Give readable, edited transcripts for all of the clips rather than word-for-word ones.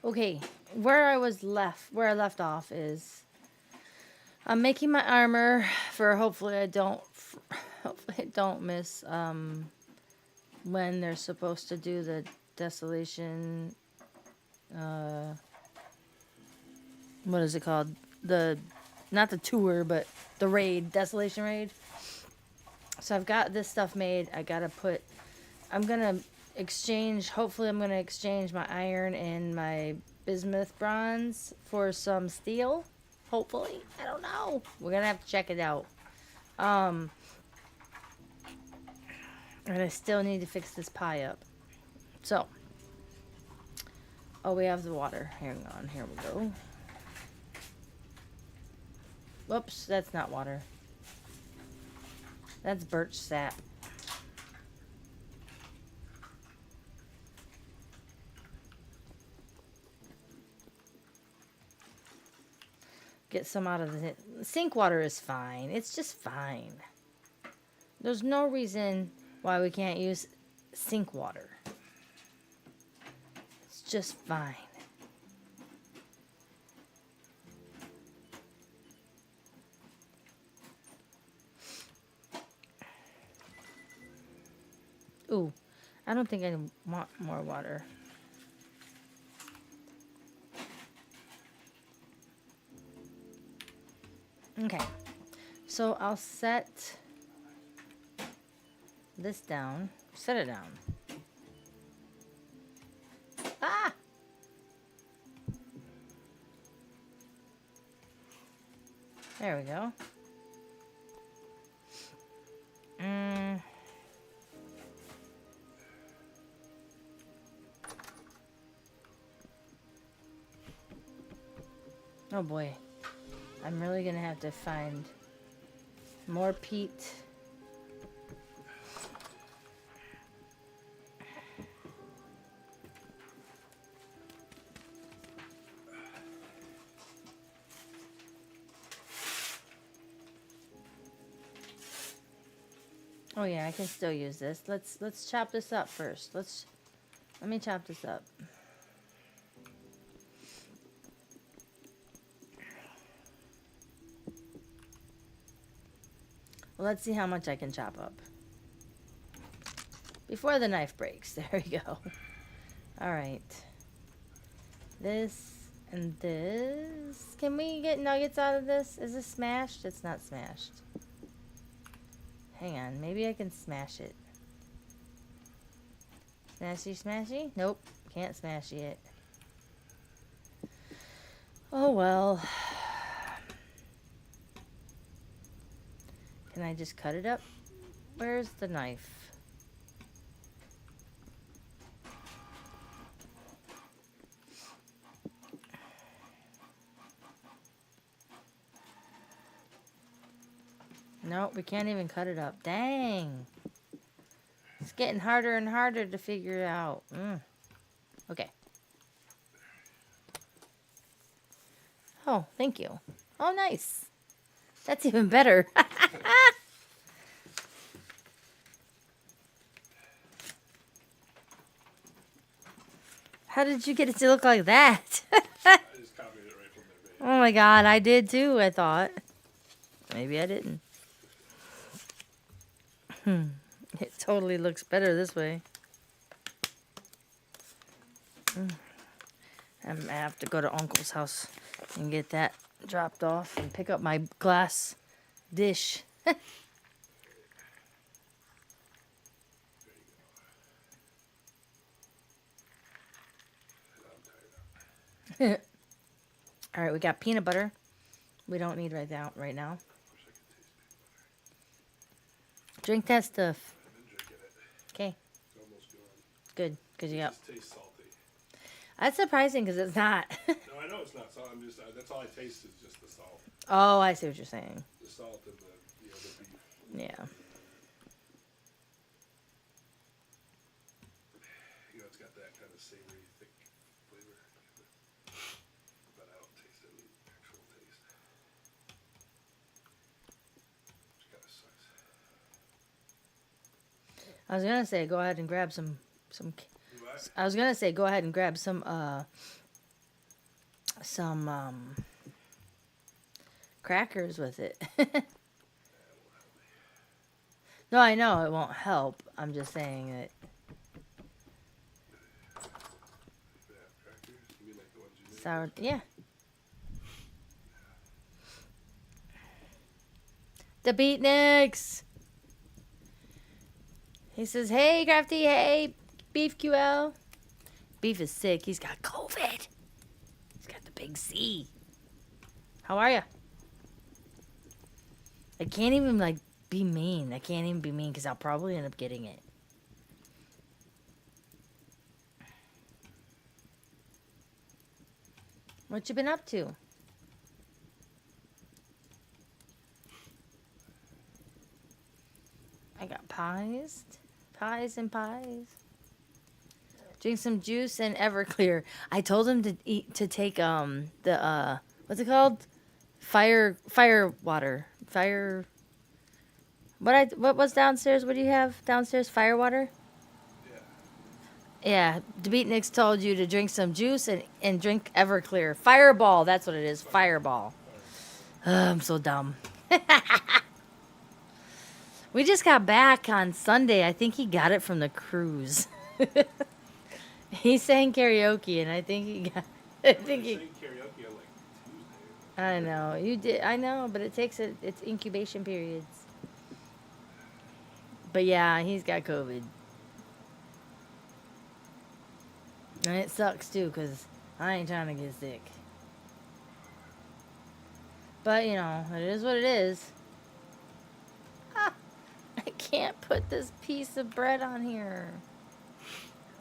Okay, where I left off is I'm making my armor for hopefully I don't miss when they're supposed to do the desolation. Uh, what is it called? The not the tour, but the raid, desolation raid. So I've got this stuff made. I'm gonna exchange. Hopefully, I'm gonna exchange my iron and my bismuth bronze for some steel. Hopefully, I don't know. We're gonna have to check it out. Um, and I still need to fix this pie up. So, oh, we have the water. Hang on, here we go. Whoops, that's not water. That's birch sap. Get some out of the sink water is fine. It's just fine. There's no reason why we can't use sink water. It's just fine. Ooh, I don't think I want more water. Okay, so I'll set this down. Set it down. Ah! There we go. Oh boy. I'm really gonna have to find more peat. Oh yeah, I can still use this. Let's chop this up first. Let me chop this up. Well, let's see how much I can chop up before the knife breaks. There we go. All right. This and this. Can we get nuggets out of this? Is this smashed? It's not smashed. Hang on. Maybe I can smash it. Smashy, smashy? Nope. Can't smash it. Oh, well. Can I just cut it up? Where's the knife? No, we can't even cut it up. Dang. It's getting harder and harder to figure out. Okay. Oh, thank you. Oh, nice. That's even better. How did you get it to look like that? I just copied it right from their video. Oh my god, I did too, I thought. Maybe I didn't. It totally looks better this way. I'm gonna have to go to Uncle's house and get that dropped off and pick up my glass dish. All right, we got peanut butter. We don't need right now. Wish I could taste peanut butter. Drink that stuff. I've been drinking it. Okay, It's almost gone. good, because you It got. just tastes salty. That's surprising because it's not. No, I know it's not salt. I'm just that's all I taste is just the salt. Oh, I see what you're saying. The salt and the other beef. Yeah. You know, it's got that kind of savory, thick flavor. But I don't taste any actual taste. Which kind of sucks. I was gonna say go ahead and grab some. What? I was gonna say go ahead and grab some some crackers with it. No, I know it won't help. I'm just saying that. Yeah, crackers. You mean like the ones you made? Sour, yeah. The beatniks. He says, "Hey, Crafty. Hey, Beef QL. Beef is sick. He's got COVID. He's got the big C. How are you? I can't even like be mean. I can't even be mean because I'll probably end up getting it. What you been up to? I got pies and pies. Drink some juice and Everclear. I told him to take the what's it called? Fire water. What was downstairs? What do you have downstairs? Fire water? Yeah. Yeah, the Beatniks told you to drink some juice and drink Everclear. Fireball, that's what it is. Fireball. I'm so dumb. We just got back on Sunday. I think he got it from the cruise. He sang karaoke, and I think he got. I think he. Sang karaoke on like Tuesday. I know you did. I know, but it takes it's incubation periods. But yeah, he's got COVID, and it sucks too, cause I ain't trying to get sick. But you know, it is what it is. Ah, I can't put this piece of bread on here.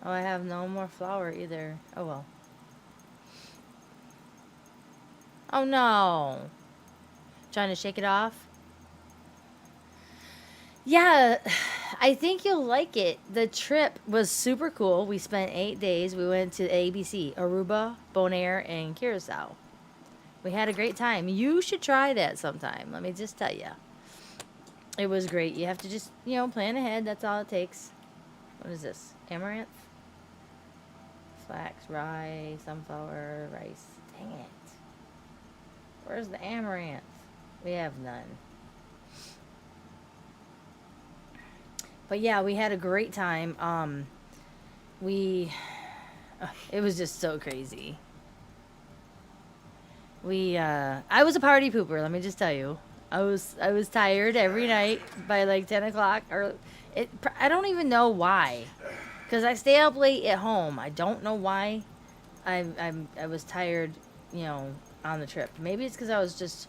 Oh, I have no more flour either. Oh well. Oh no. Trying to shake it off? Yeah, I think you'll like it. The trip was super cool. We spent 8 days. We went to ABC, Aruba, Bonaire, and Curacao. We had a great time. You should try that sometime. Let me just tell you. It was great. You have to just, plan ahead. That's all it takes. What is this? Amaranth? Flax, rye, sunflower, rice. Dang it. Where's the amaranth? We have none. But yeah, we had a great time. It was just so crazy. I was a party pooper, let me just tell you. I was tired every night by like 10 o'clock. I don't even know why. Because I stay up late at home. I don't know why. I was tired, on the trip. Maybe it's because I was just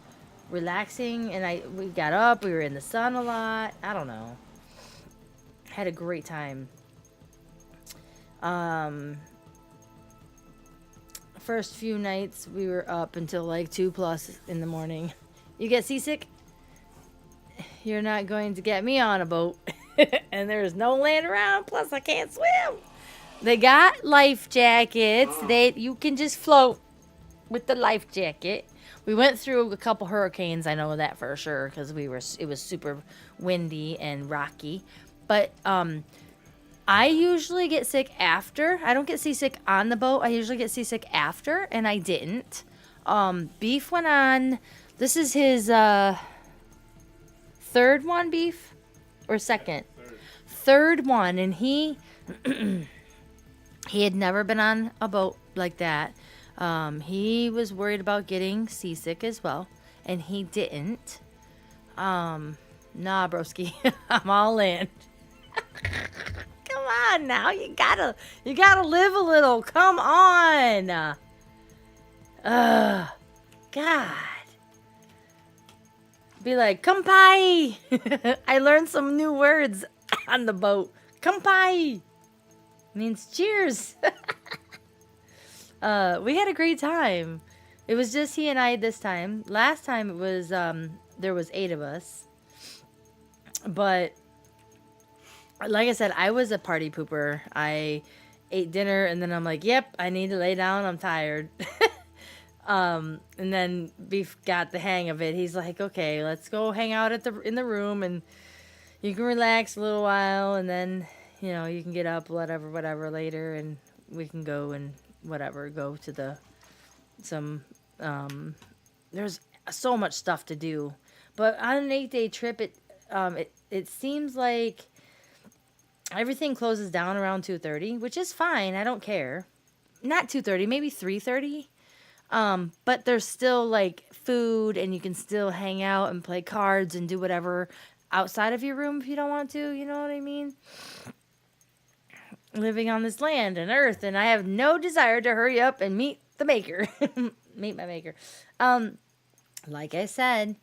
relaxing and we got up. We were in the sun a lot. I don't know. Had a great time. First few nights we were up until like 2+ in the morning. You get seasick? You're not going to get me on a boat. And there's no land around, plus I can't swim. They got life jackets. You can just float with the life jacket. We went through a couple hurricanes, I know that for sure, because it was super windy and rocky. But I usually get sick after. I don't get seasick on the boat. I usually get seasick after, and I didn't. Beef went on. This is his third one, Beef? Or second? Third one, and he had never been on a boat like that. He was worried about getting seasick as well, and he didn't. Nah, broski, I'm all in. Come on now, you gotta live a little. Come on. God. Be like, kampai. I learned some new words on the boat. Kampai means cheers. We had a great time. It was just he and I this time. Last time it was there was 8 of us. But like I said, I was a party pooper. I ate dinner and then I'm like, yep, I need to lay down. I'm tired. And then Beef got the hang of it. He's like, okay, let's go hang out in the room and you can relax a little while and then, you can get up whatever later and we can go and go to the some there's so much stuff to do. But on an 8-day trip, it seems like everything closes down around 2:30, which is fine. I don't care. Not 2:30, maybe 3:30. But there's still like food, and you can still hang out and play cards and do whatever outside of your room if you don't want to. You know what I mean? Living on this land and earth, and I have no desire to hurry up and meet the maker, meet my maker. Um, like I said,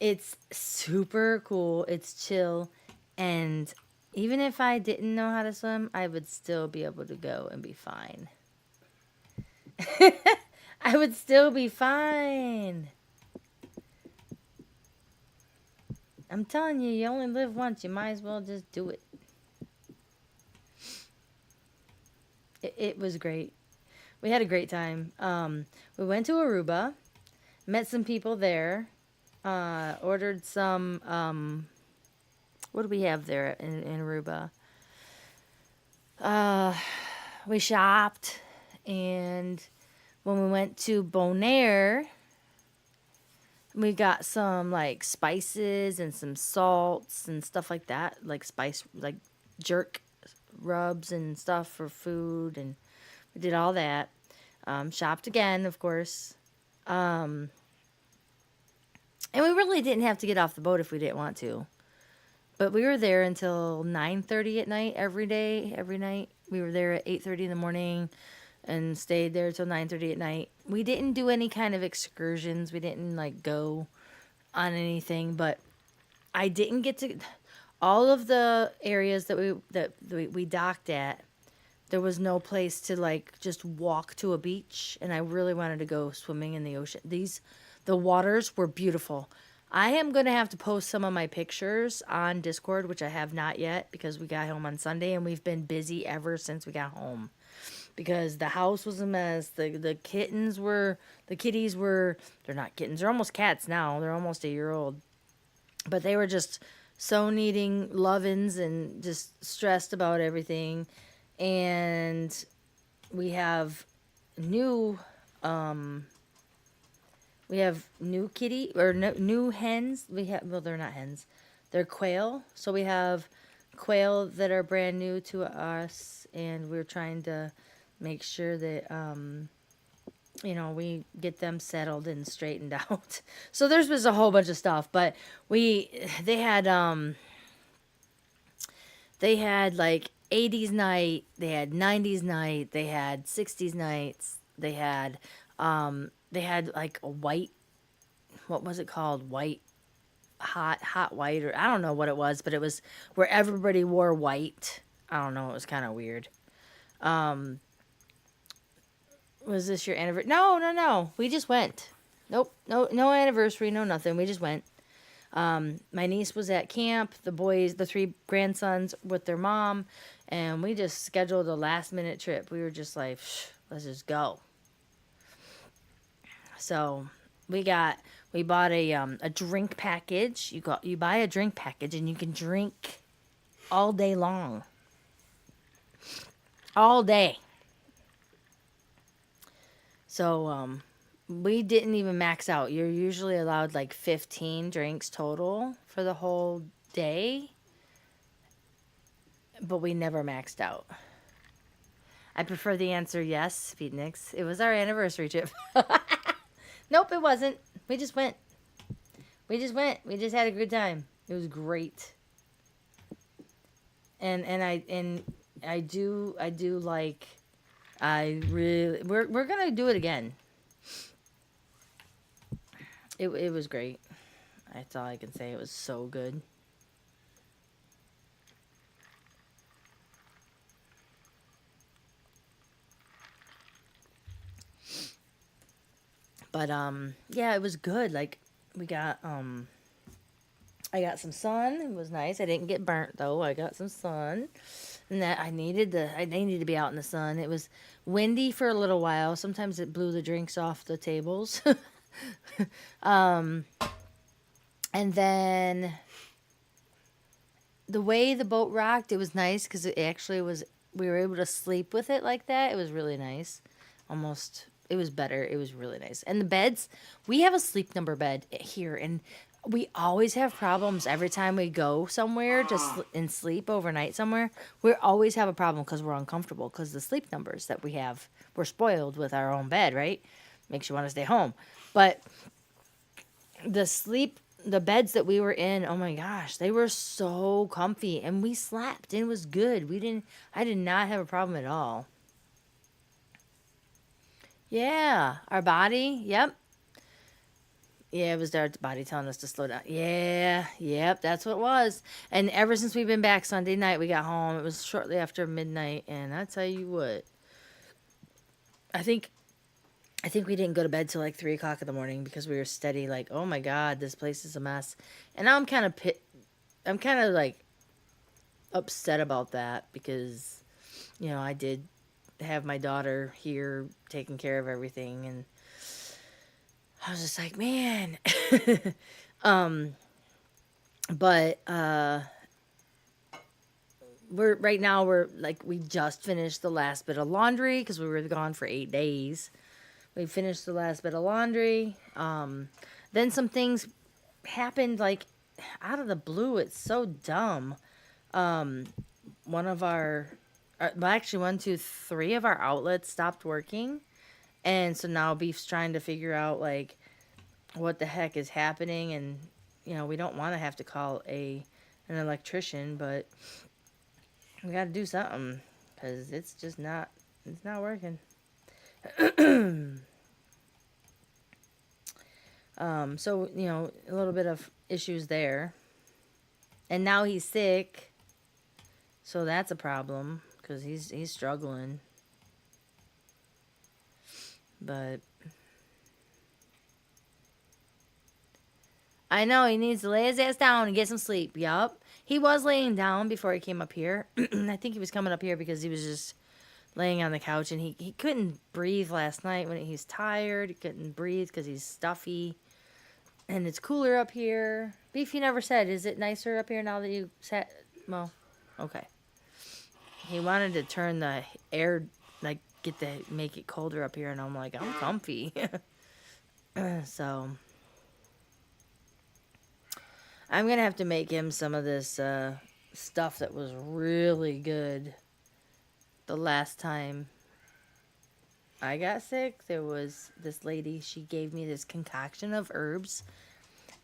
it's super cool. It's chill, and even if I didn't know how to swim, I would still be able to go and be fine. I would still be fine. I'm telling you, you only live once. You might as well just do it. It was great. We had a great time. We went to Aruba, met some people there, ordered some. What do we have there in Aruba? Uh, we shopped, and when we went to Bonaire, we got some like spices and some salts and stuff like that, like spice, like jerk rubs and stuff for food, and we did all that. Shopped again, of course. Um, and we really didn't have to get off the boat if we didn't want to. But we were there until 9:30 at night every day, every night. We were there at 8:30 in the morning and stayed there till 9:30 at night. We didn't do any kind of excursions. We didn't like go on anything, but I didn't get to all of the areas that we docked at. There was no place to like just walk to a beach, and I really wanted to go swimming in the ocean. The waters were beautiful. I am going to have to post some of my pictures on Discord, which I have not yet because we got home on Sunday and we've been busy ever since we got home. Because the house was a mess. The kitties were, they're not kittens, they're almost cats now. They're almost a year old. But they were just so needing lovin's and just stressed about everything. And we have new kitty or no, new hens. We have, well, they're not hens, they're quail. So we have quail that are brand new to us, and we're trying to make sure that we get them settled and straightened out. So there's was a whole bunch of stuff, but they had like 80s night, they had 90s night, they had 60s nights, they had like a white, what was it called? White, hot white, or I don't know what it was, but it was where everybody wore white. I don't know, it was kind of weird. Um, was this your anniversary? No, no, no. We just went. Nope, no anniversary, no nothing. We just went. My niece was at camp. The boys, the three grandsons, with their mom, and we just scheduled a last minute trip. We were just like, let's just go. So we bought a drink package. You buy a drink package and you can drink all day long. All day. So we didn't even max out. You're usually allowed like 15 drinks total for the whole day, but we never maxed out. I prefer the answer yes, Phoenix. It was our anniversary trip. Nope, it wasn't. We just went. We just went. We just had a good time. It was great. And I do like, I really, we're gonna do it again. It was great. That's all I can say. It was so good. But yeah, it was good. Like we got I got some sun. It was nice. I didn't get burnt though. I got some sun. And that I needed to be out in the sun. It was windy for a little while. Sometimes it blew the drinks off the tables. um and then the way the boat rocked, it was nice because it actually was, we were able to sleep with it like that. It was really nice. Almost It was better. It was really nice. And the beds, we have a sleep number bed here, and we always have problems every time we go somewhere and sleep overnight somewhere. We always have a problem because we're uncomfortable because the sleep numbers that we have, we're spoiled with our own bed, right? Makes you want to stay home. But the beds that we were in, oh my gosh, they were so comfy, and we slept and it was good. I did not have a problem at all. Yeah, our body, yep. Yeah, it was our body telling us to slow down. Yeah, yep, that's what it was. And ever since we've been back Sunday night, we got home. It was shortly after midnight, and I tell you what, I think I think we didn't go to bed till like 3 o'clock in the morning because we were steady. Like, oh my god, this place is a mess. And now I'm kind of like upset about that because I did have my daughter here taking care of everything, and I was just like, man. um, but we're like we just finished the last bit of laundry because we were gone for 8 days. We finished the last bit of laundry. Then some things happened like out of the blue. It's so dumb. One of our, well, actually, one, two, three of our outlets stopped working, and so now Beef's trying to figure out like what the heck is happening, and we don't want to have to call an electrician, but we got to do something because it's not working. So a little bit of issues there, and now he's sick, so that's a problem because he's struggling. But I know he needs to lay his ass down and get some sleep. Yup. He was laying down before he came up here. I think he was coming up here because he was just laying on the couch, and he couldn't breathe last night when he's tired. He couldn't breathe because he's stuffy. And it's cooler up here. Beef, you never said, is it nicer up here now that you sat? Well, okay. He wanted to turn the air, like, make it colder up here, and I'm like, I'm comfy. So I'm gonna have to make him some of this stuff that was really good. The last time I got sick, there was this lady, she gave me this concoction of herbs,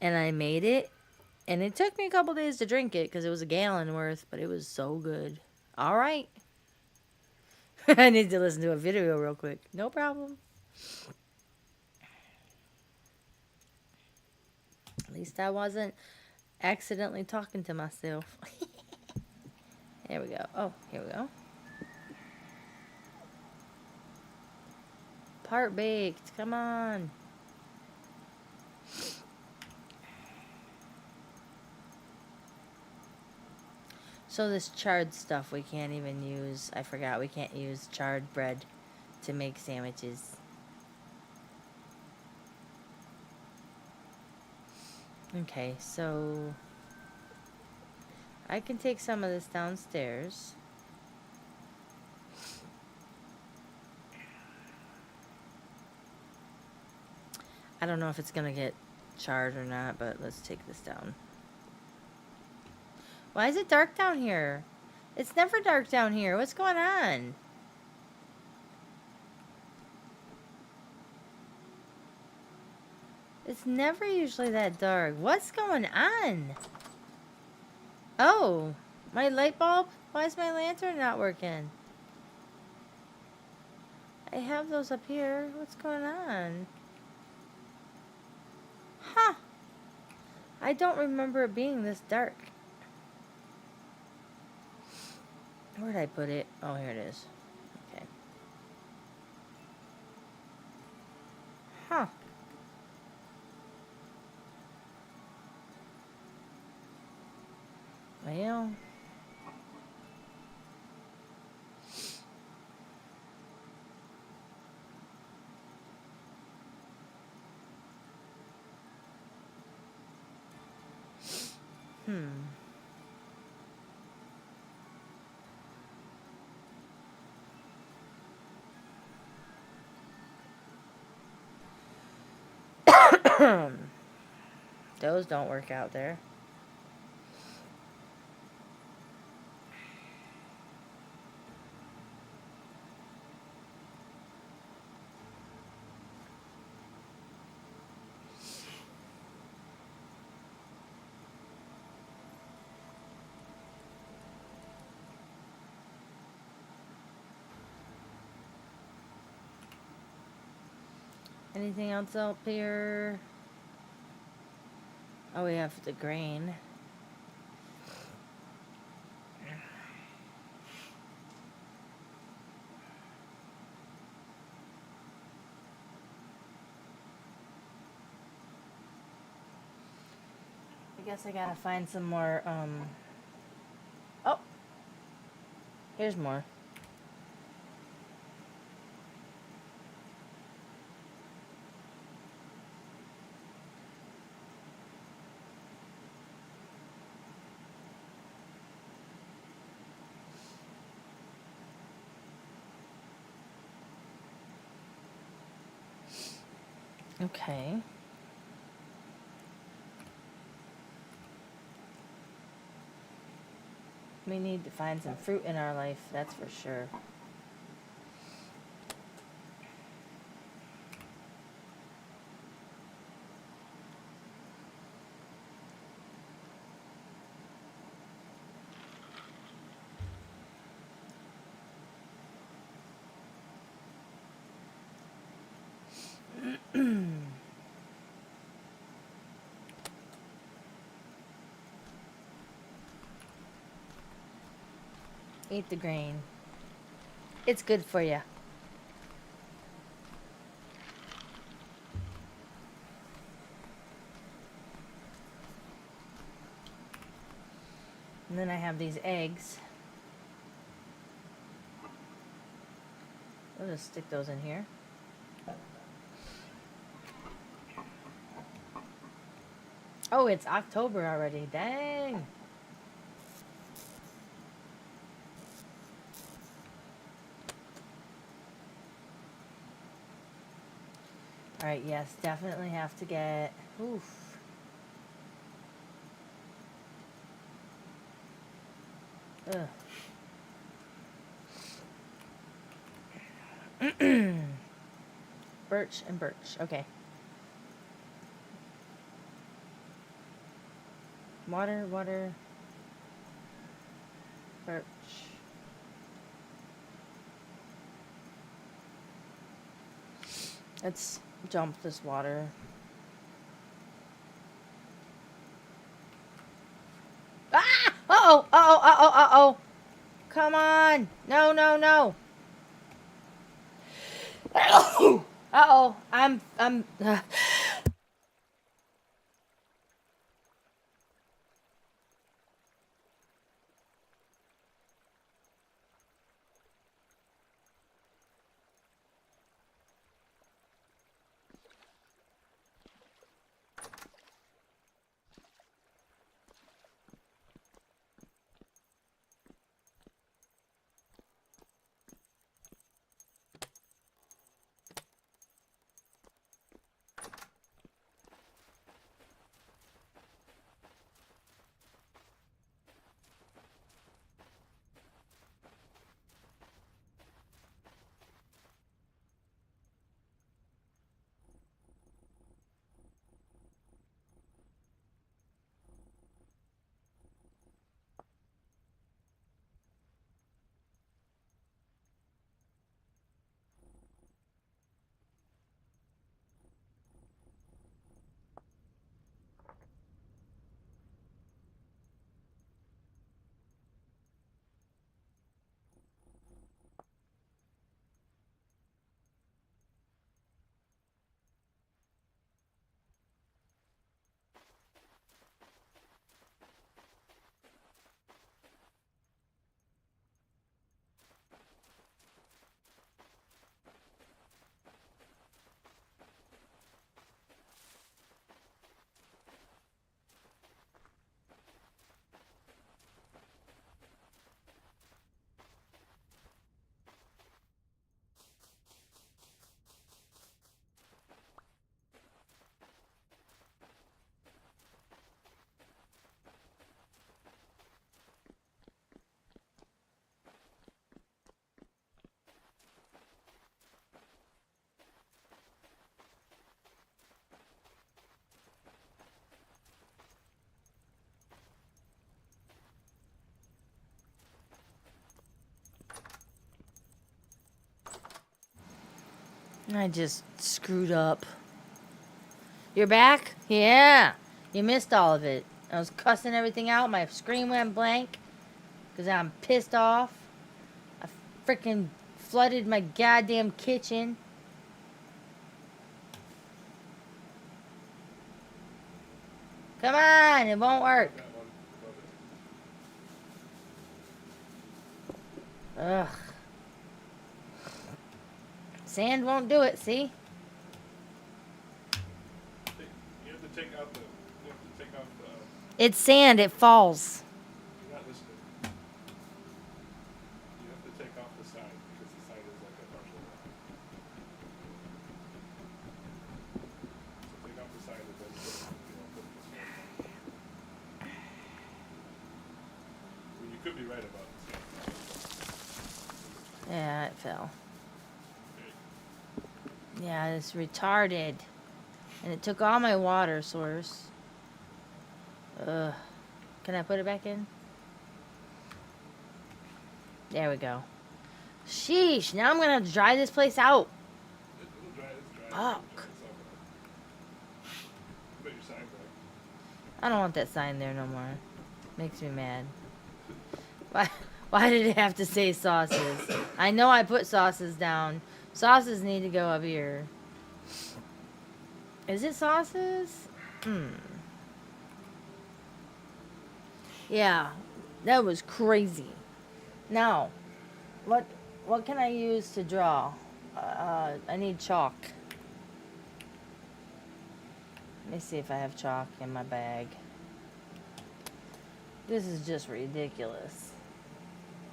and I made it, and it took me a couple days to drink it because it was a gallon worth, but it was so good. All right. I need to listen to a video real quick. No problem. At least I wasn't accidentally talking to myself. There we go. Oh, here we go. Part baked. Come on. So this charred stuff we can't even use. I forgot we can't use charred bread to make sandwiches. Okay, so I can take some of this downstairs. I don't know if it's gonna get charred or not, but let's take this down. Why is it dark down here? It's never dark down here. What's going on? It's never usually that dark. What's going on? Oh, my light bulb? Why is my lantern not working? I have those up here. What's going on? Huh. I don't remember it being this dark. Where did I put it? Oh, here it is. Okay. Huh. Well. Those don't work out there. Anything else up here? Oh, we have the grain. I guess I gotta find some more, oh! Here's more. Okay. We need to find some fruit in our life, that's for sure. Eat the grain. It's good for you. And then I have these eggs. I'll just stick those in here. Oh, it's October already. Dang. Alright, yes, definitely have to get... Oof. Ugh. Birch and birch. Okay. Water, water. Birch. Let's dump this water. Ah! Uh-oh! Uh-oh! Uh-oh! Uh-oh! Come on! No, no, no! Uh-oh! I'm I just screwed up. You're back? Yeah. You missed all of it. I was cussing everything out. My screen went blank because I'm pissed off. I freaking flooded my goddamn kitchen. Come on, it won't work. Got one above it. Ugh. Sand won't do it, see? You have to take out the. You have to take off the. It's sand, it falls. You're not listening. You have to take off the side because the side is like a partial wall. So take off the side and then put, put this one. Well, you could be right about this. Yeah, it fell. Okay. Yeah, it's retarded. And it took all my water source. Ugh. Can I put it back in? There we go. Sheesh, now I'm gonna have to dry this place out. It'll dry. It's dry. Fuck. It's all right. Put your sign back. I don't want that sign there no more. Makes me mad. Why did it have to say sauces? I know I put sauces down. Sauces need to go up here. Is it sauces? Yeah, that was crazy. Now, what can I use to draw? I need chalk. Let me see if I have chalk in my bag. This is just ridiculous.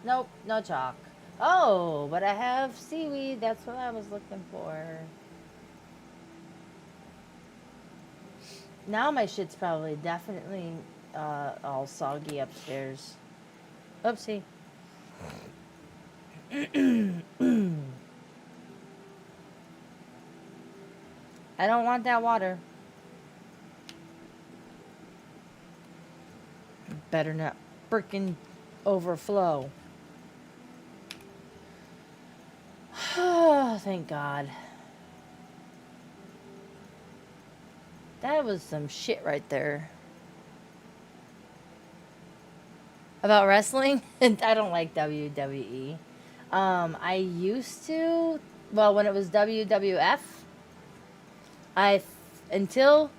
Nope, no chalk. Oh, but I have seaweed. That's what I was looking for. Now my shit's probably definitely all soggy upstairs. Oopsie. I don't want that water. Better not frickin' overflow. Thank God. That was some shit right there. About wrestling? I don't like WWE. I used to, well, when it was WWF, until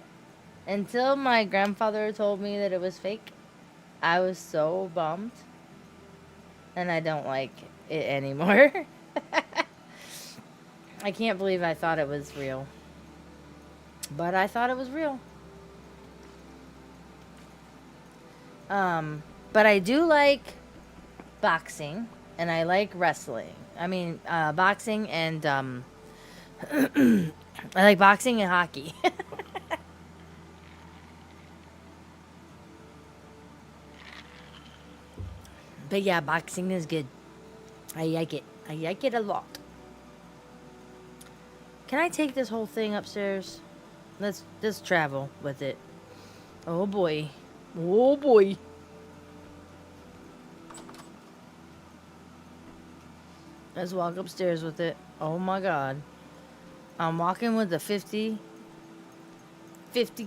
my grandfather told me that it was fake, I was so bummed. And I don't like it anymore. I can't believe I thought it was real. But I thought it was real. But I do like boxing and I like wrestling. I mean, boxing and I like boxing and hockey. But yeah, boxing is good. I like it. I like it a lot. Can I take this whole thing upstairs? Let's travel with it. Oh boy. Oh boy. Let's walk upstairs with it. Oh my God. I'm walking with a 50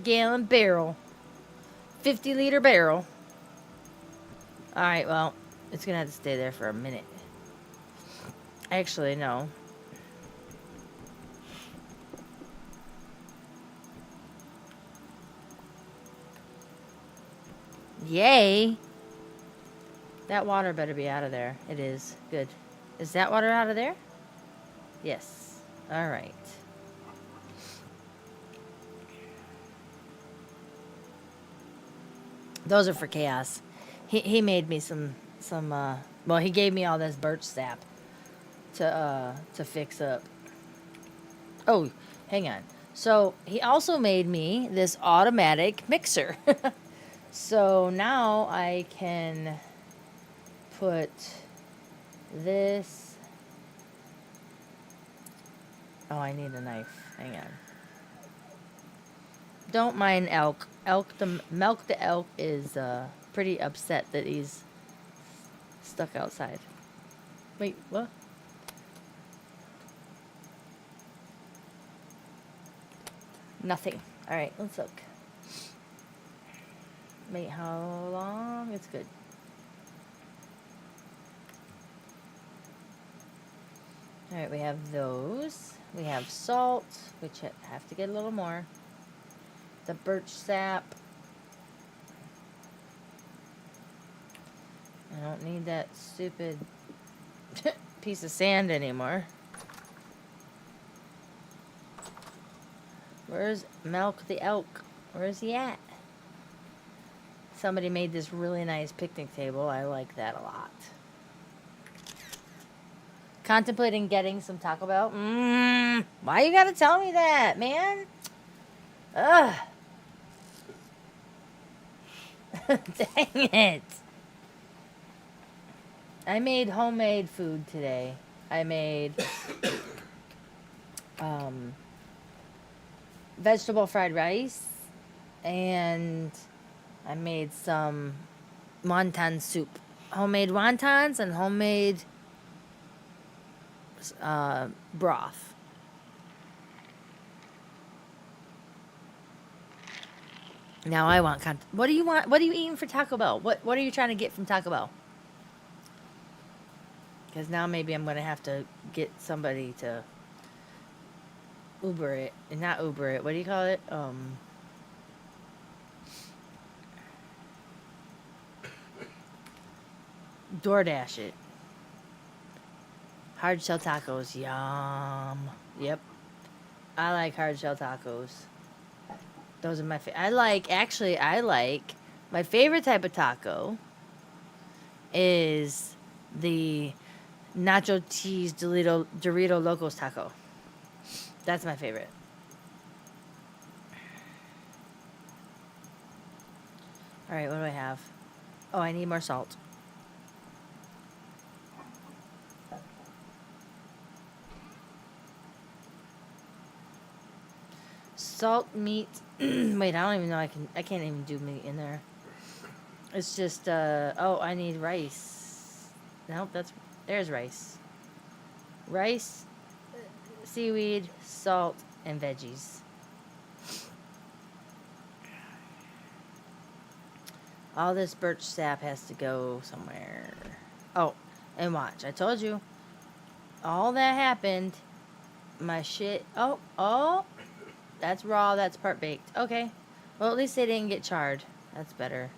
gallon barrel. 50 liter barrel. Alright, well, it's gonna have to stay there for a minute. Actually, no. Yay! That water better be out of there. It is. Good. Is that water out of there? Yes. Alright. Those are for Chaos. He made me some well, he gave me all this birch sap to fix up. Oh, hang on. So he also made me this automatic mixer. So now I can put this. Oh, I need a knife. Hang on. Don't mind Elk. Milk the Elk is pretty upset that he's stuck outside. Wait, what? Nothing. All right, let's look. Wait, how long? It's good. All right, we have those. We have salt, which I have to get a little more. The birch sap. I don't need that stupid piece of sand anymore. Where's Milk the elk? Where's he at? Somebody made this really nice picnic table. I like that a lot. Contemplating getting some Taco Bell. Why you gotta tell me that, man? Ugh. Dang it. I made homemade food today. I made vegetable fried rice, and I made some wonton soup. Homemade wontons and homemade broth. Now I want what do you want? What are you eating for Taco Bell? What are you trying to get from Taco Bell? Because now maybe I'm going to have to get somebody to Uber it. Not Uber it. What do you call it? DoorDash it. Hard shell tacos. Yum. Yep. I like hard shell tacos. Those are my I like my favorite type of taco is the nacho cheese Dorito Locos taco. That's my favorite. All right, what do I have? Oh, I need more salt. Salt, meat. Wait, I don't even know I can't even do meat in there. It's just oh, I need rice. Nope, there's rice. Rice, seaweed, salt, and veggies. All this birch sap has to go somewhere. Oh, and watch. I told you. All that happened. My shit. Oh. That's raw. That's part baked. Okay. Well, at least they didn't get charred. That's better.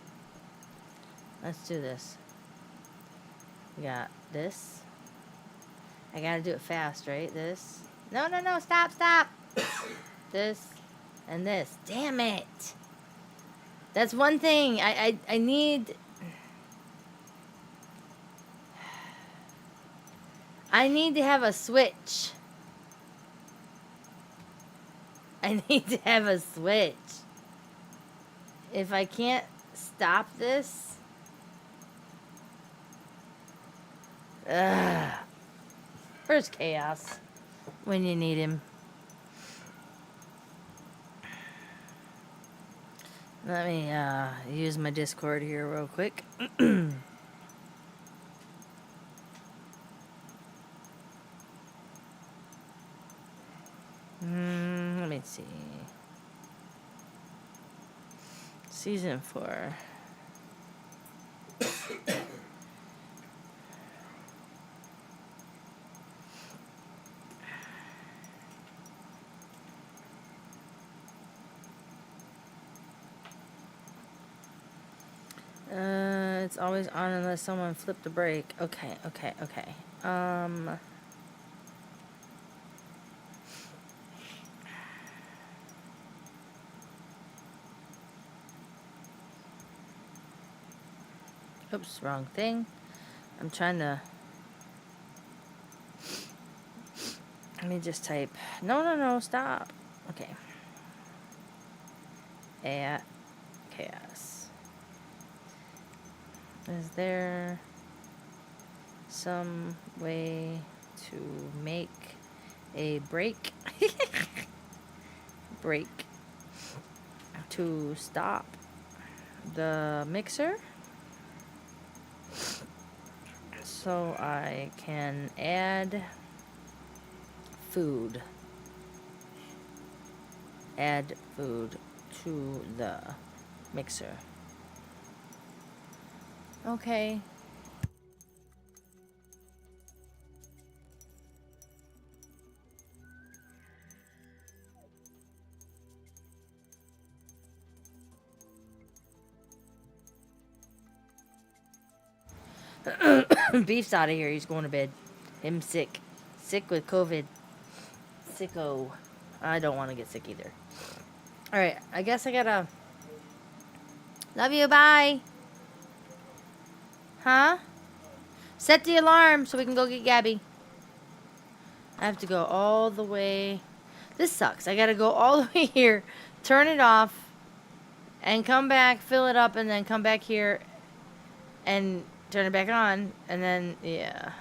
Let's do this. We got this. I gotta do it fast, right? This. No. Stop. This. And this. Damn it. That's one thing. I need... I need to have a switch. I need to have a switch. If I can't stop this... Ugh. Where's Chaos? When you need him. Let me use my Discord here real quick. Let me see. Season 4. It's always on unless someone flipped the brake. Okay. Oops, wrong thing. I'm trying to... Let me just type... No, stop. Okay. At Chaos. Is there some way to make a break? Break. To stop the mixer? So I can add food. add food to the mixer. Okay. Beef's out of here. He's going to bed. Him sick. Sick with COVID. Sicko. I don't want to get sick either. Alright, I guess I gotta... Love you, bye. Huh? Set the alarm so we can go get Gabby. I have to go all the way... This sucks. I gotta go all the way here, turn it off, and come back, fill it up, and then come back here and turn it back on, and then, yeah.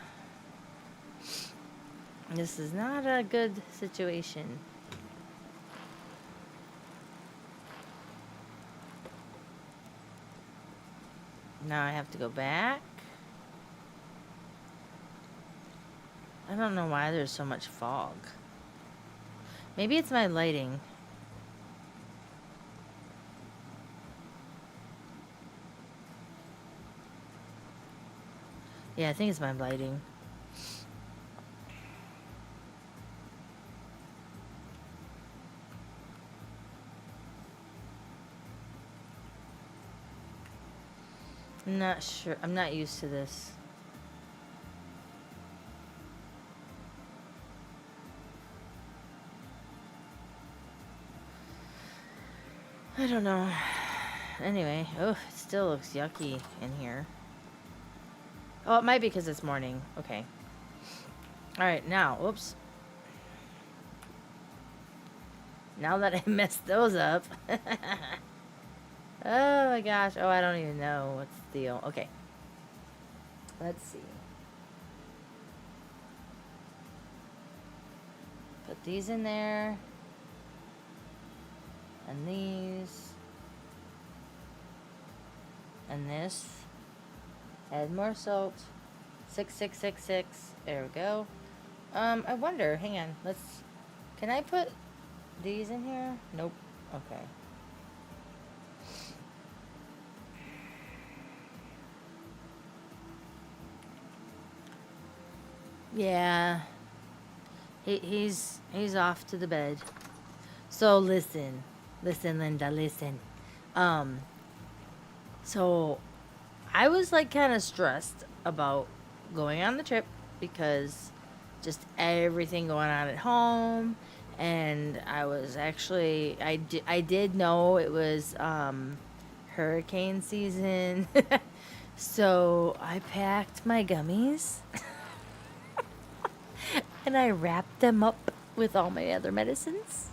This is not a good situation. Now I have to go back. I don't know why there's so much fog. Maybe it's my lighting. Yeah, I think it's my lighting. I'm not sure. I'm not used to this. I don't know. Anyway, oh, it still looks yucky in here. Oh, it might be because it's morning. Okay. Alright, now, whoops. Now that I messed those up. Oh my gosh. Oh, I don't even know what's the deal. Okay. Let's see. Put these in there. And these. And this. Add more salt. 6666. There we go. I wonder, hang on. Can I put these in here? Nope. Okay. Yeah. He's off to the bed. So listen, Linda, listen. So I was like kind of stressed about going on the trip because just everything going on at home, and I was actually I did know it was hurricane season. So I packed my gummies and I wrapped them up with all my other medicines.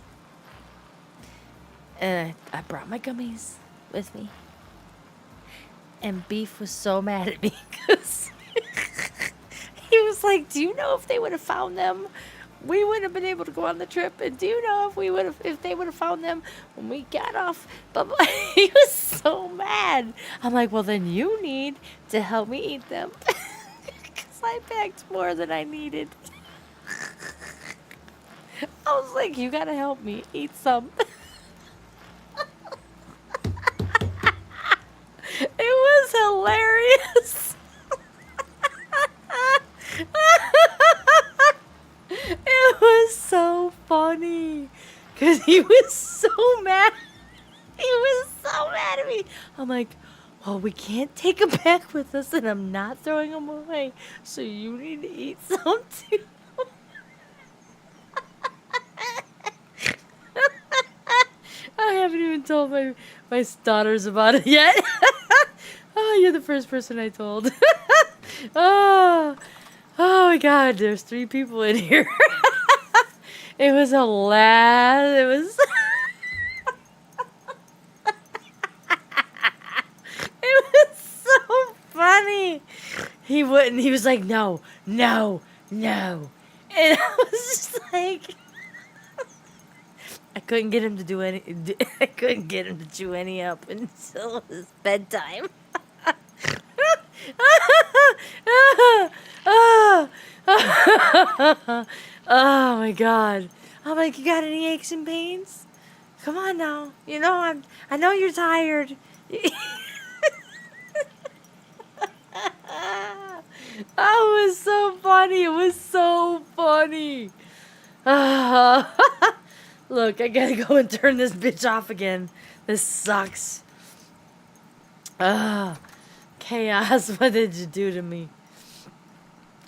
And I brought my gummies with me. And Beef was so mad at me because he was like, "Do you know if they would have found them, we wouldn't have been able to go on the trip? And do you know if they would have found them when we got off?" But he was so mad. I'm like, "Well, then you need to help me eat them because I packed more than I needed." I was like, "You gotta help me eat some." It was hilarious. It was so funny because he was so mad. He was so mad at me. I'm like, "Well, we can't take them back with us, and I'm not throwing them away. So you need to eat some too." I haven't even told my daughters about it yet. Oh, you're the first person I told. Oh my God, there's 3 people in here. It was a laugh. It was. It was so funny. He wouldn't. He was like, "No, no, no," and I was just like. I couldn't get him to do any. I couldn't get him to chew any up until it was bedtime. Oh my God! I'm like, "You got any aches and pains?" Come on now. You know I know you're tired. Oh, it was so funny. It was so funny. Look, I gotta go and turn this bitch off again. This sucks. Chaos, what did you do to me?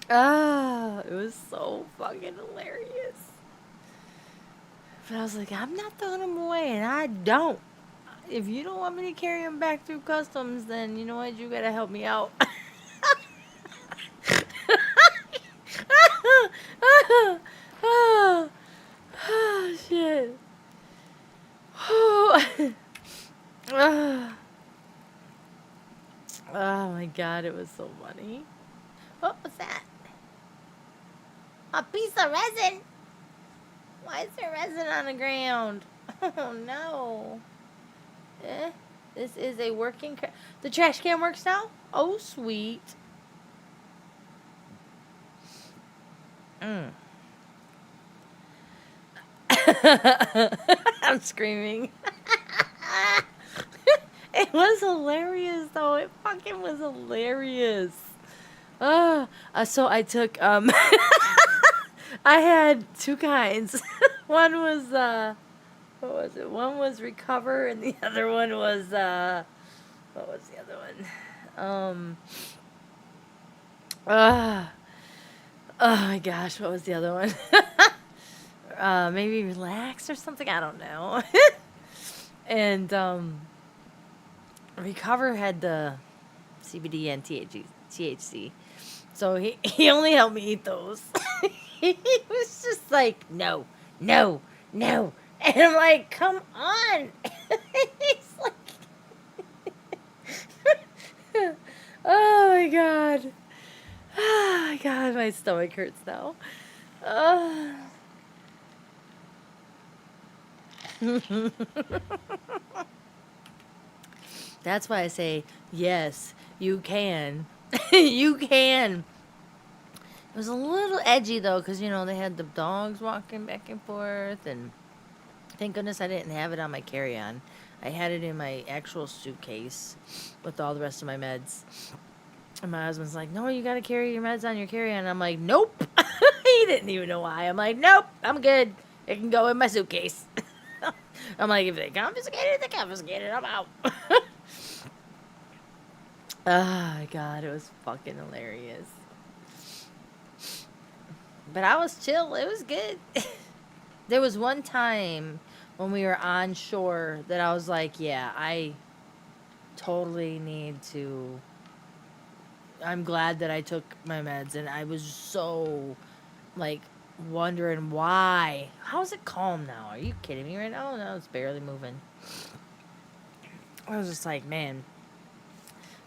It was so fucking hilarious. But I was like, I'm not throwing them away, and I don't. If you don't want me to carry them back through customs, then you know what? You gotta help me out. Oh, shit. Oh my god, it was so funny. What was that? A piece of resin? Why is there resin on the ground? Oh no. This is a working the trash can works now? Oh sweet. I'm screaming. It was hilarious though. It fucking was hilarious. So I took I had two kinds. One was what was it? One was Recover and the other one was what was the other one? Oh my gosh, what was the other one? Maybe Relax or something, I don't know. And Recover had the CBD and THC. So he only helped me eat those. He was just like, no. And I'm like, come on. He's like, oh my god. Oh my god, my stomach hurts now. That's why I say, yes, you can. You can. It was a little edgy though, because you know they had the dogs walking back and forth, and thank goodness I didn't have it on my carry-on. I had it in my actual suitcase with all the rest of my meds. And my husband's like, "No, you got to carry your meds on your carry-on." I'm like, "Nope." He didn't even know why. I'm like, "Nope, I'm good. It can go in my suitcase." I'm like, if they confiscate it, I'm out. Oh my god, it was fucking hilarious. But I was chill. It was good. There was one time when we were on shore that I was like, yeah, I totally need to. I'm glad that I took my meds, and I was so, like, wondering why. How's it calm now? Are you kidding me right now? No, it's barely moving. I was just like, man.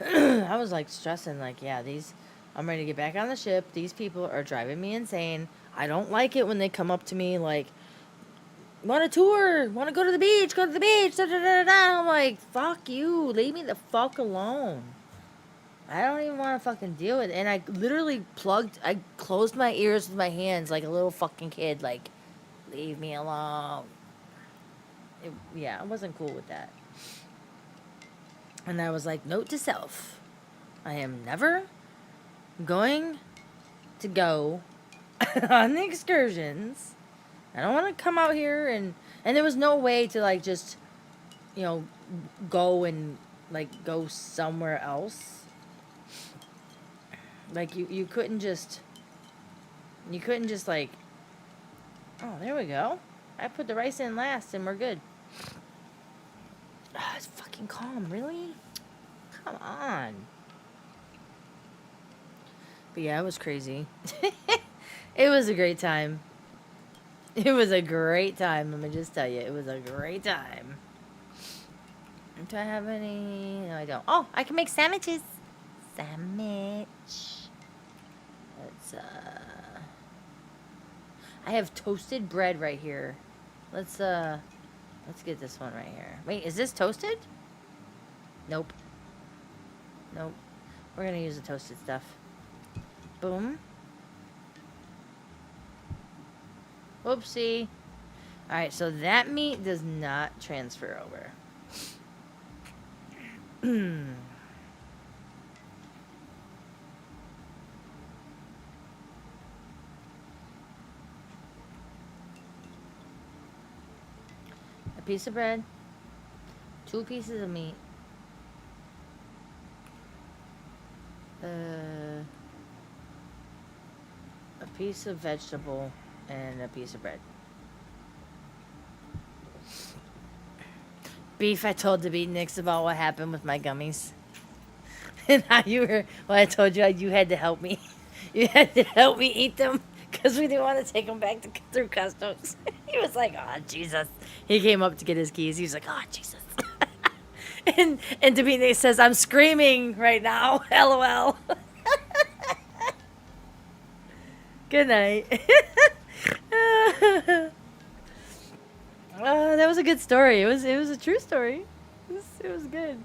I was, like, stressing, like, yeah, I'm ready to get back on the ship. These people are driving me insane. I don't like it when they come up to me, like, want a tour? Want to go to the beach? Go to the beach. Da, da, da, da. I'm like, fuck you. Leave me the fuck alone. I don't even want to fucking deal with it. And I literally I closed my ears with my hands like a little fucking kid. Like, leave me alone. I wasn't cool with that. And I was like, note to self. I am never going to go on the excursions. I don't want to come out here and there was no way to like just, you know, go and like go somewhere else. Like you couldn't just like, oh, there we go. I put the rice in last and we're good. It's fucking calm, really? Come on. But yeah, it was crazy. It was a great time. It was a great time. Let me just tell you, it was a great time. Do I have any? No, I don't. Oh, I can make sandwiches. Sandwich. Let's, I have toasted bread right here. Let's get this one right here. Wait, is this toasted? Nope. Nope. We're gonna use the toasted stuff. Boom. Whoopsie. Alright, so that meat does not transfer over. A piece of bread, 2 pieces of meat, a piece of vegetable, and a piece of bread. Beef, I told the beatniks about what happened with my gummies. And how you were, well, I told you you had to help me. You had to help me eat them because we didn't want to take them back through customs. He was like, oh, Jesus. He came up to get his keys. He was like, oh, Jesus. and the beatnik says, I'm screaming right now. LOL. Good night. That was a good story. It was a true story. It was good.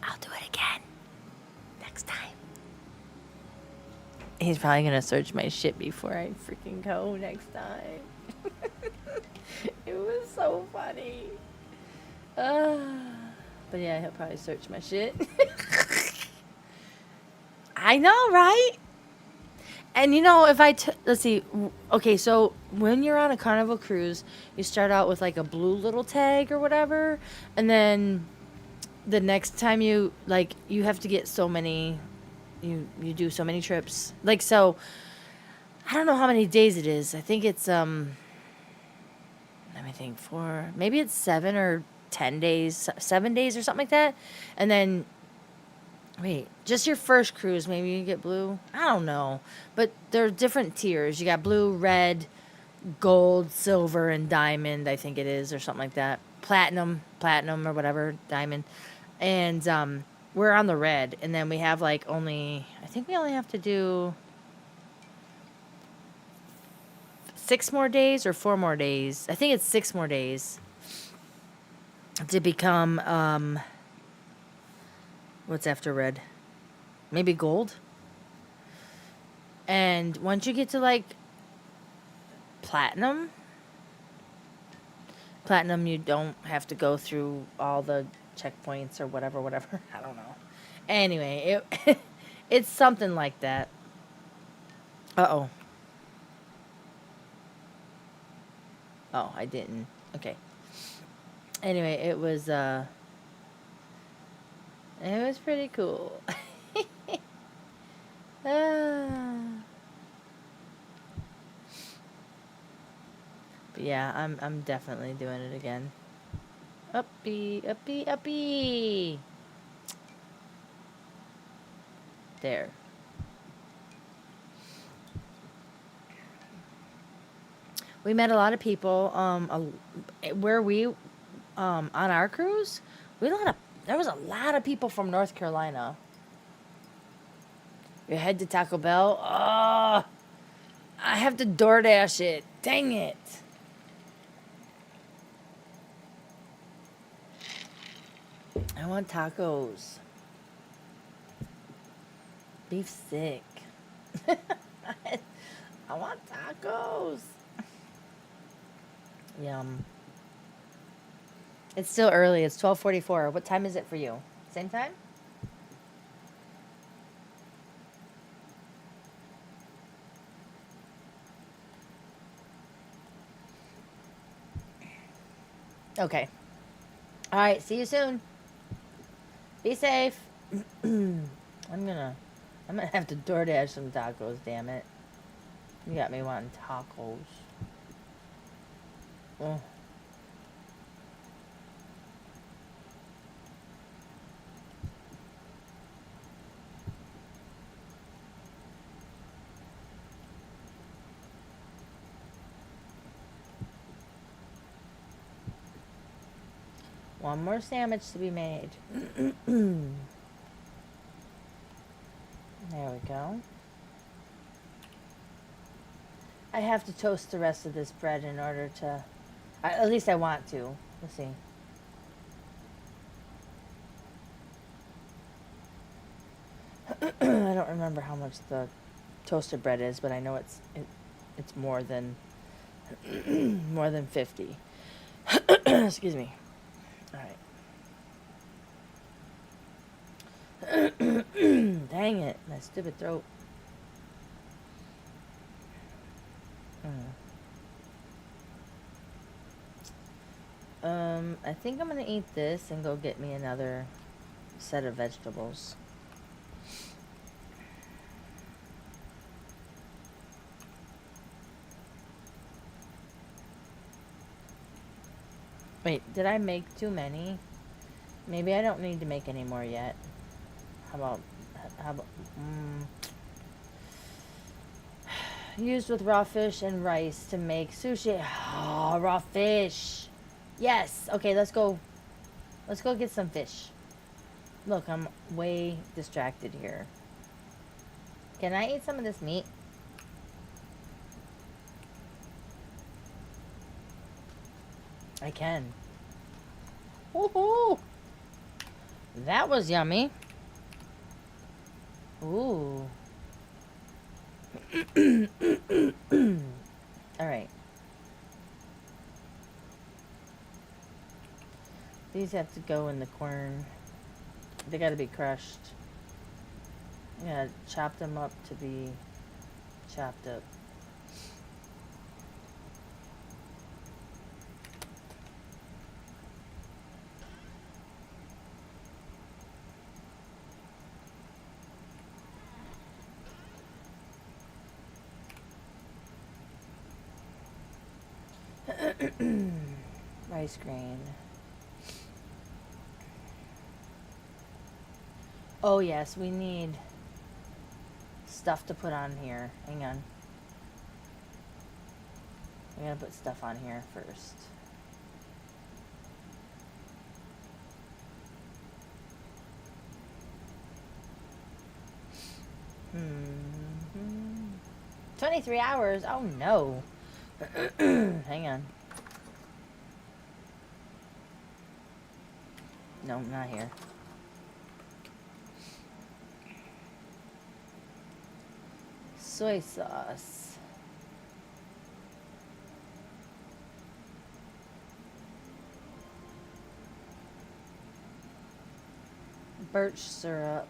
I'll do it again next time. He's probably gonna search my shit before I freaking go next time. It was so funny. But yeah, he'll probably search my shit. I know, right? And you know, if let's see, okay, so when you're on a Carnival cruise, you start out with like a blue little tag or whatever, and then the next time you have to get so many, you do so many trips. Like, so I don't know how many days it is. I think it's let me think, maybe it's 7 or 10 days, 7 days or something like that. And then wait, just your first cruise, maybe you get blue. I don't know. But there are different tiers. You got blue, red, gold, silver, and diamond, I think it is, or something like that. Platinum or whatever, diamond. And we're on the red. And then we have I think we only have to do 6 more days or 4 more days. I think it's 6 more days to become, what's after red? Maybe gold? And once you get to platinum, you don't have to go through all the checkpoints or whatever. I don't know. Anyway, it's something like that. Uh-oh. Oh, I didn't. Okay. Anyway, it was pretty cool. But yeah, I'm definitely doing it again. Uppy, uppy, uppy. There. We met a lot of people. Where we, on our cruise, there was a lot of people from North Carolina. You head to Taco Bell. Oh, I have to DoorDash it. Dang it. I want tacos. Beef sick. I want tacos. Yum. It's still early. It's 12:44. What time is it for you? Same time? Okay. All right. See you soon. Be safe. I'm gonna have to DoorDash some tacos. Damn it! You got me wanting tacos. Oh. One more sandwich to be made. There we go. I have to toast the rest of this bread in order to... at least I want to. Let's see. I don't remember how much the toasted bread is, but I know it's more than More than 50. Excuse me. Alright. Dang it. My stupid throat. I think I'm gonna eat this and go get me another set of vegetables. Wait, did I make too many? Maybe I don't need to make any more yet. How about, used with raw fish and rice to make sushi. Oh, raw fish. Yes. Okay, let's go. Let's go get some fish. Look, I'm way distracted here. Can I eat some of this meat? I can. Woohoo! That was yummy. Ooh. Alright. These have to go in the corn. They gotta be crushed. I'm gonna chop them up to be chopped up. Rice grain. Oh yes, we need stuff to put on here. Hang on. I gotta put stuff on here first. Mm-hmm. 23 hours? Oh no. Hang on. No, not here. Soy sauce. Birch syrup.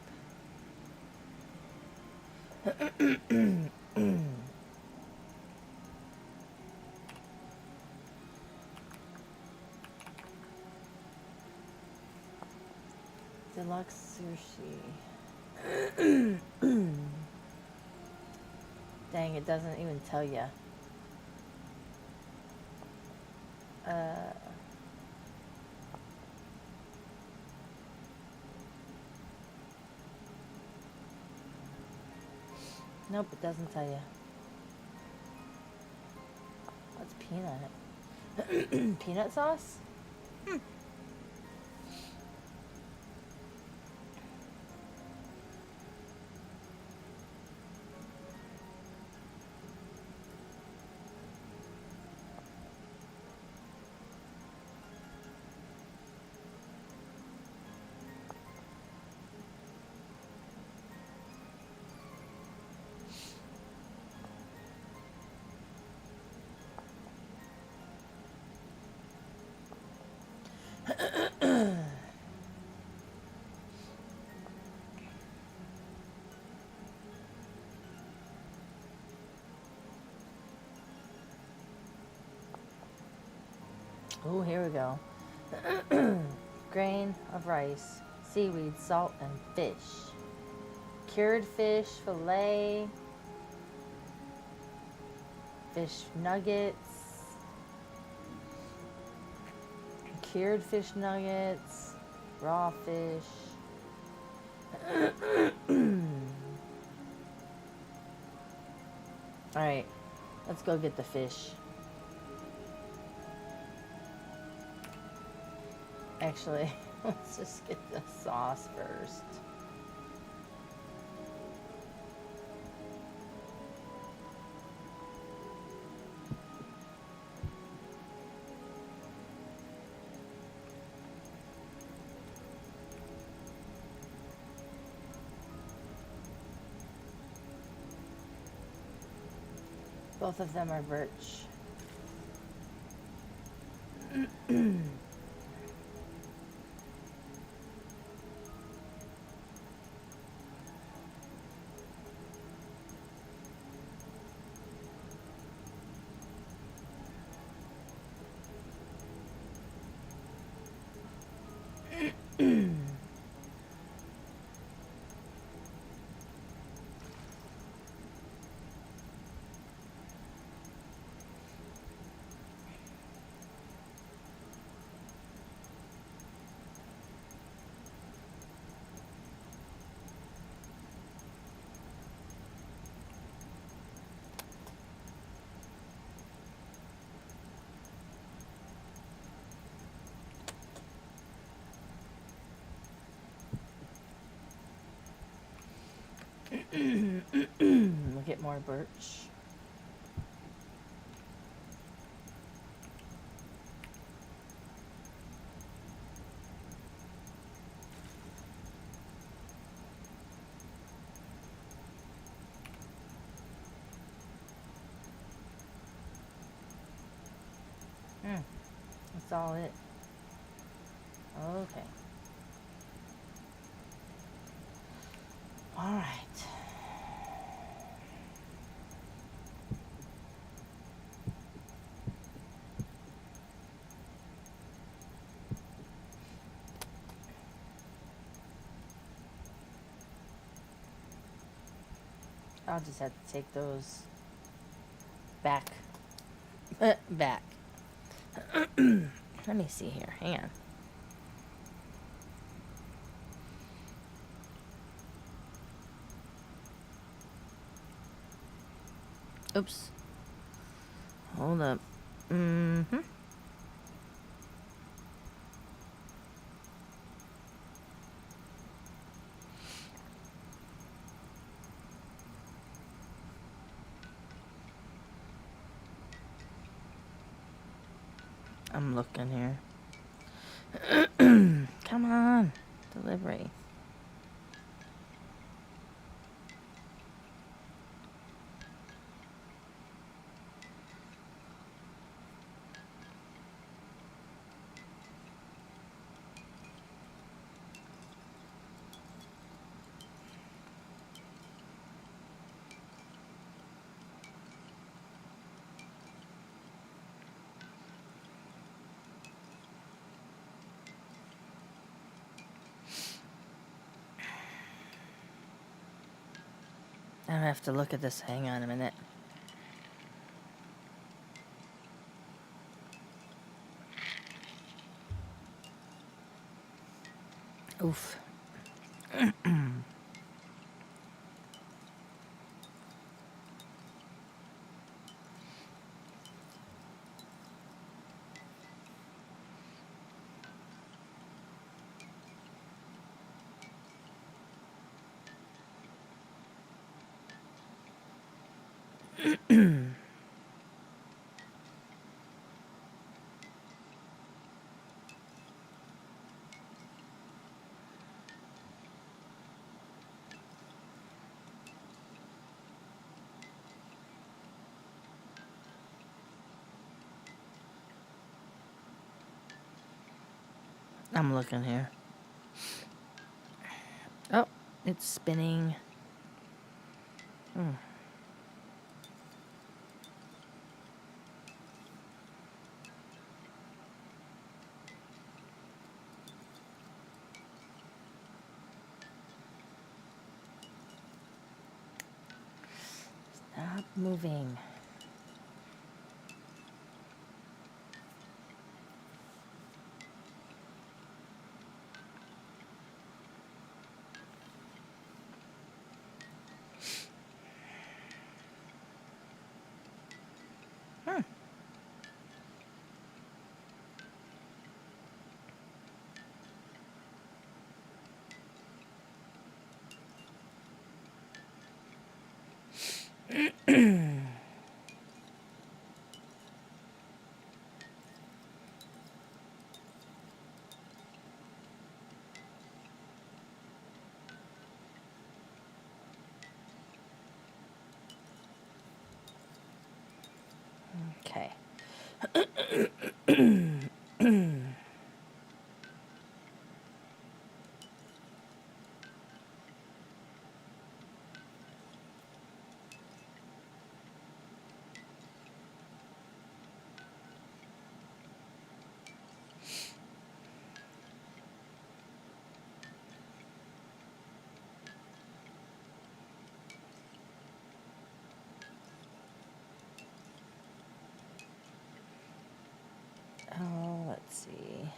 Deluxe sushi. Dang, it doesn't even tell you. Nope, it doesn't tell you. What's peanut? Peanut sauce? Oh, here we go. Grain of rice, seaweed, salt, and fish. Cured fish fillet. Fish nuggets. Cured fish nuggets. Raw fish. Alright, let's go get the fish. Actually, let's just get the sauce first. Both of them are birch. We'll get more birch. That's all it. Okay. All right. I'll just have to take those back. Back. Let me see here. Hang on. Oops. Hold up. Mm-hmm. I'm looking here. Come on. Delivery. I have to look at this. Hang on a minute. Oof. I'm looking here. Oh, it's spinning. Stop moving. Okay. Oh, let's see.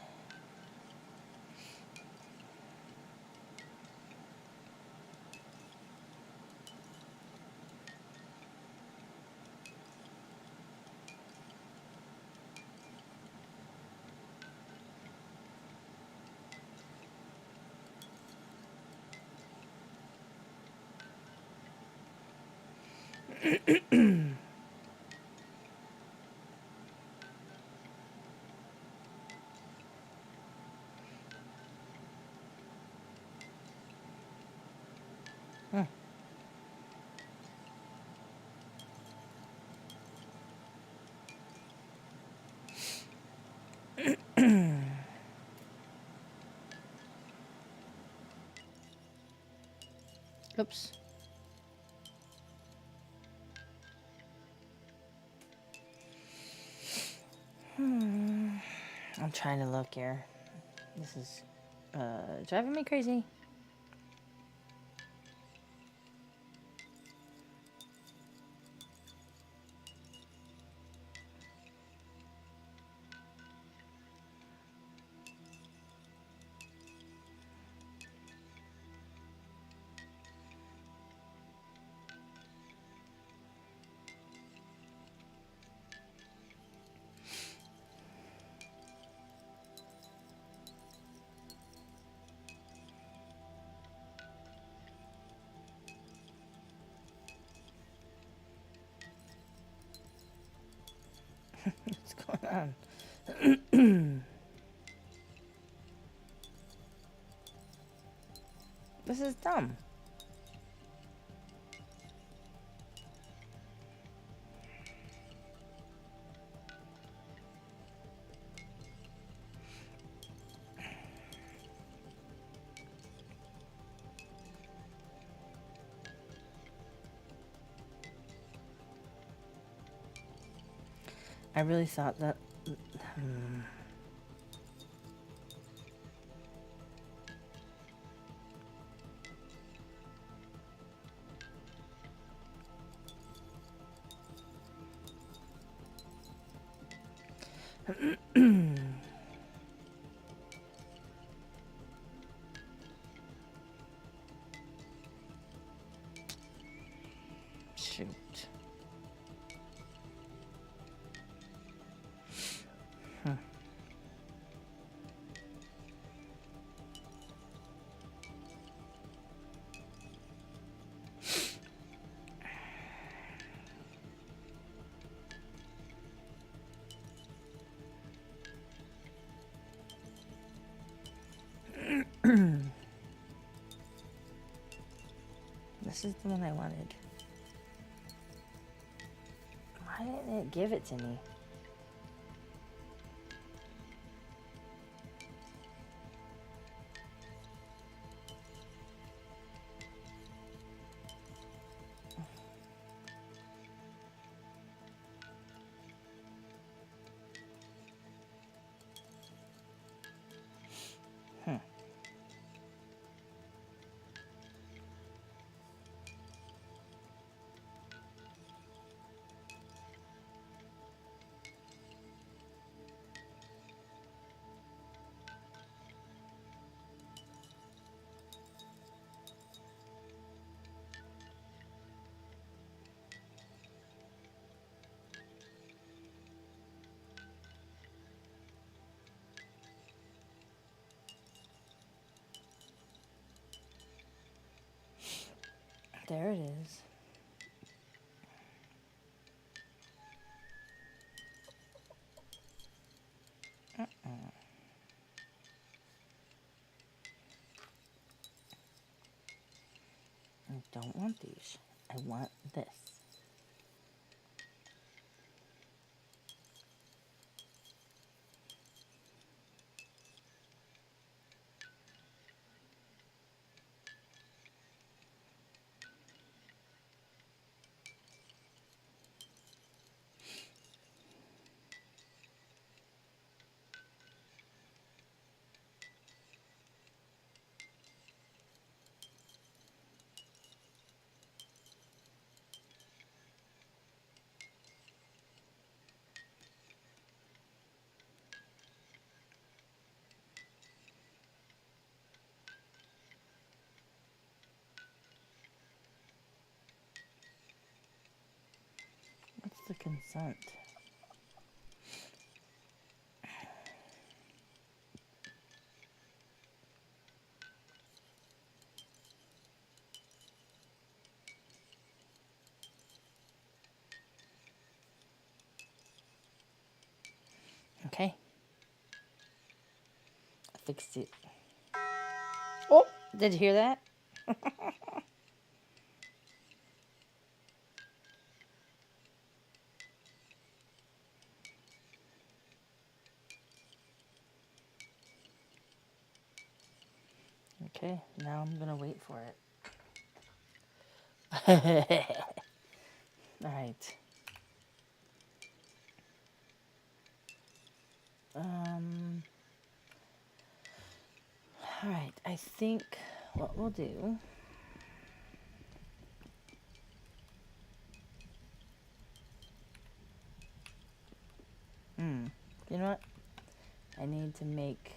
Oops. I'm trying to look here. This is driving me crazy. What's going on? This is dumb. I really thought that. Shoot. This is the one I wanted. Why didn't it give it to me? There it is. I don't want these. I want this. What's the consent? Okay. I fixed it. Oh, did you hear that? Okay, now I'm gonna wait for it. All right. All right. I think what we'll do. You know what? I need to make.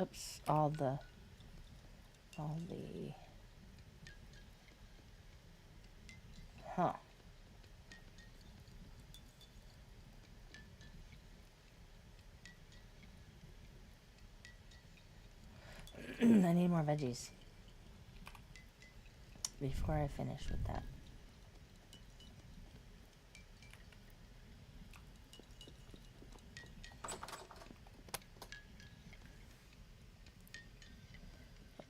Oops. All the. Huh. I need more veggies before I finish with that.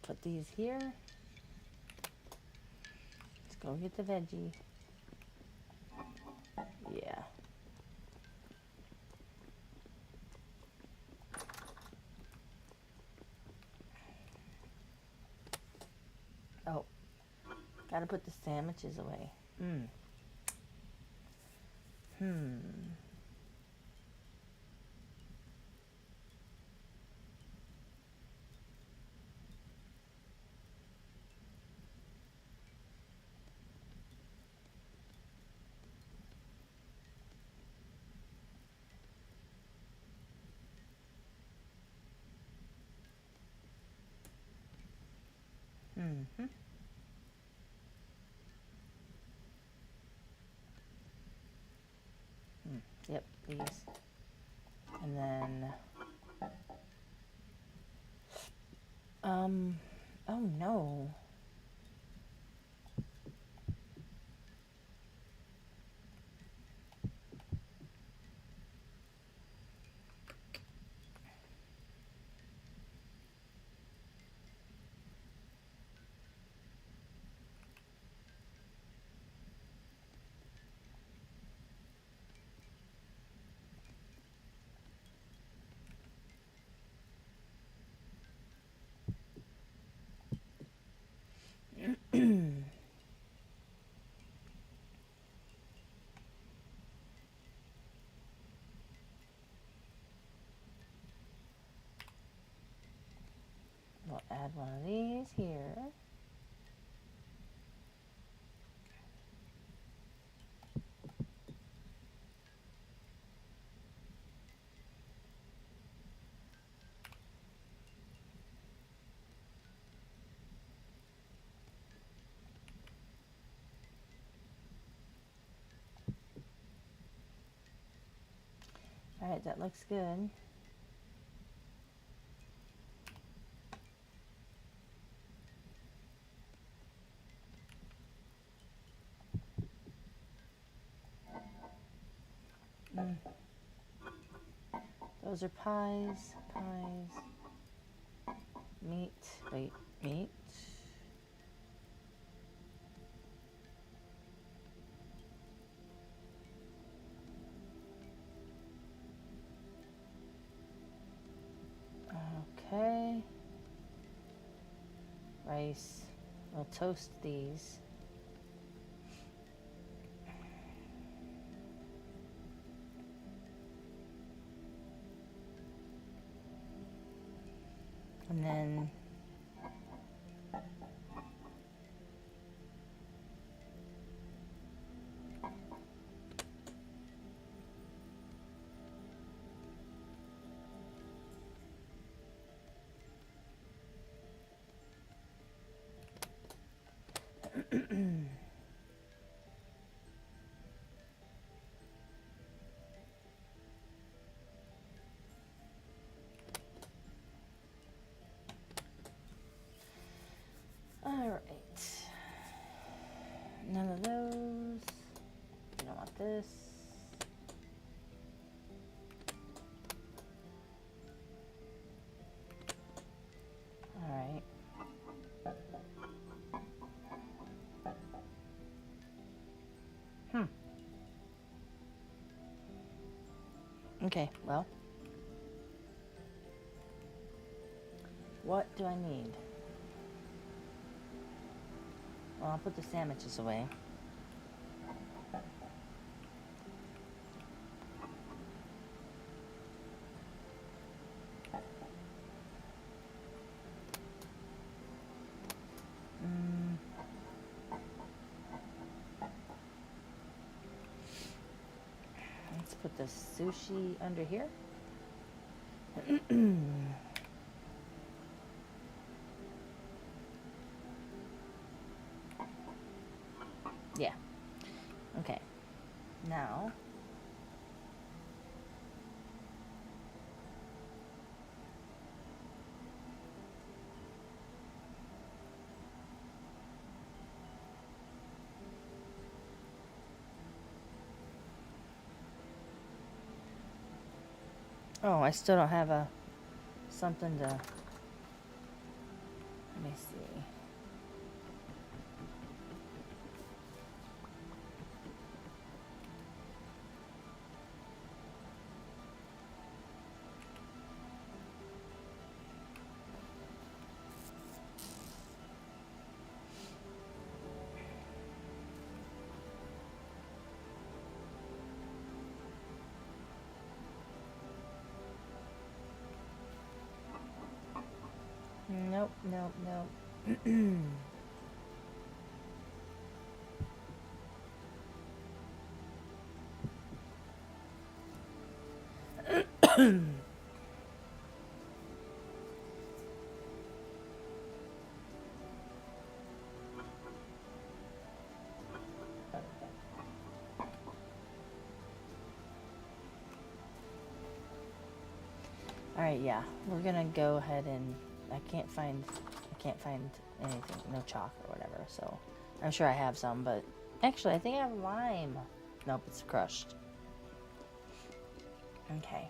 Put these here. Let's go get the veggie. Yeah. Oh, gotta put the sandwiches away. Yep, these. And then, oh no. We'll add one of these here. All right, that looks good. Those are pies. Meat. Wait, meat. Okay. Rice. We'll toast these. And then all right. None of those. You don't want this. Okay, well. What do I need? Well, I'll put the sandwiches away. Let's put the sushi under here. Yeah. Okay. Now. Oh, I still don't have a something to. Let me see. Nope, nope, nope. All right, yeah, we're gonna go ahead and I can't find anything, no chalk or whatever. So I'm sure I have some, but actually I think I have lime. Nope, it's crushed. Okay.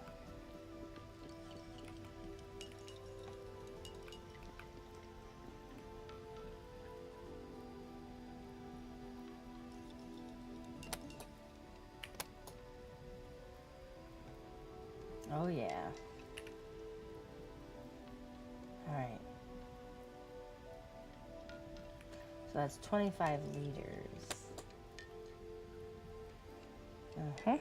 Oh yeah. All right. So that's 25 liters. Uh-huh.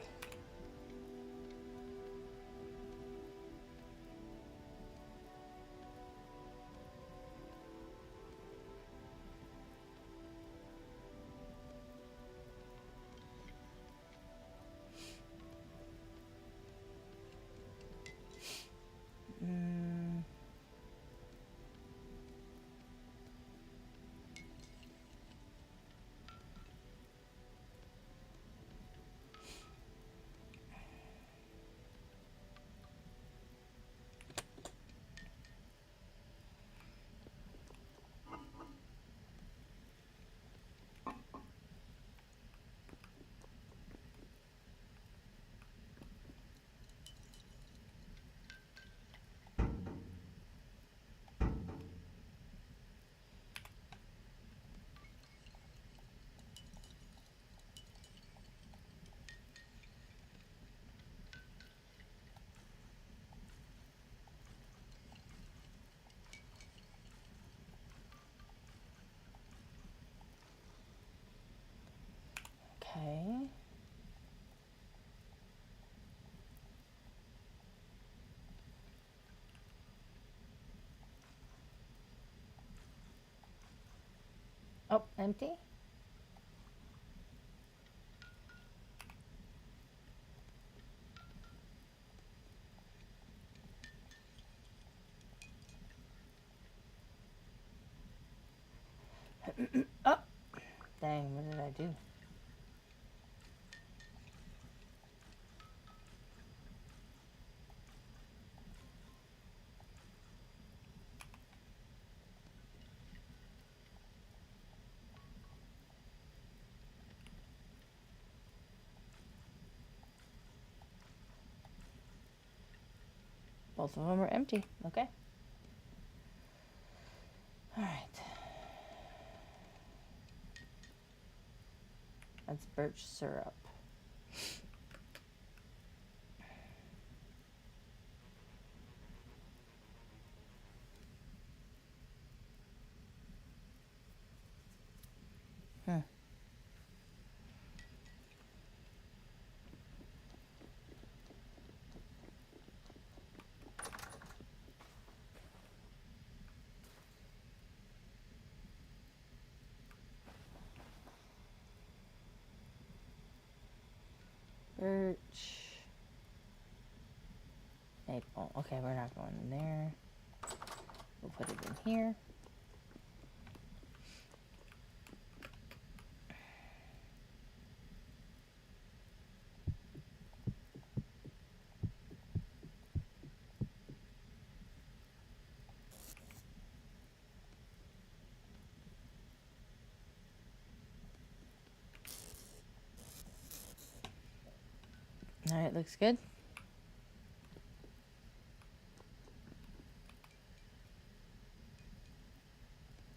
Mm. Okay. Oh, empty? Oh, dang, what did I do? Both of them are empty. Okay. All right. That's birch syrup. birch, maple. Okay, we're not going in there. We'll put it in here. All right, looks good.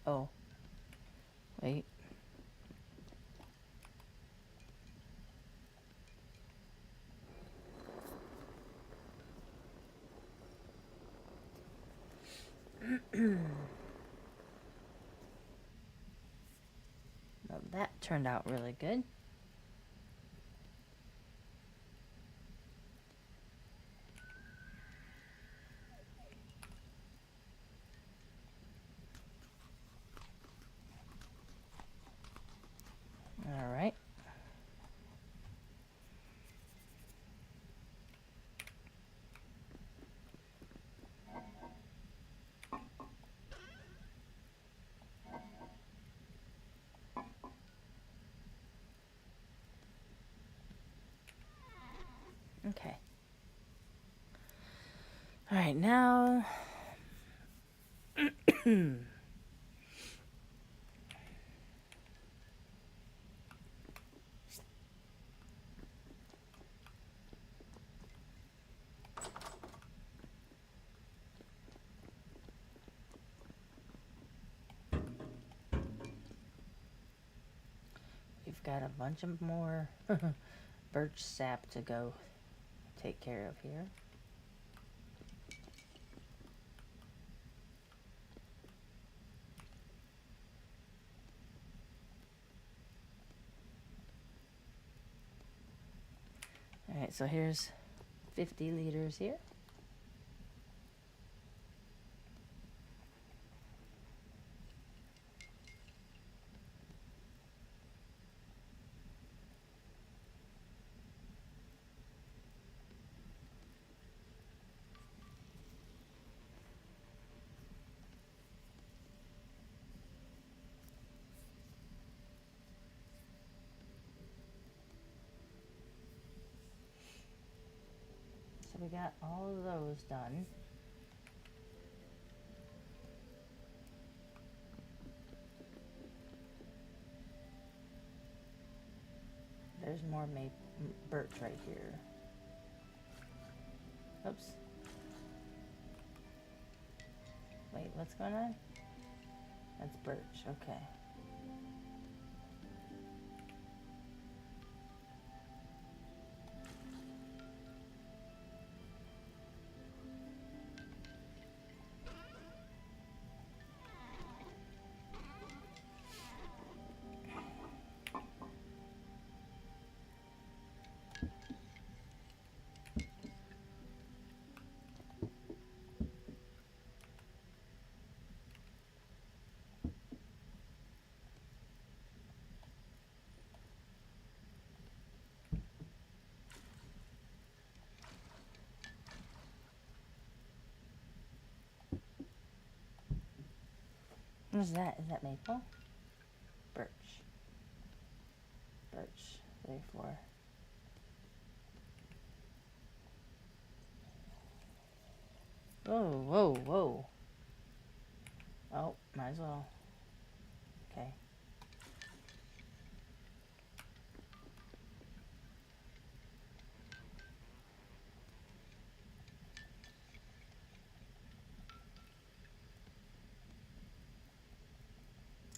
Oh, wait. Well, that turned out really good. All right. Okay. All right, now we've got a bunch of more birch sap to go take care of here. All right, so here's 50 liters here. So we got all of those done. There's more birch right here. Oops. Wait, what's going on? That's birch, okay. What is that? Is that maple? Birch. Birch. 3, 4. Whoa, whoa, whoa. Oh, might as well. Okay.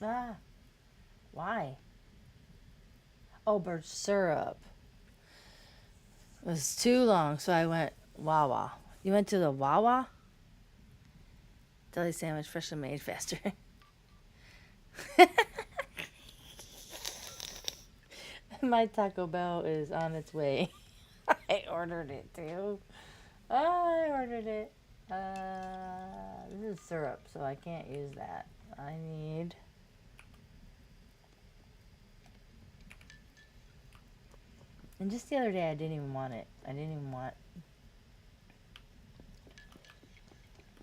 Ah, why? Oh, birch syrup. It was too long, so I went Wawa. You went to the Wawa? Deli sandwich freshly made faster. My Taco Bell is on its way. I ordered it too. I ordered it. This is syrup, so I can't use that. I need And just the other day, I didn't even want it. I didn't even want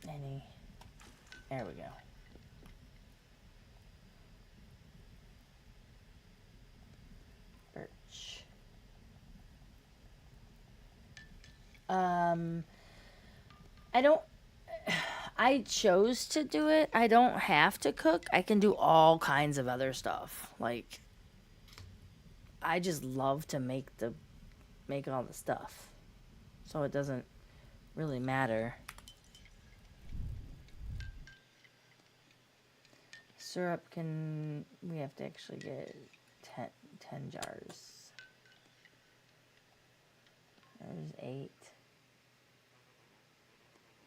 any. There we go. Birch. I don't. I chose to do it. I don't have to cook. I can do all kinds of other stuff. Like, I just love to make all the stuff. So it doesn't really matter. Syrup we have to actually get 10 jars. There's 8,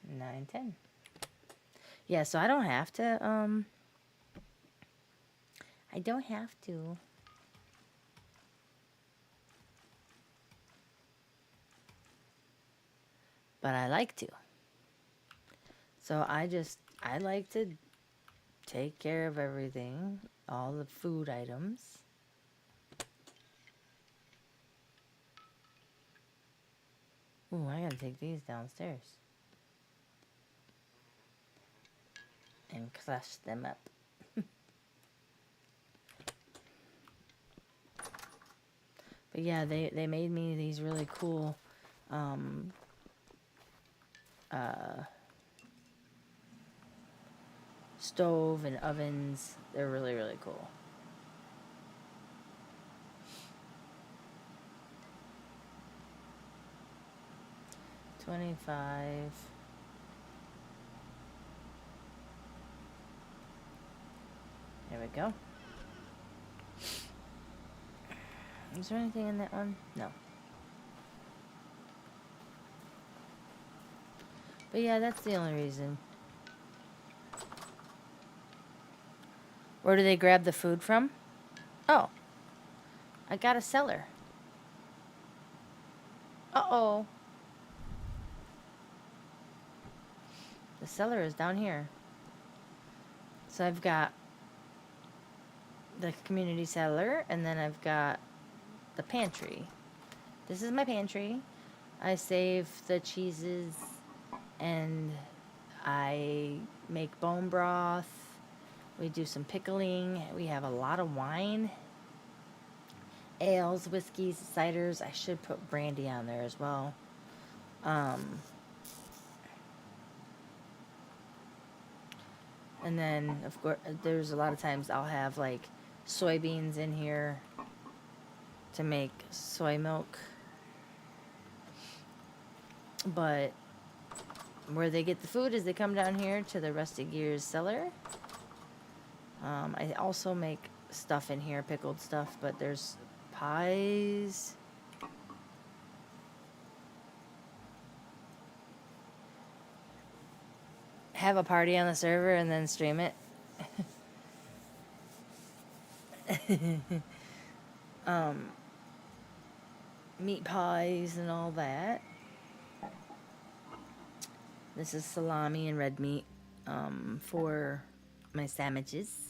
9, 10. Yeah, so I don't have to, I don't have to. But I like to. So I like to take care of everything, all the food items. Ooh, I gotta take these downstairs. And crush them up. But yeah, they made me these really cool stove and ovens. They're really, really cool. $25. There we go. Is there anything in that one? No. But yeah, that's the only reason. Where do they grab the food from? Oh. I got a cellar. Uh-oh. The cellar is down here. So I've got the community cellar, and then I've got the pantry. This is my pantry. I save the cheeses, and I make bone broth. We do some pickling. We have a lot of wine. Ales, whiskeys, ciders. I should put brandy on there as well. And then, of course, there's a lot of times I'll have, like, soybeans in here to make soy milk. But where they get the food is they come down here to the Rusty Gears cellar. I also make stuff in here, pickled stuff, but there's pies. Have a party on the server and then stream it. Meat pies and all that. This is salami and red meat for my sandwiches.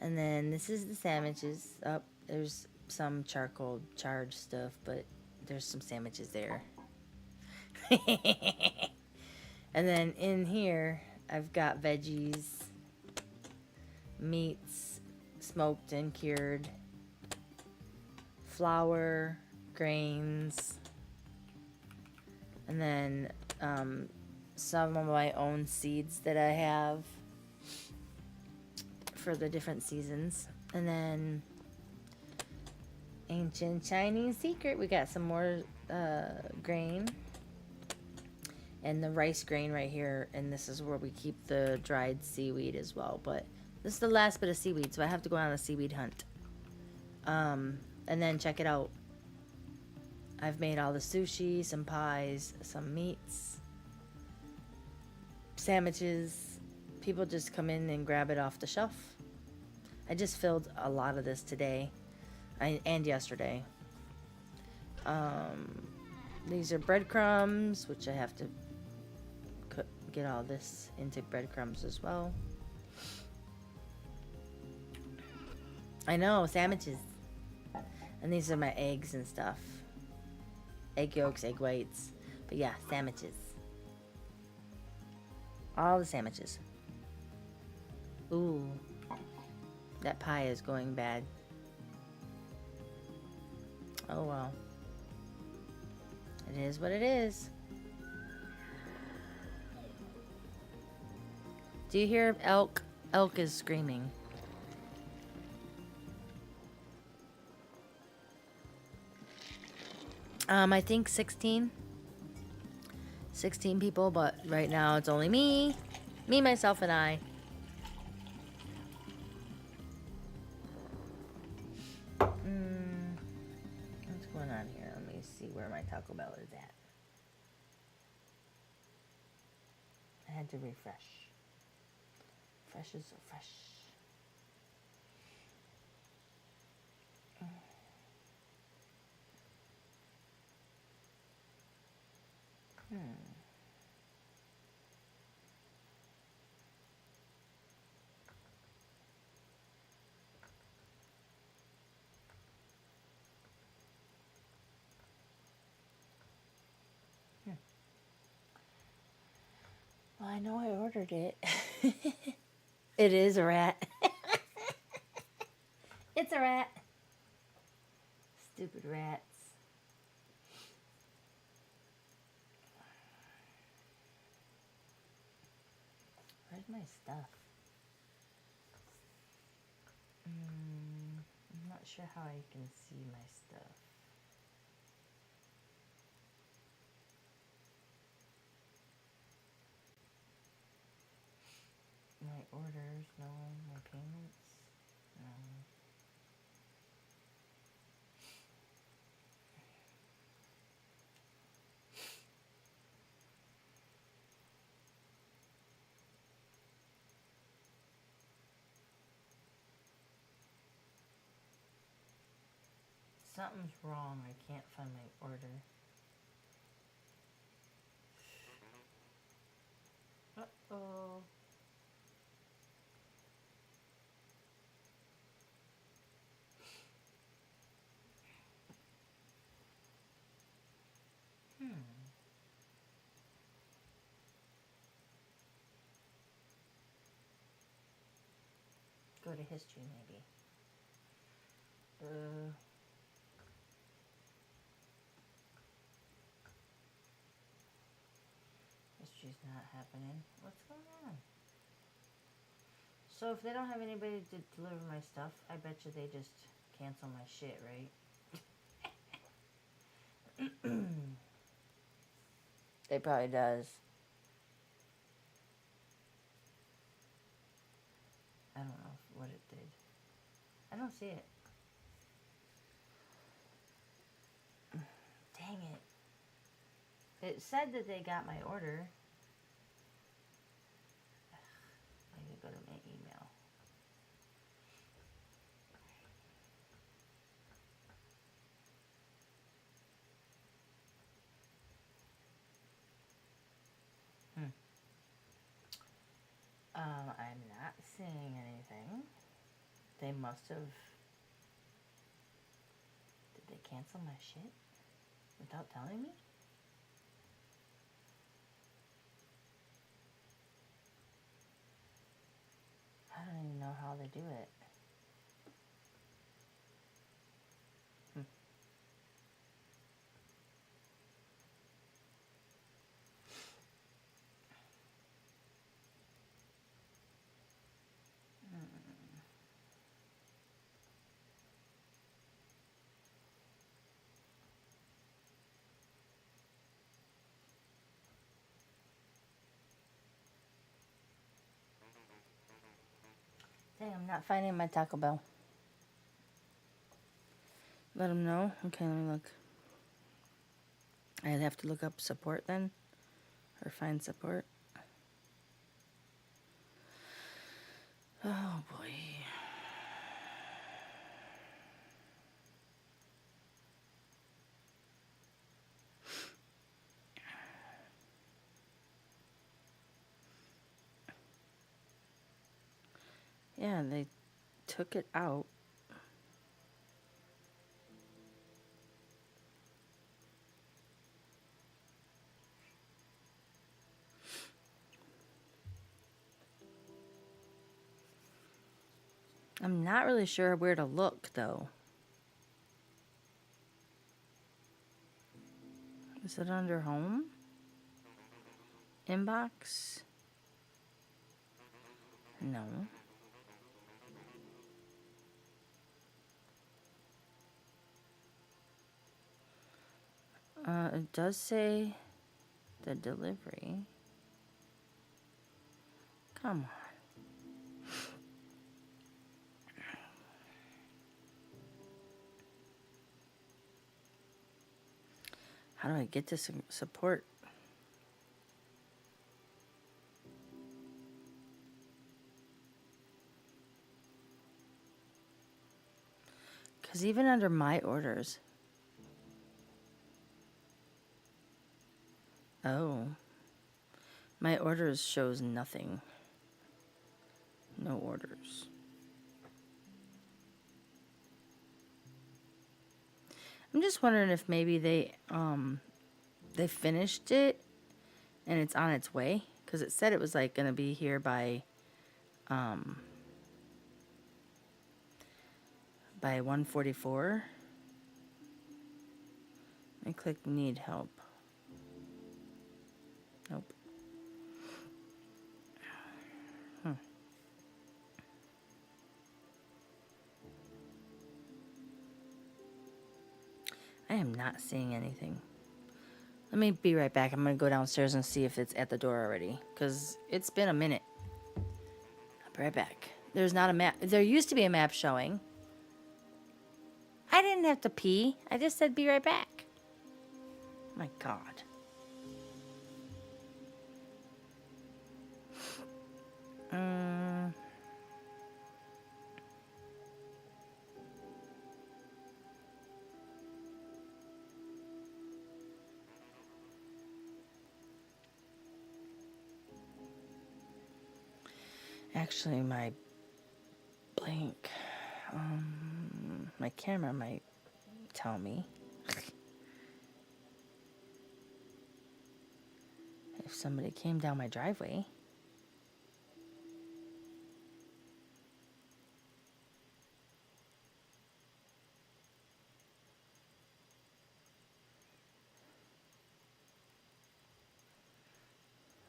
And then this is the sandwiches. There's some charcoal charred stuff, but there's some sandwiches there. And then in here, I've got veggies, meats, smoked and cured, flour, grains, and then some of my own seeds that I have for the different seasons. And then Ancient Chinese Secret, we got some more grain. And the rice grain right here, and this is where we keep the dried seaweed as well. But this is the last bit of seaweed, so I have to go on a seaweed hunt. And then check it out. I've made all the sushi, some pies, some meats, sandwiches. People just come in and grab it off the shelf. I just filled a lot of this today and yesterday. These are breadcrumbs, which I have to get all this into breadcrumbs as well. I know, sandwiches. And these are my eggs and stuff. Egg yolks, egg whites. But yeah, sandwiches. All the sandwiches. Ooh. That pie is going bad. Oh well. It is what it is. Do you hear elk? Elk is screaming. I think 16. 16 people, but right now it's only me. Me, myself, and I. What's going on here? Let me see where my Taco Bell is at. I had to refresh. Fresh is so fresh. Well, I know I ordered it. It is a rat. It's a rat. Stupid rats. Where's my stuff? I'm not sure how I can see my stuff. My orders, no. My payments, no. Something's wrong. I can't find my order. Uh-oh. Go to history, maybe. History's not happening. What's going on? So if they don't have anybody to deliver my stuff, I bet you they just cancel my shit, right? It probably does. I don't know what it did. I don't see it. Dang it. It said that they got my order. I need to go to my email. I'm not seeing anything. They must have... Did they cancel my shit? Without telling me? I don't even know how they do it. Dang, I'm not finding my Taco Bell. Let them know? Okay, let me look. I'd have to look up support then? Or find support? Oh boy. Yeah, they took it out. I'm not really sure where to look, though. Is it under home? Inbox? No. It does say the delivery. Come on. How do I get this support? Because even under my orders. Oh. My orders shows nothing. No orders. I'm just wondering if maybe they finished it and it's on its way, because it said it was like gonna be here by 1:44. I click need help. Nope. I am not seeing anything. Let me be right back. I'm going to go downstairs and see if it's at the door already, because it's been a minute. I'll be right back. There's not a map. There used to be a map showing. I didn't have to pee. I just said be right back. My God. Actually, my blank, my camera might tell me if somebody came down my driveway.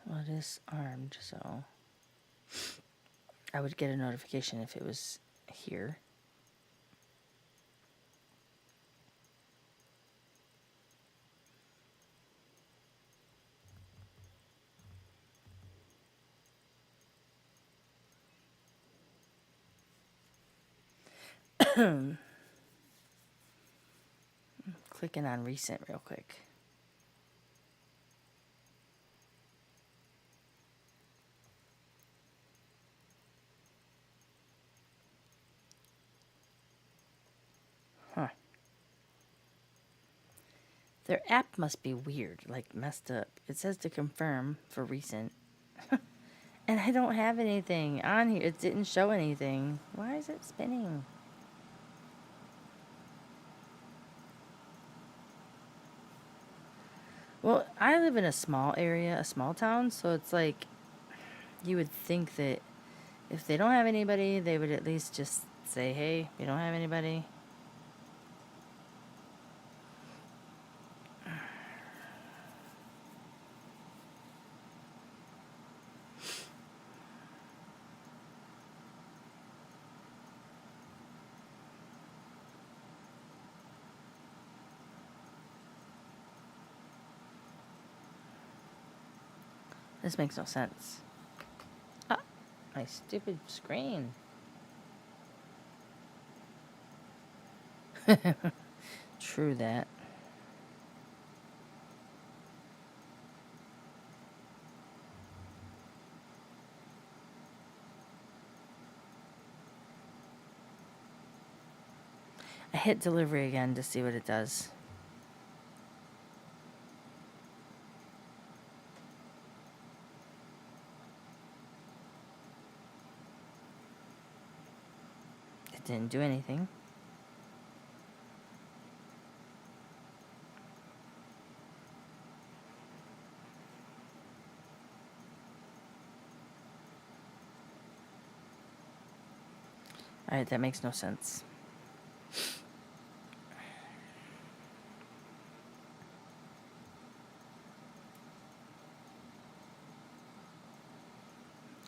Well, it is armed, so I would get a notification if it was here. Clicking on recent real quick. Huh. Their app must be weird, like messed up. It says to confirm for recent. And I don't have anything on here. It didn't show anything. Why is it spinning? Well, I live in a small area, a small town, so it's like you would think that if they don't have anybody, they would at least just say, hey, you don't have anybody. This makes no sense. Ah, my stupid screen. True that. I hit delivery again to see what it does. It didn't do anything. Alright, that makes no sense.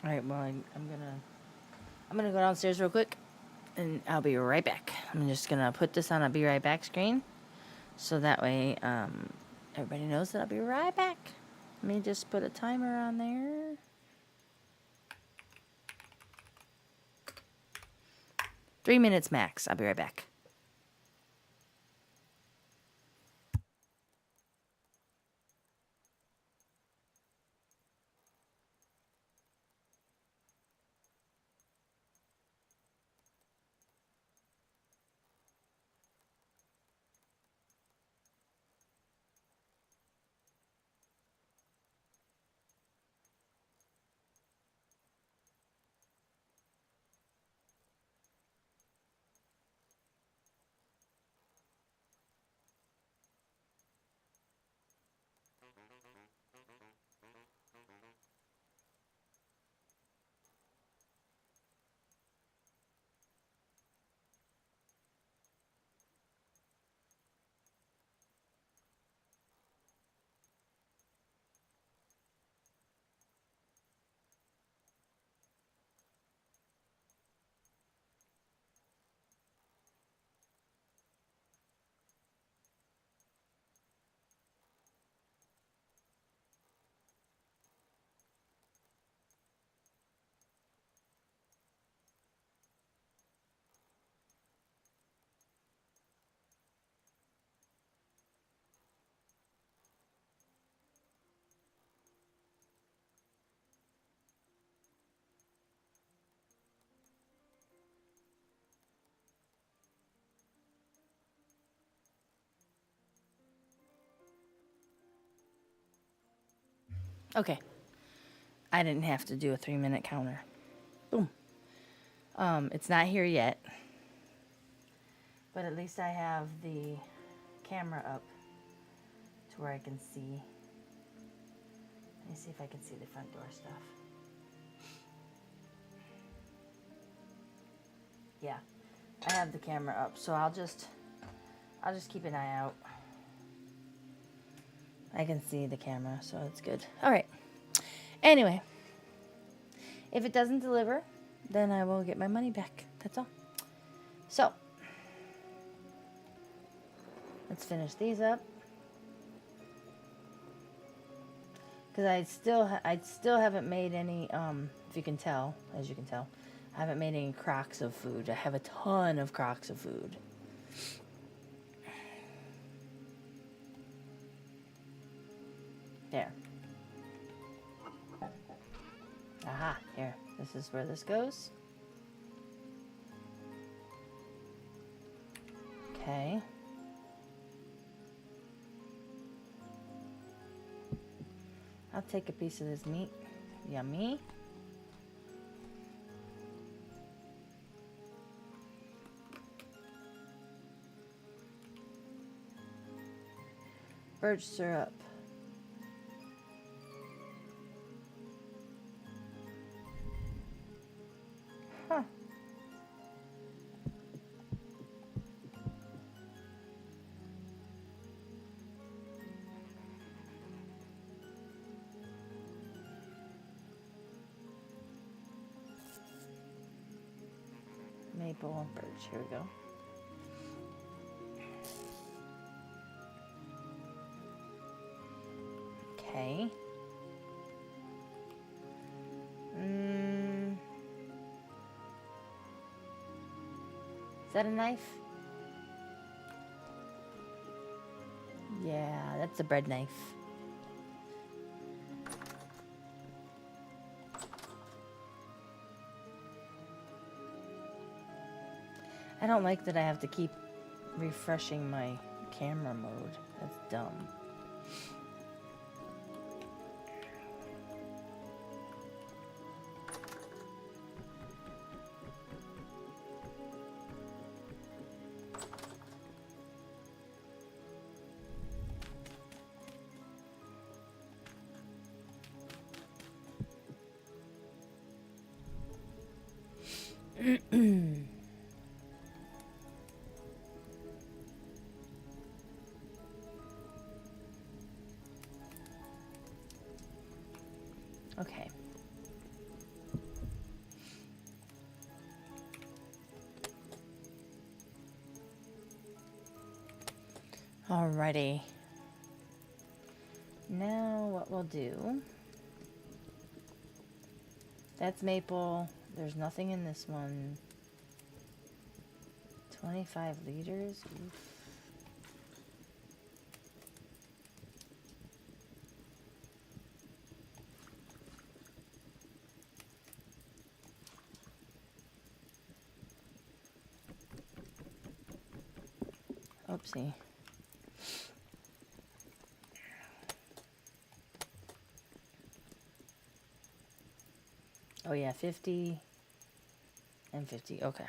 Alright, well, I'm gonna go downstairs real quick, and I'll be right back. I'm just gonna put this on a be right back screen, so that way, everybody knows that I'll be right back. Let me just put a timer on there. 3 minutes max. I'll be right back. Okay. I didn't have to do a 3-minute counter. Boom. It's not here yet, but at least I have the camera up to where I can see. Let me see if I can see the front door stuff. Yeah, I have the camera up, so I'll just keep an eye out. I can see the camera, so it's good. All right. Anyway, if it doesn't deliver, then I will get my money back. That's all. So, let's finish these up. Because I still haven't made any, if you can tell, as you can tell, I haven't made any crocks of food. I have a ton of crocks of food. There. Aha, here. This is where this goes. Okay. I'll take a piece of this meat. Yummy. Birch syrup. Huh. Maple and birch. Here we go. Okay. Is that a knife? Yeah, that's a bread knife. I don't like that I have to keep refreshing my camera mode. That's dumb. Okay. Alrighty. Now what we'll do, that's maple. There's nothing in this one. 25 liters. Oof. Oopsie. Oh yeah, 50 and 50. Okay.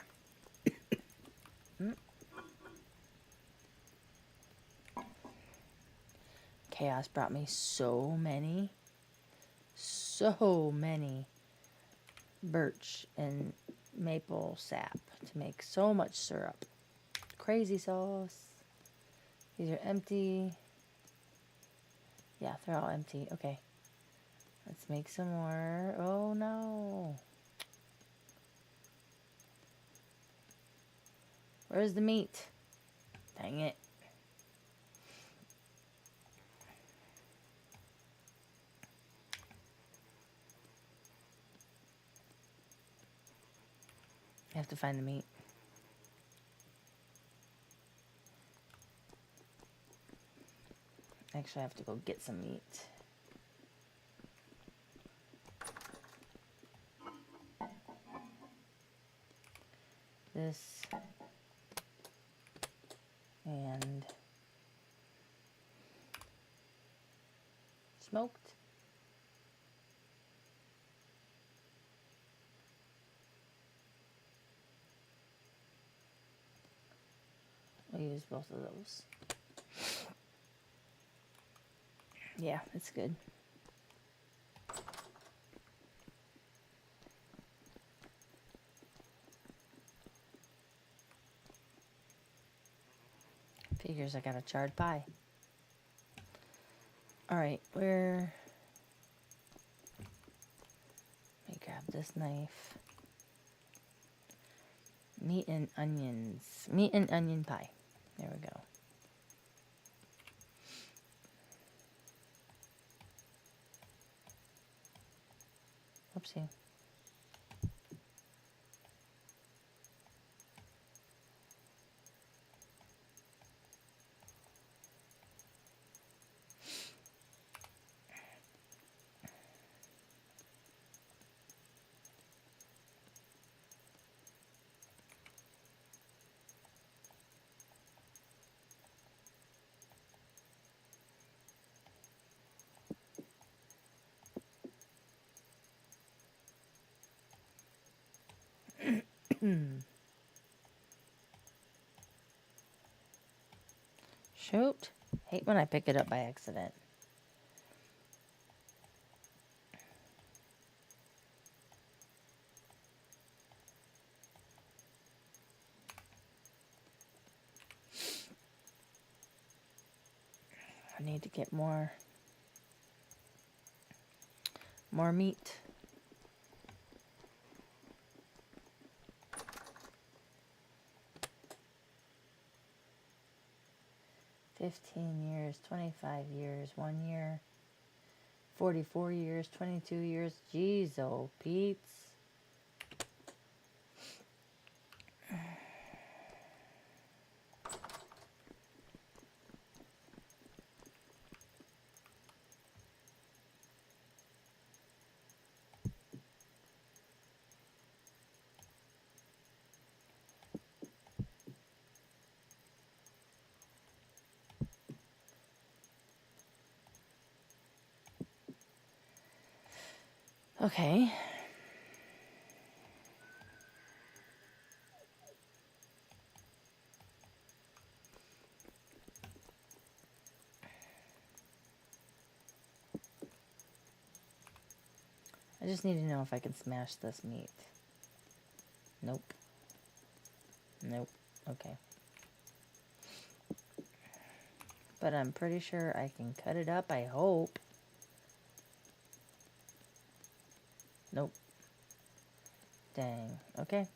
Chaos brought me so many birch and maple sap to make so much syrup. Crazy sauce. These are empty. Yeah, they're all empty. Okay. Let's make some more. Oh no. Where's the meat? Dang it. I have to find the meat. Actually, I have to go get some meat. This and smoked. I'll use both of those. Yeah, it's good. Figures I got a charred pie. Alright, where... Let me grab this knife. Meat and onions. Meat and onion pie. There we go. Oopsie. Shoot. Hate when I pick it up by accident. I need to get more meat. $15 years, 25 years, 1 year, 44 years, 22 years. Jeez, oh, Pete's. Okay. I just need to know if I can smash this meat. Nope. Nope. Okay. But I'm pretty sure I can cut it up, I hope. Nope. Dang. Okay.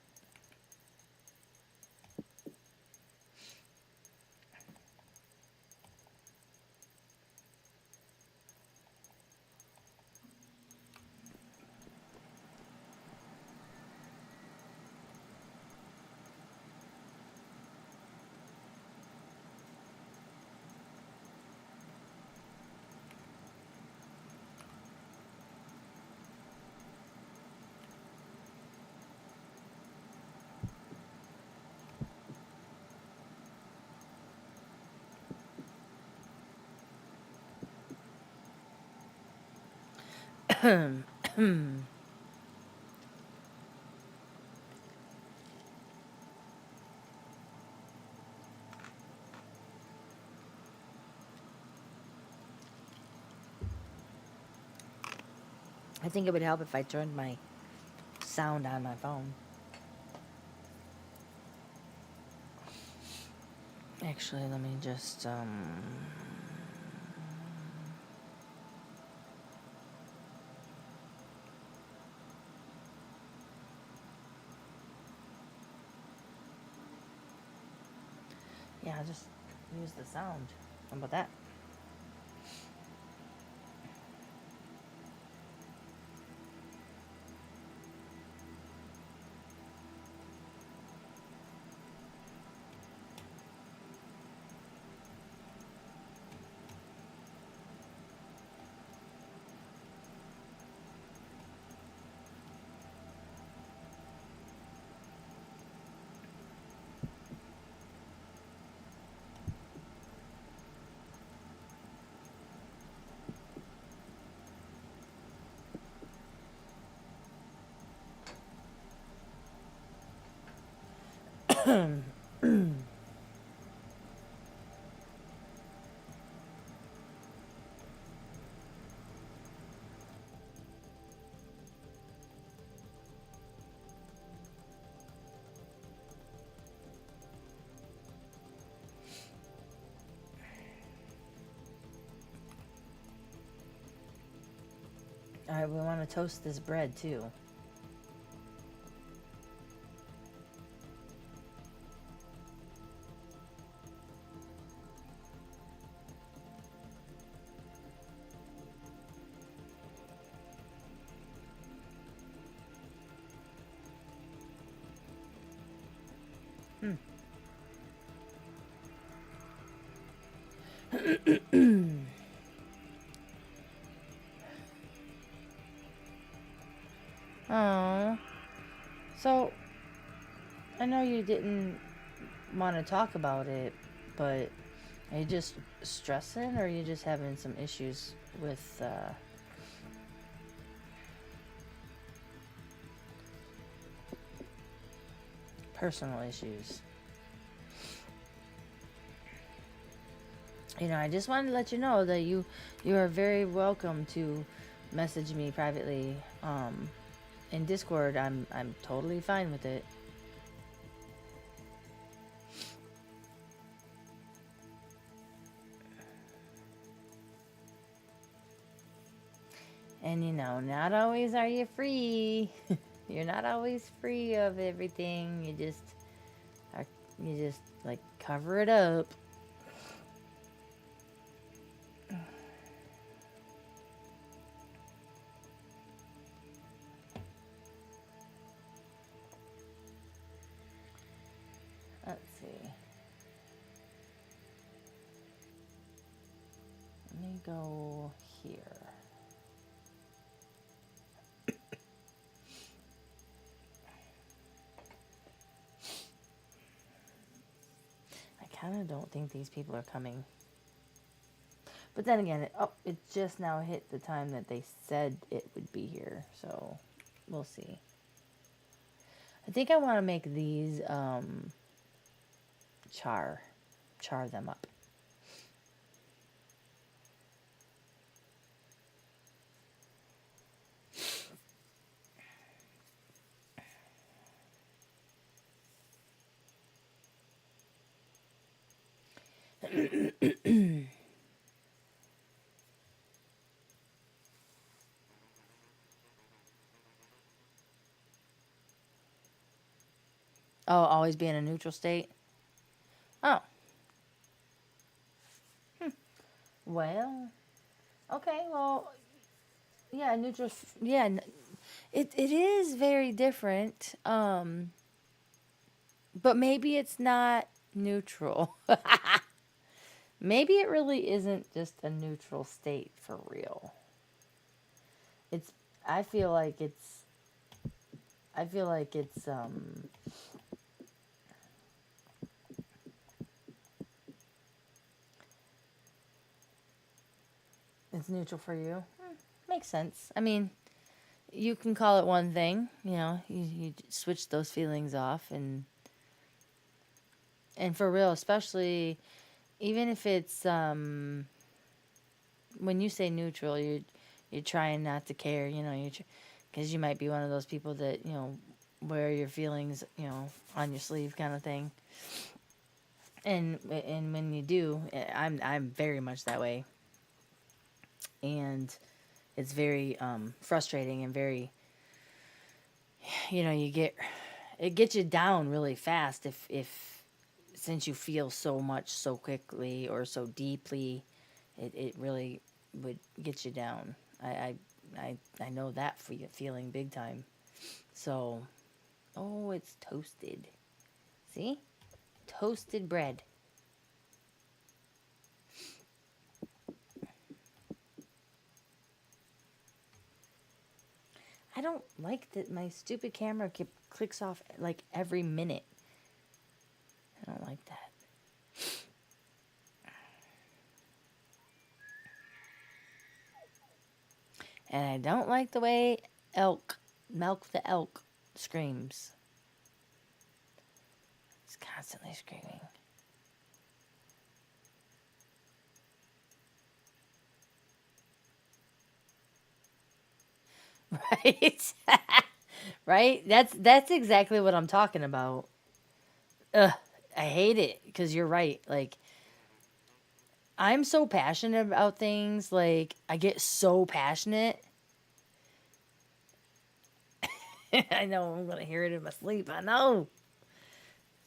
I think it would help if I turned my sound on my phone. Actually, let me just yeah, I'll just use the sound. How about that? All right, we want to toast this bread too. Oh, so I know you didn't want to talk about it, but are you just stressing, or are you just having some issues with personal issues? You know, I just wanted to let you know that you are very welcome to message me privately in Discord. I'm totally fine with it. And you know, not always are you free. You're not always free of everything. Are, you just like cover it up. Let's see. Let me go here. I kind of don't think these people are coming. But then again, it just now hit the time that they said it would be here. So, we'll see. I think I want to make these char them up. Oh, always be in a neutral state. Oh, well, okay, well, yeah, neutral. Yeah, it is very different. But maybe it's not neutral. Maybe it really isn't just a neutral state for real. It's. I feel like it's. I feel like it's neutral for you. Makes sense. I mean, you can call it one thing. You know, you switch those feelings off, and for real, especially even if it's when you say neutral, you're trying not to care. You know, because you might be one of those people that wear your feelings on your sleeve kind of thing. And when you do, I'm very much that way, and it's very frustrating and very you get it gets you down really fast if since you feel so much so quickly or so deeply, it really would get you down. I know that feeling big time. So, oh, it's toasted. See? Toasted bread. I don't like that my stupid camera clicks off like every minute. I don't like that. And I don't like the way Milk the elk screams. He's constantly screaming. Right? Right? That's exactly what I'm talking about. Ugh, I hate it because you're right. Like I'm so passionate about things. Like I get so passionate. I know I'm gonna hear it in my sleep. I know,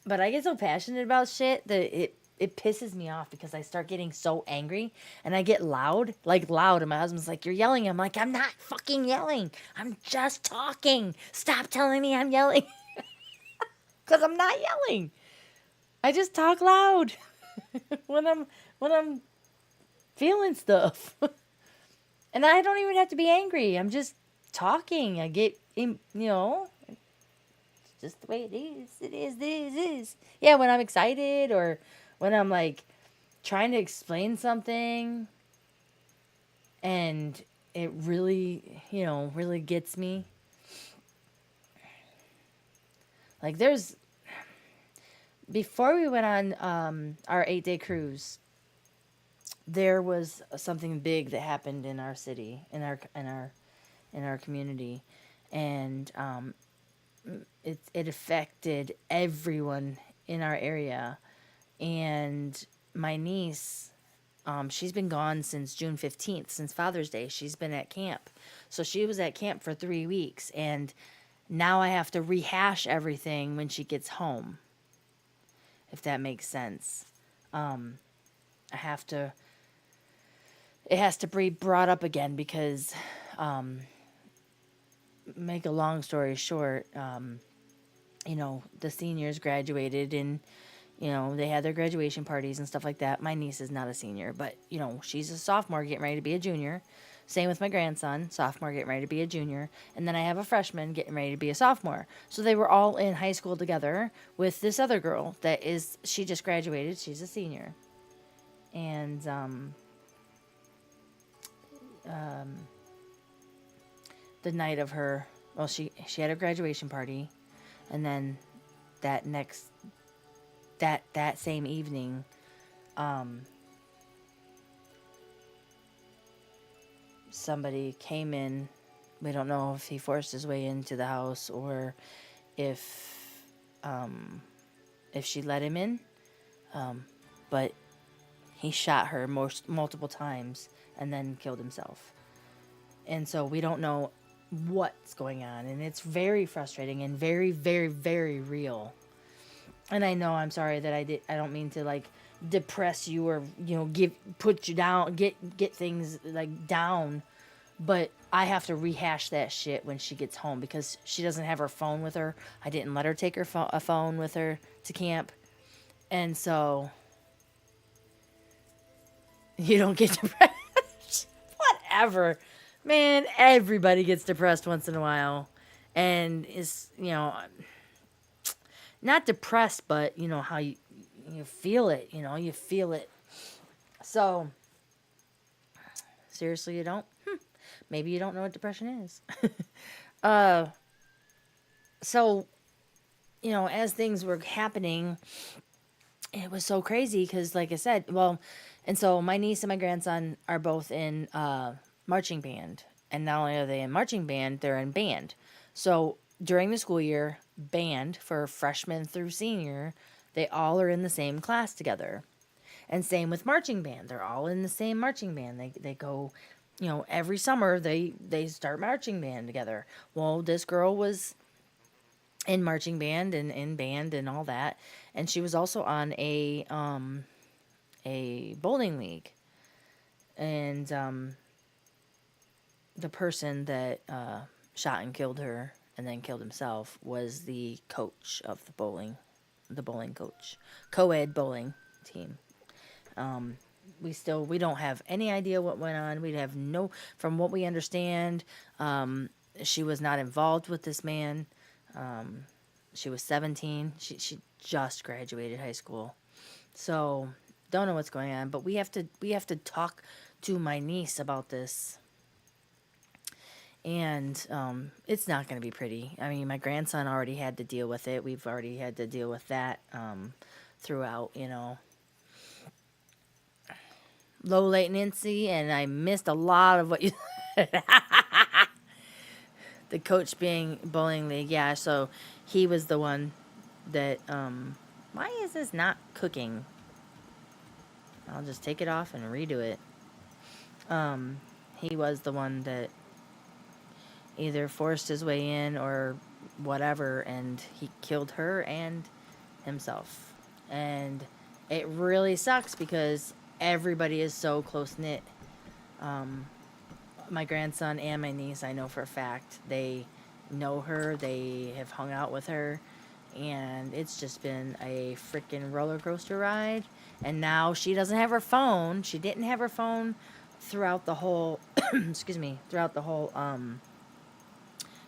but I get so passionate about shit that it pisses me off because I start getting so angry and I get loud, like loud. And my husband's like, "You're yelling." I'm like, "I'm not fucking yelling. I'm just talking. Stop telling me I'm yelling." Because I'm not yelling. I just talk loud when I'm feeling stuff. And I don't even have to be angry. I'm just talking. I get it's just the way it is. It is. It is. It is. Yeah, when I'm excited or when I'm like trying to explain something and it really, really gets me. Like there's before we went on our 8-day cruise, there was something big that happened in our city, in our community, and it affected everyone in our area. And my niece, she's been gone since June 15th, since Father's Day. She's been at camp, so she was at camp for 3 weeks, and now I have to rehash everything when she gets home, if that makes sense. I have to it has to be brought up again because, um, make a long story short, the seniors graduated and, they had their graduation parties and stuff like that. My niece is not a senior, but, she's a sophomore getting ready to be a junior. Same with my grandson, sophomore getting ready to be a junior. And then I have a freshman getting ready to be a sophomore. So they were all in high school together with this other girl she just graduated. She's a senior. And, the night of her, well, she had a graduation party, and then that next that same evening, um, somebody came in. We don't know if he forced his way into the house or if if she let him in, but he shot her multiple times and then killed himself. And so we don't know what's going on, and it's very frustrating and very, very, very real. And I know I'm sorry that I don't mean to like depress you or put you down, get things like down, but I have to rehash that shit when she gets home because she doesn't have her phone with her. I didn't let her take a phone with her to camp, and so you don't get depressed. Whatever, man. Everybody gets depressed once in a while, and is not depressed, but you know how you feel it. You feel it. So seriously, you don't. Maybe you don't know what depression is. uh, so as things were happening, it was so crazy because, like I said, well, and so my niece and my grandson are both in marching band, and not only are they in marching band, they're in band. So during the school year, band for freshman through senior, they all are in the same class together. And same with marching band. They're all in the same marching band. They go, every summer they start marching band together. Well, this girl was in marching band and in band and all that, and she was also on a bowling league. And the person that shot and killed her and then killed himself was the coach of the bowling coach, co-ed bowling team. We don't have any idea what went on. We have no, from what we understand, she was not involved with this man. She was 17. She just graduated high school. So don't know what's going on, but we have to talk to my niece about this. And it's not going to be pretty. I mean, my grandson already had to deal with it. We've already had to deal with that throughout, low latency, and I missed a lot of what you said. The coach being bowling league, yeah. So he was the one that. Why is this not cooking? I'll just take it off and redo it. He was the one that either forced his way in or whatever, and he killed her and himself. And it really sucks because everybody is so close knit. My grandson and my niece, I know for a fact, they know her, they have hung out with her, and it's just been a freaking roller coaster ride. And now she doesn't have her phone. She didn't have her phone throughout the whole excuse me, throughout the whole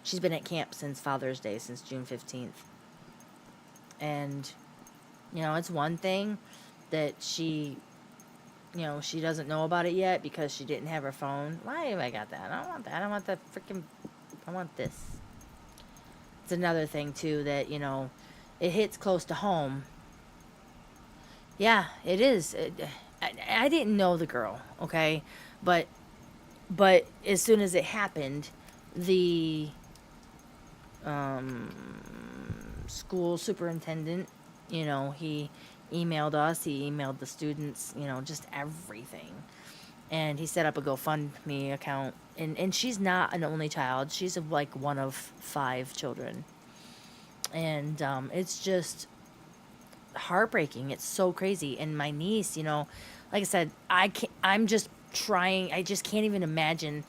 she's been at camp since Father's Day, since June 15th. And it's one thing that she doesn't know about it yet because she didn't have her phone. Why have I got that? I don't want that. I want the freaking, I want this. It's another thing too that, it hits close to home. Yeah, it is. I didn't know the girl, okay? But as soon as it happened, the school superintendent, he emailed us, he emailed the students, just everything. And he set up a GoFundMe account. And she's not an only child. She's like one of 5 children. And it's just heartbreaking. It's so crazy. And my niece, like I said, I'm just trying. I just can't even imagine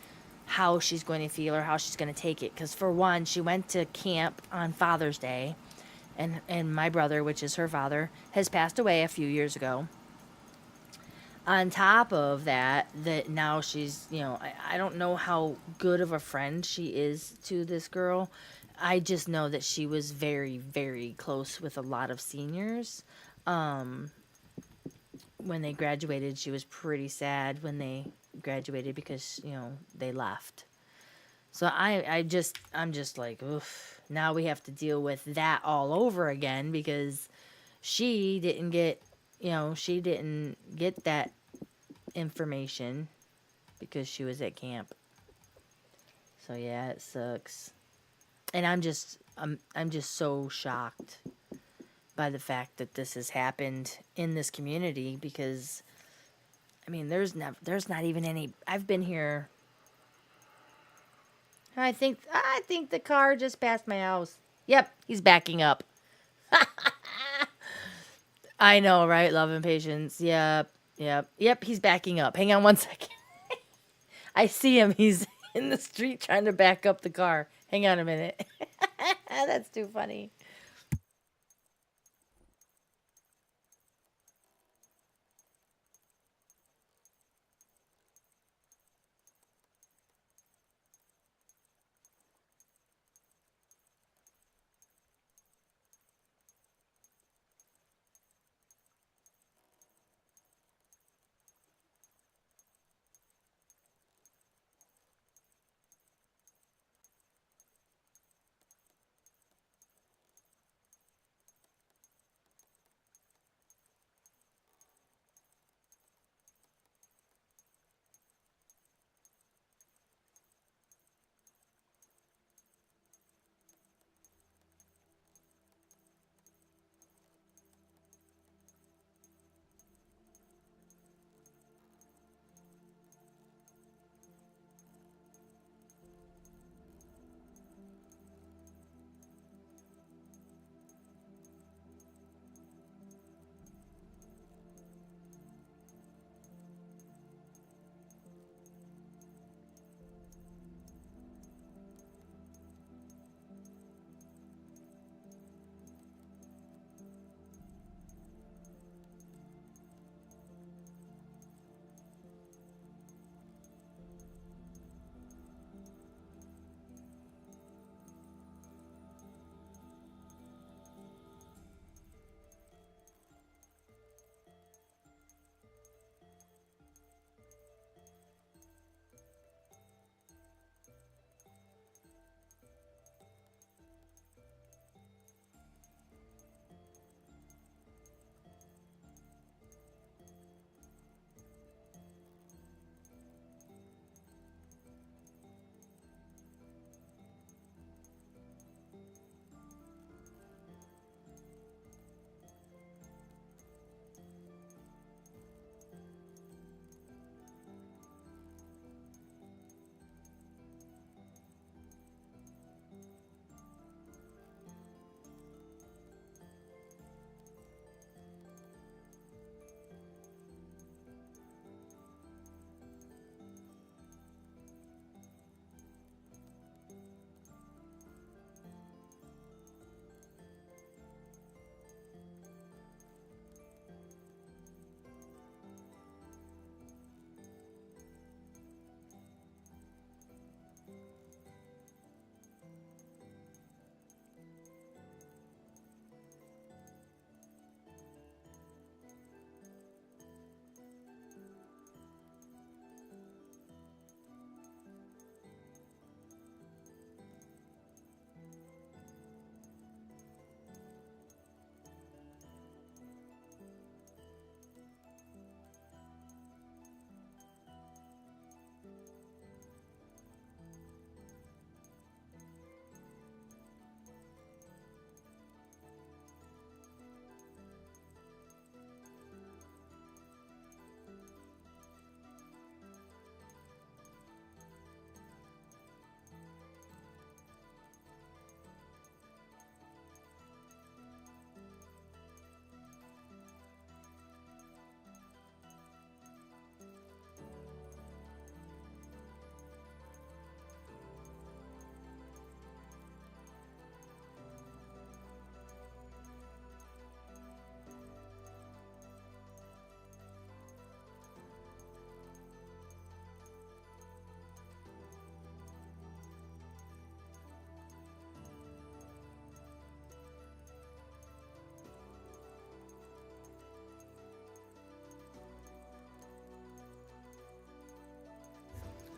how she's going to feel or how she's going to take it. Because for one, she went to camp on Father's Day. And my brother, which is her father, has passed away a few years ago. On top of that now she's, I don't know how good of a friend she is to this girl. I just know that she was very, very close with a lot of seniors. When they graduated, she was pretty sad when they graduated because, they left. So I'm just like, oof. Now we have to deal with that all over again because she didn't get that information because she was at camp. So yeah, it sucks. And I'm just so shocked by the fact that this has happened in this community because I mean, there's not even any. I've been here. I think the car just passed my house. Yep, he's backing up. I know, right? Love and patience. Yep. Yep. Yep. He's backing up. Hang on one second. I see him. He's in the street trying to back up the car. Hang on a minute. That's too funny.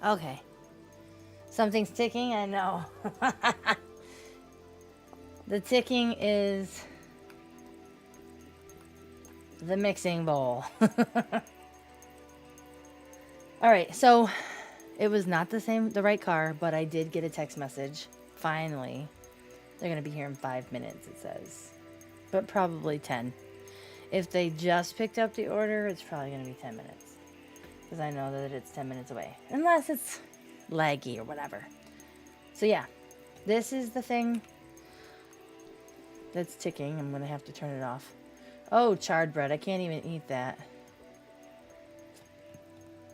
Okay. Something's ticking, I know. The ticking is the mixing bowl. All right, so it was not the right car, but I did get a text message. Finally. They're going to be here in 5 minutes, it says. But probably 10. If they just picked up the order, it's probably going to be 10 minutes. Because I know that it's 10 minutes away. Unless it's laggy or whatever. So yeah, this is the thing that's ticking. I'm going to have to turn it off. Oh, charred bread. I can't even eat that.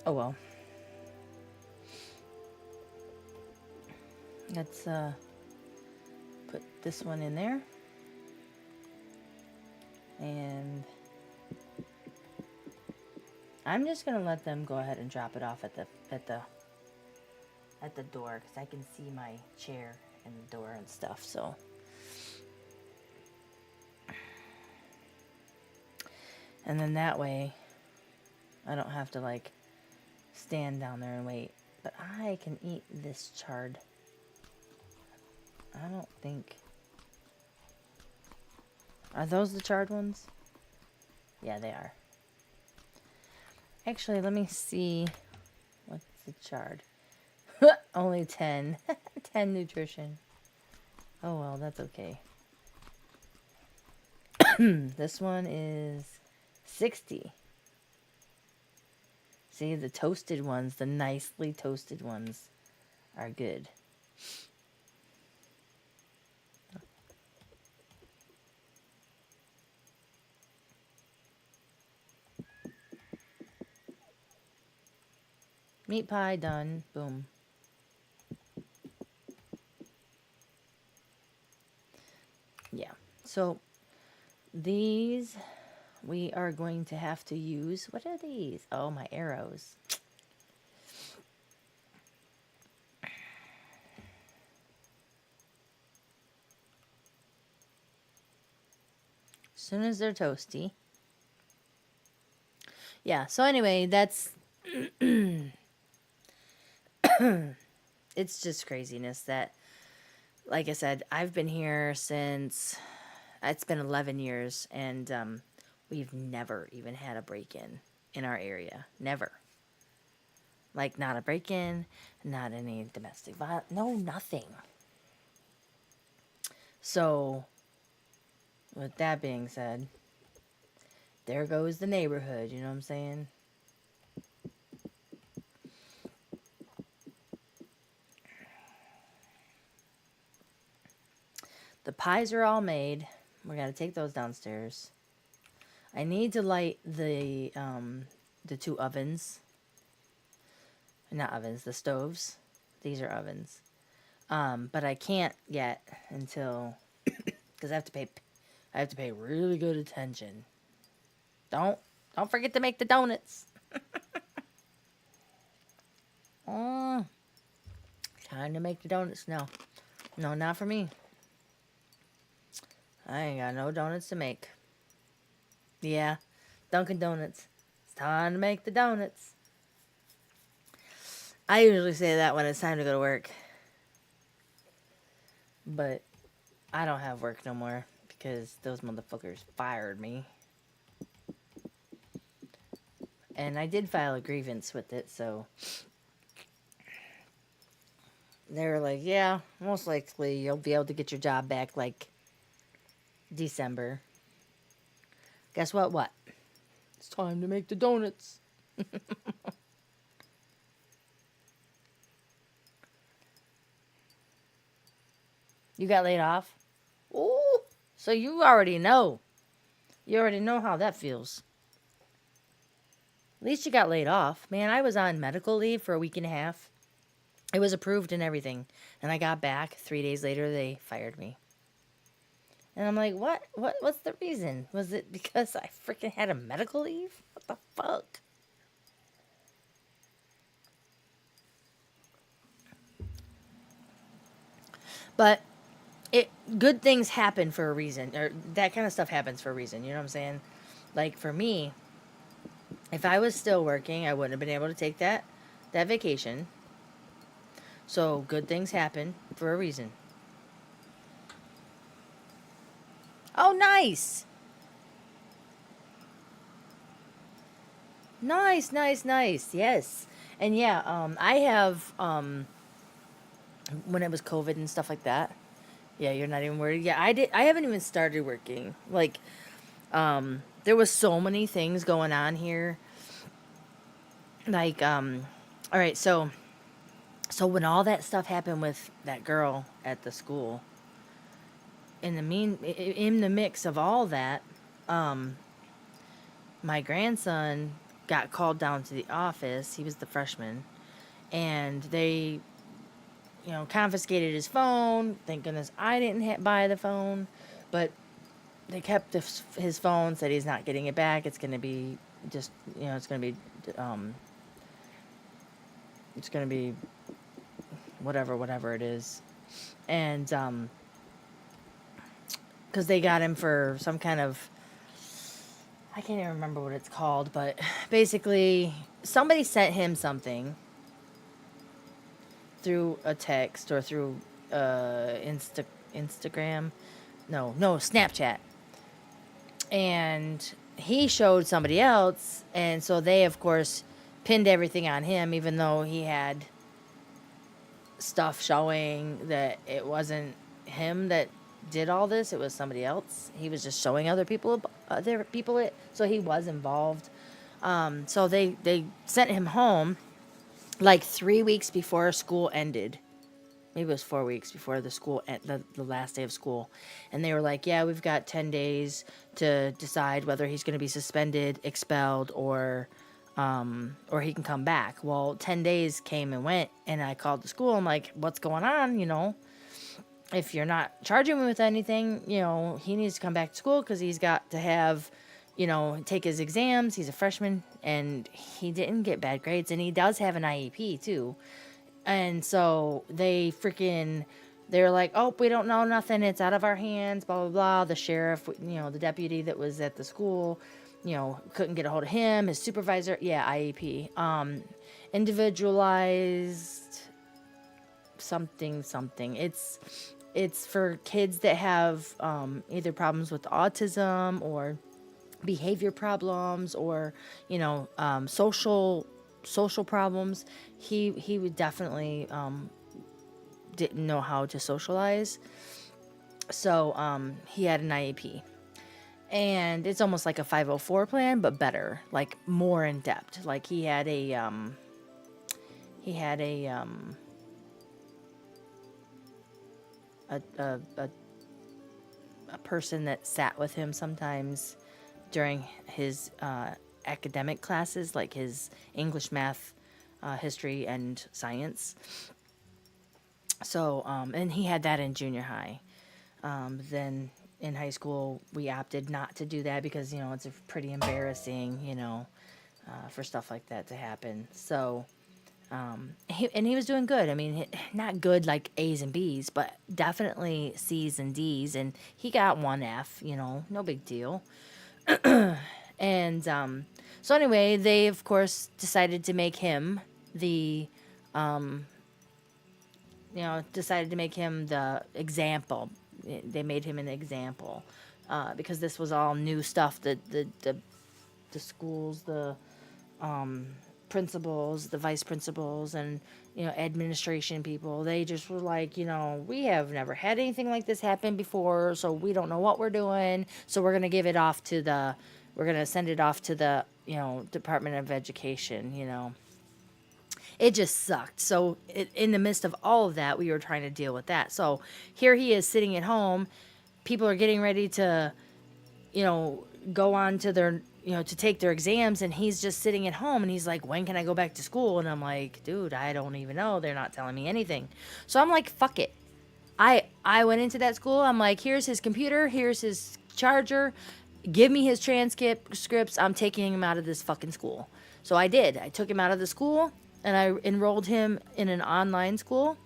Oh well. Let's put this one in there. And I'm just gonna let them go ahead and drop it off at the door, because I can see my chair and the door and stuff. So and then that way I don't have to like stand down there and wait. But I can eat this charred. I don't think. Are those the charred ones? Yeah, they are. Actually, let me see. What's the charred? Only 10. 10 nutrition. Oh well, that's okay. This one is 60. See, the toasted ones, the nicely toasted ones, are good. Meat pie done. Boom. Yeah. So these we are going to have to use. What are these? Oh, my arrows. As soon as they're toasty. Yeah, so anyway, that's it's just craziness that, like I said, I've been here since it's been 11 years, and we've never even had a break-in our area. Never. Like, not a break-in, not any domestic violence, no, nothing. So, with that being said, there goes the neighborhood, you know what I'm saying? The pies are all made. We gotta take those downstairs. I need to light the 2 ovens. Not ovens, the stoves. These are ovens. But I can't yet until, because I have to pay really good attention. Don't forget to make the donuts. Oh, time to make the donuts now. No, not for me. I ain't got no donuts to make. Yeah, Dunkin' Donuts. It's time to make the donuts. I usually say that when it's time to go to work. But I don't have work no more because those motherfuckers fired me. And I did file a grievance with it, so they were like, yeah, most likely you'll be able to get your job back like December. Guess what? What? It's time to make the donuts. You got laid off? Ooh, so you already know. You already know how that feels. At least you got laid off. Man, I was on medical leave for a week and a half. It was approved and everything. And I got back 3 days later, they fired me. And I'm like, what's the reason? Was it because I freaking had a medical leave? What the fuck? But good things happen for a reason, or that kind of stuff happens for a reason, you know what I'm saying? Like for me, if I was still working, I wouldn't have been able to take that vacation. So good things happen for a reason. Oh, nice. Nice, nice, nice. Yes. And yeah, I have when it was COVID and stuff like that. Yeah, you're not even worried. Yeah, I haven't even started working. Like there was so many things going on here. Like all right, so when all that stuff happened with that girl at the school, in the mix of all that, my grandson got called down to the office. He was the freshman, and they, confiscated his phone. Thank goodness I didn't buy the phone, but they kept his phone. Said he's not getting it back. It's gonna be just, um, it's gonna be whatever it is, and because they got him for some kind of, I can't even remember what it's called, but basically somebody sent him something through a text or through Instagram. No, Snapchat. And he showed somebody else, and so they, of course, pinned everything on him, even though he had stuff showing that it wasn't him that did all this. It was somebody else. He was just showing other people it, so he was involved. So they sent him home like 3 weeks before school ended. Maybe it was 4 weeks before the last day of school. And they were like, yeah, we've got 10 days to decide whether he's going to be suspended, expelled, or he can come back. Well, 10 days came and went, and I called the school. I'm like, what's going on? If you're not charging me with anything, he needs to come back to school because he's got to have, take his exams. He's a freshman, and he didn't get bad grades, and he does have an IEP too. And so they're like, oh, we don't know nothing. It's out of our hands, blah, blah, blah. The sheriff, the deputy that was at the school, couldn't get a hold of him. His supervisor, IEP. Individualized something. It's for kids that have either problems with autism or behavior problems or, social problems. He would definitely didn't know how to socialize, so he had an IEP, and it's almost like a 504 plan, but better, like more in depth. Like he had a person that sat with him sometimes during his academic classes, like his English, math, history, and science. So, and he had that in junior high. Then in high school, we opted not to do that because, it's pretty embarrassing, for stuff like that to happen. So, he was doing good. I mean, not good like A's and B's, but definitely C's and D's. And he got 1F, no big deal. And so anyway, they, of course, decided to make him the example. They made him an example because this was all new stuff. The schools, the principals, the vice principals, and administration people, they just were like, we have never had anything like this happen before, so we don't know what we're doing. So we're gonna send it off to the Department of Education. It just sucked. So in the midst of all of that, we were trying to deal with that. So here he is sitting at home. People are getting ready to, go on to their, to take their exams. And he's just sitting at home and he's like, when can I go back to school? And I'm like, dude, I don't even know. They're not telling me anything. So I'm like, fuck it. I went into that school. I'm like, here's his computer. Here's his charger. Give me his transcripts. I'm taking him out of this fucking school. So I did. I took him out of the school. And I enrolled him in an online school.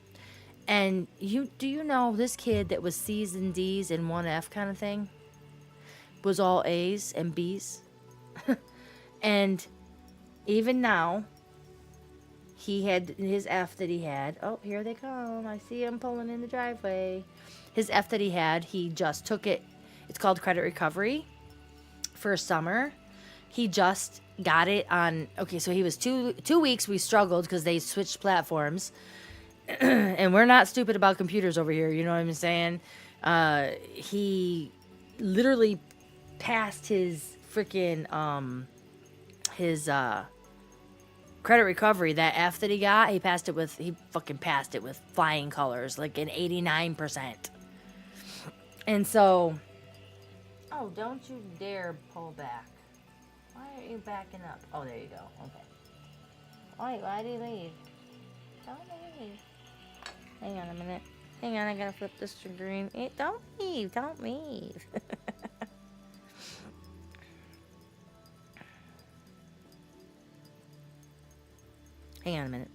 And do you know this kid that was C's and D's and 1F kind of thing was all A's and B's? And even now, he had his F that he had. Oh, here they come. I see him pulling in the driveway. His F that he had, he just took it. It's called credit recovery for summer. He just got it on, okay, so he was 2 weeks, we struggled because they switched platforms. And we're not stupid about computers over here, you know what I'm saying? He literally passed his freaking, credit recovery, that F that he got, he fucking passed it with flying colors, like an 89%. And so, oh, don't you dare pull back. Why are you backing up? Oh, there you go. Okay. Why do you leave? Don't leave. Hang on a minute. Hang on, I gotta flip this to green. Don't leave. Don't leave. Hang on a minute.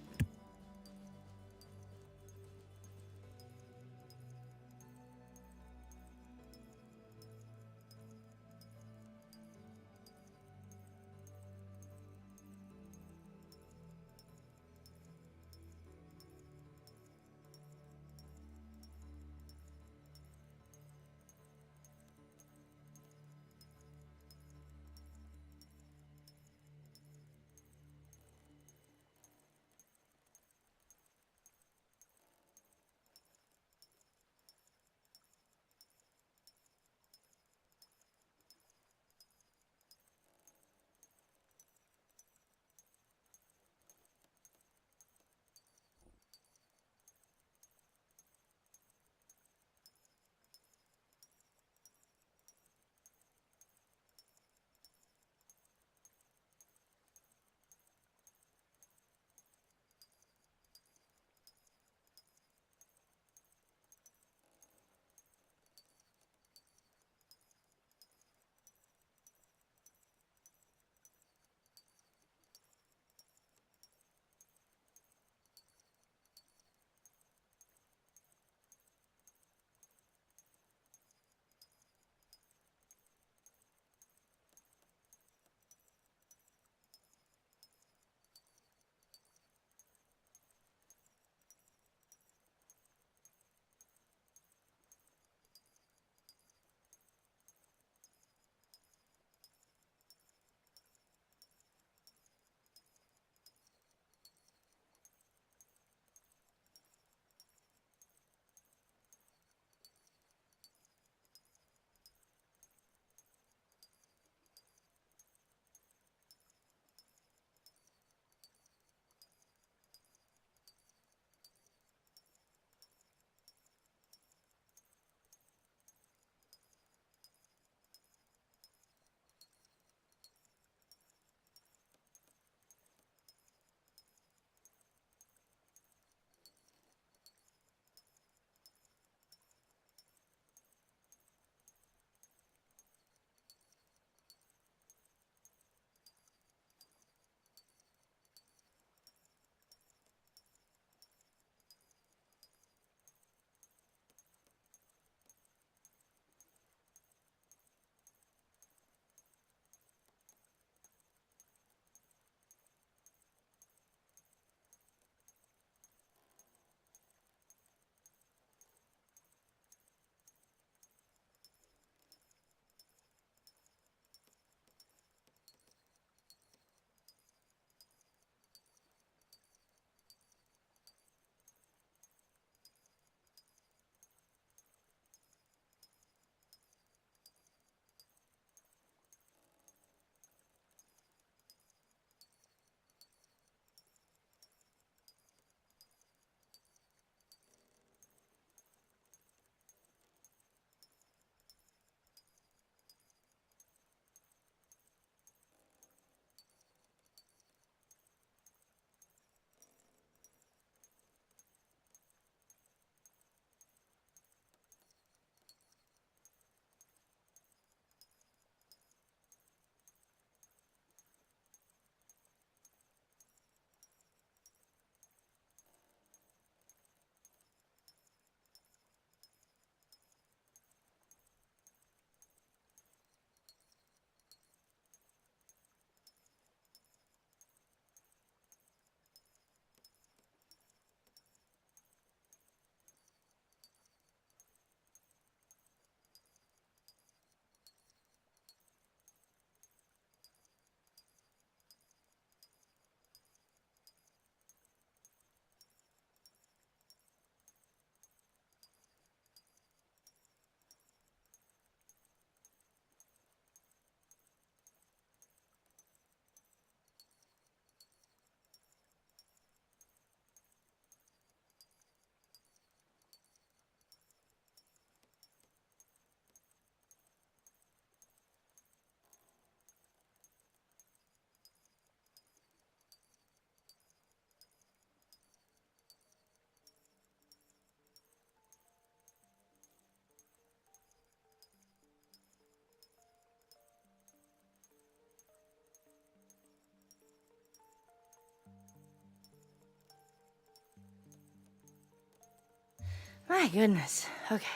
My goodness. Okay.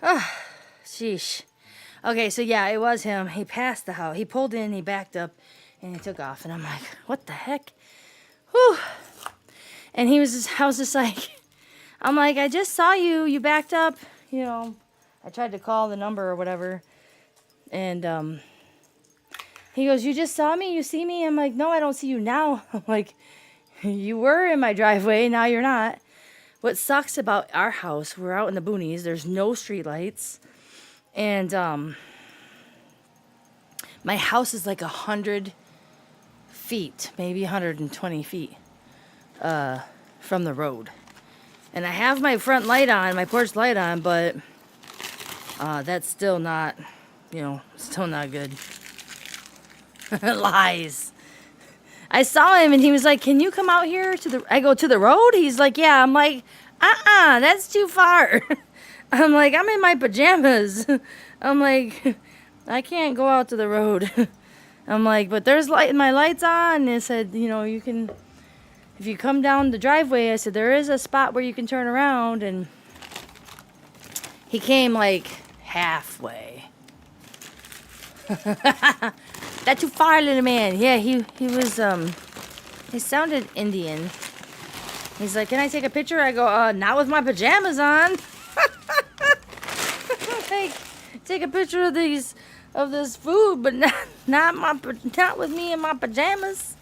Oh, sheesh. Okay, so yeah, it was him. He passed the house. He pulled in, he backed up, and he took off. And I'm like, what the heck? Whew. And I was just like, I'm like, I just saw you. You backed up. You know, I tried to call the number or whatever. And he goes, you just saw me? You see me? I'm like, no, I don't see you now. I'm like, you were in my driveway. Now you're not. What sucks about our house, we're out in the boonies. There's no street lights. And my house is like 100 feet, maybe 120 feet from the road. And I have my front light on, my porch light on, but that's still not, still not good. Lies. I saw him and he was like, can you come out here I go, to the road? He's like, yeah. I'm like, that's too far. I'm like, I'm in my pajamas. I'm like, I can't go out to the road. I'm like, but there's my light's on. And it said, you can, if you come down the driveway, I said, there is a spot where you can turn around. And he came like halfway. That too far, little man. Yeah, he was, he sounded Indian. He's like, can I take a picture? I go, not with my pajamas on. Like, take a picture of this food, but not with me in my pajamas.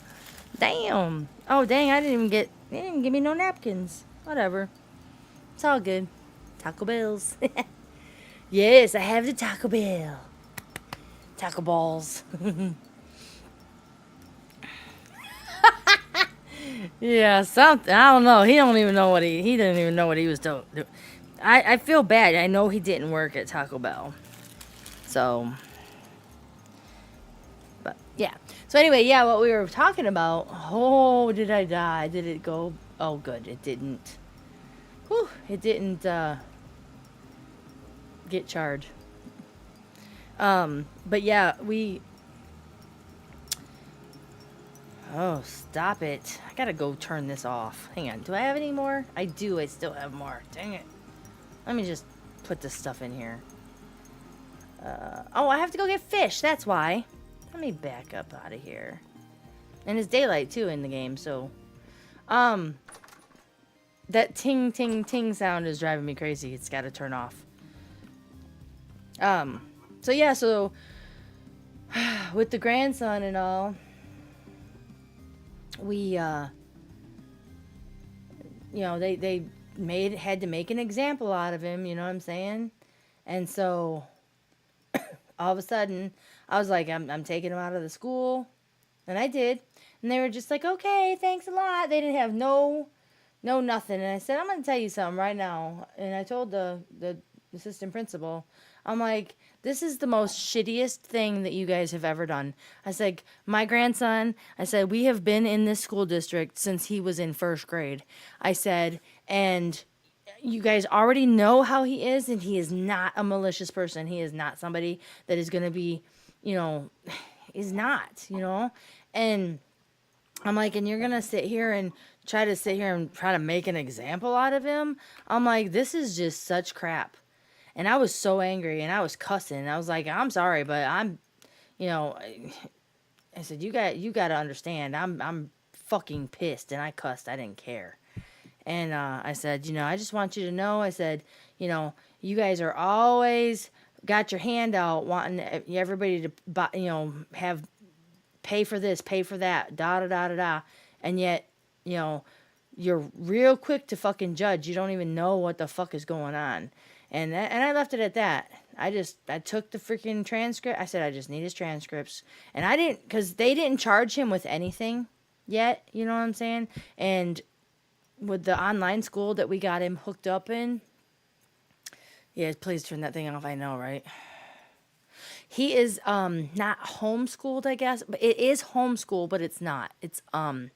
Damn. Oh, dang, they didn't give me no napkins. Whatever. It's all good. Taco Bells. Yes, I have the Taco Bell. Taco balls. Yeah, something. I don't know. He don't even know he didn't even know what he was doing. I feel bad. I know he didn't work at Taco Bell. So, but yeah. So anyway, yeah, what we were talking about. Oh, did I die? Did it go? Oh, good. It didn't. Whew, it didn't get charged. But yeah, oh, stop it. I gotta go turn this off. Hang on. Do I have any more? I do. I still have more. Dang it. Let me just put this stuff in here. Oh, I have to go get fish. That's why. Let me back up out of here. And it's daylight, too, in the game, so... that ting, ting, ting sound is driving me crazy. It's gotta turn off. So, yeah, so... with the grandson and all... we, they had to make an example out of him, you know what I'm saying? And so, all of a sudden, I was like, I'm taking him out of the school. And I did. And they were just like, okay, thanks a lot. They didn't have no nothing. And I said, I'm going to tell you something right now. And I told the assistant principal, I'm like, this is the most shittiest thing that you guys have ever done. I said, my grandson, we have been in this school district since he was in first grade. I said, and you guys already know how he is, and he is not a malicious person. He is not somebody that is going to be, is not, And I'm like, and you're going to sit here and try to make an example out of him? I'm like, this is just such crap. And I was so angry, and I was cussing. I was like, I'm sorry, but I said, you got to understand, I'm fucking pissed, and I cussed. I didn't care. And I said, I just want you to know, I said, you guys are always got your hand out wanting everybody to buy, have pay for this, pay for that, da da da da da. And yet, you're real quick to fucking judge. You don't even know what the fuck is going on. And I left it at that. I took the freaking transcript. I said, I just need his transcripts. And I didn't, because they didn't charge him with anything yet. You know what I'm saying? And with the online school that we got him hooked up in. Yeah, please turn that thing off. I know, right? He is not homeschooled, I guess. But it is homeschool, but it's not. It's I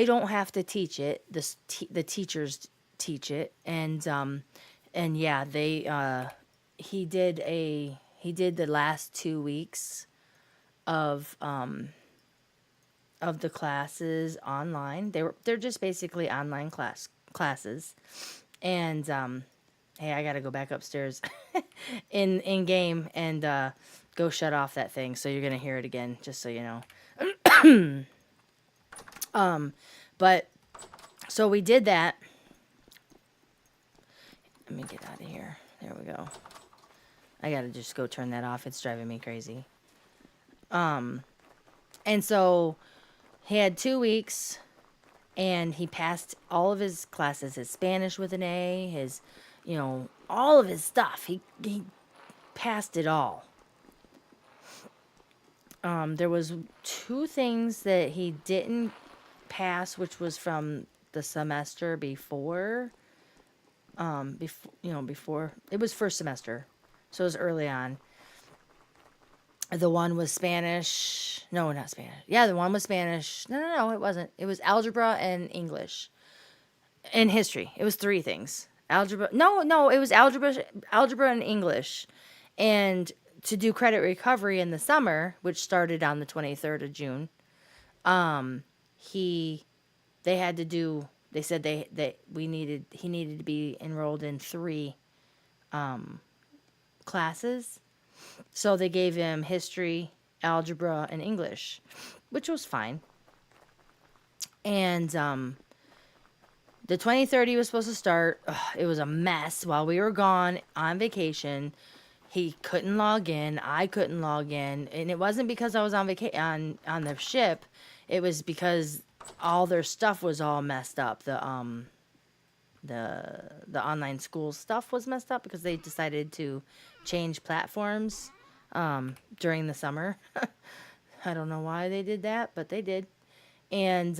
don't have to teach it. The teachers teach it, and yeah, he did the last 2 weeks of the classes online. They're just basically online classes. And hey, I gotta go back upstairs in game and go shut off that thing. So you're gonna hear it again, just so you know. But so we did that. Let me get out of here. There we go. I gotta just go turn that off. It's driving me crazy. And so he had 2 weeks, and he passed all of his classes. His Spanish with an A, his, all of his stuff. He passed it all. There was 2 things that he didn't pass, which was from the semester before. Before it was first semester, so it was early on. The one was Spanish. No, not Spanish. Yeah, the one was Spanish. No, it wasn't. It was algebra and English and history. It was 3 things. Algebra. No, it was algebra and English. And to do credit recovery in the summer, which started on the 23rd of June, they said he needed to be enrolled in 3 classes. So they gave him history, algebra, and English, which was fine. And the 23rd he was supposed to start. It was a mess while we were gone on vacation. He couldn't log in. I couldn't log in, and it wasn't because I was on vacation on the ship. It was because all their stuff was all messed up. The online school stuff was messed up because they decided to change platforms during the summer. I don't know why they did that, but they did. And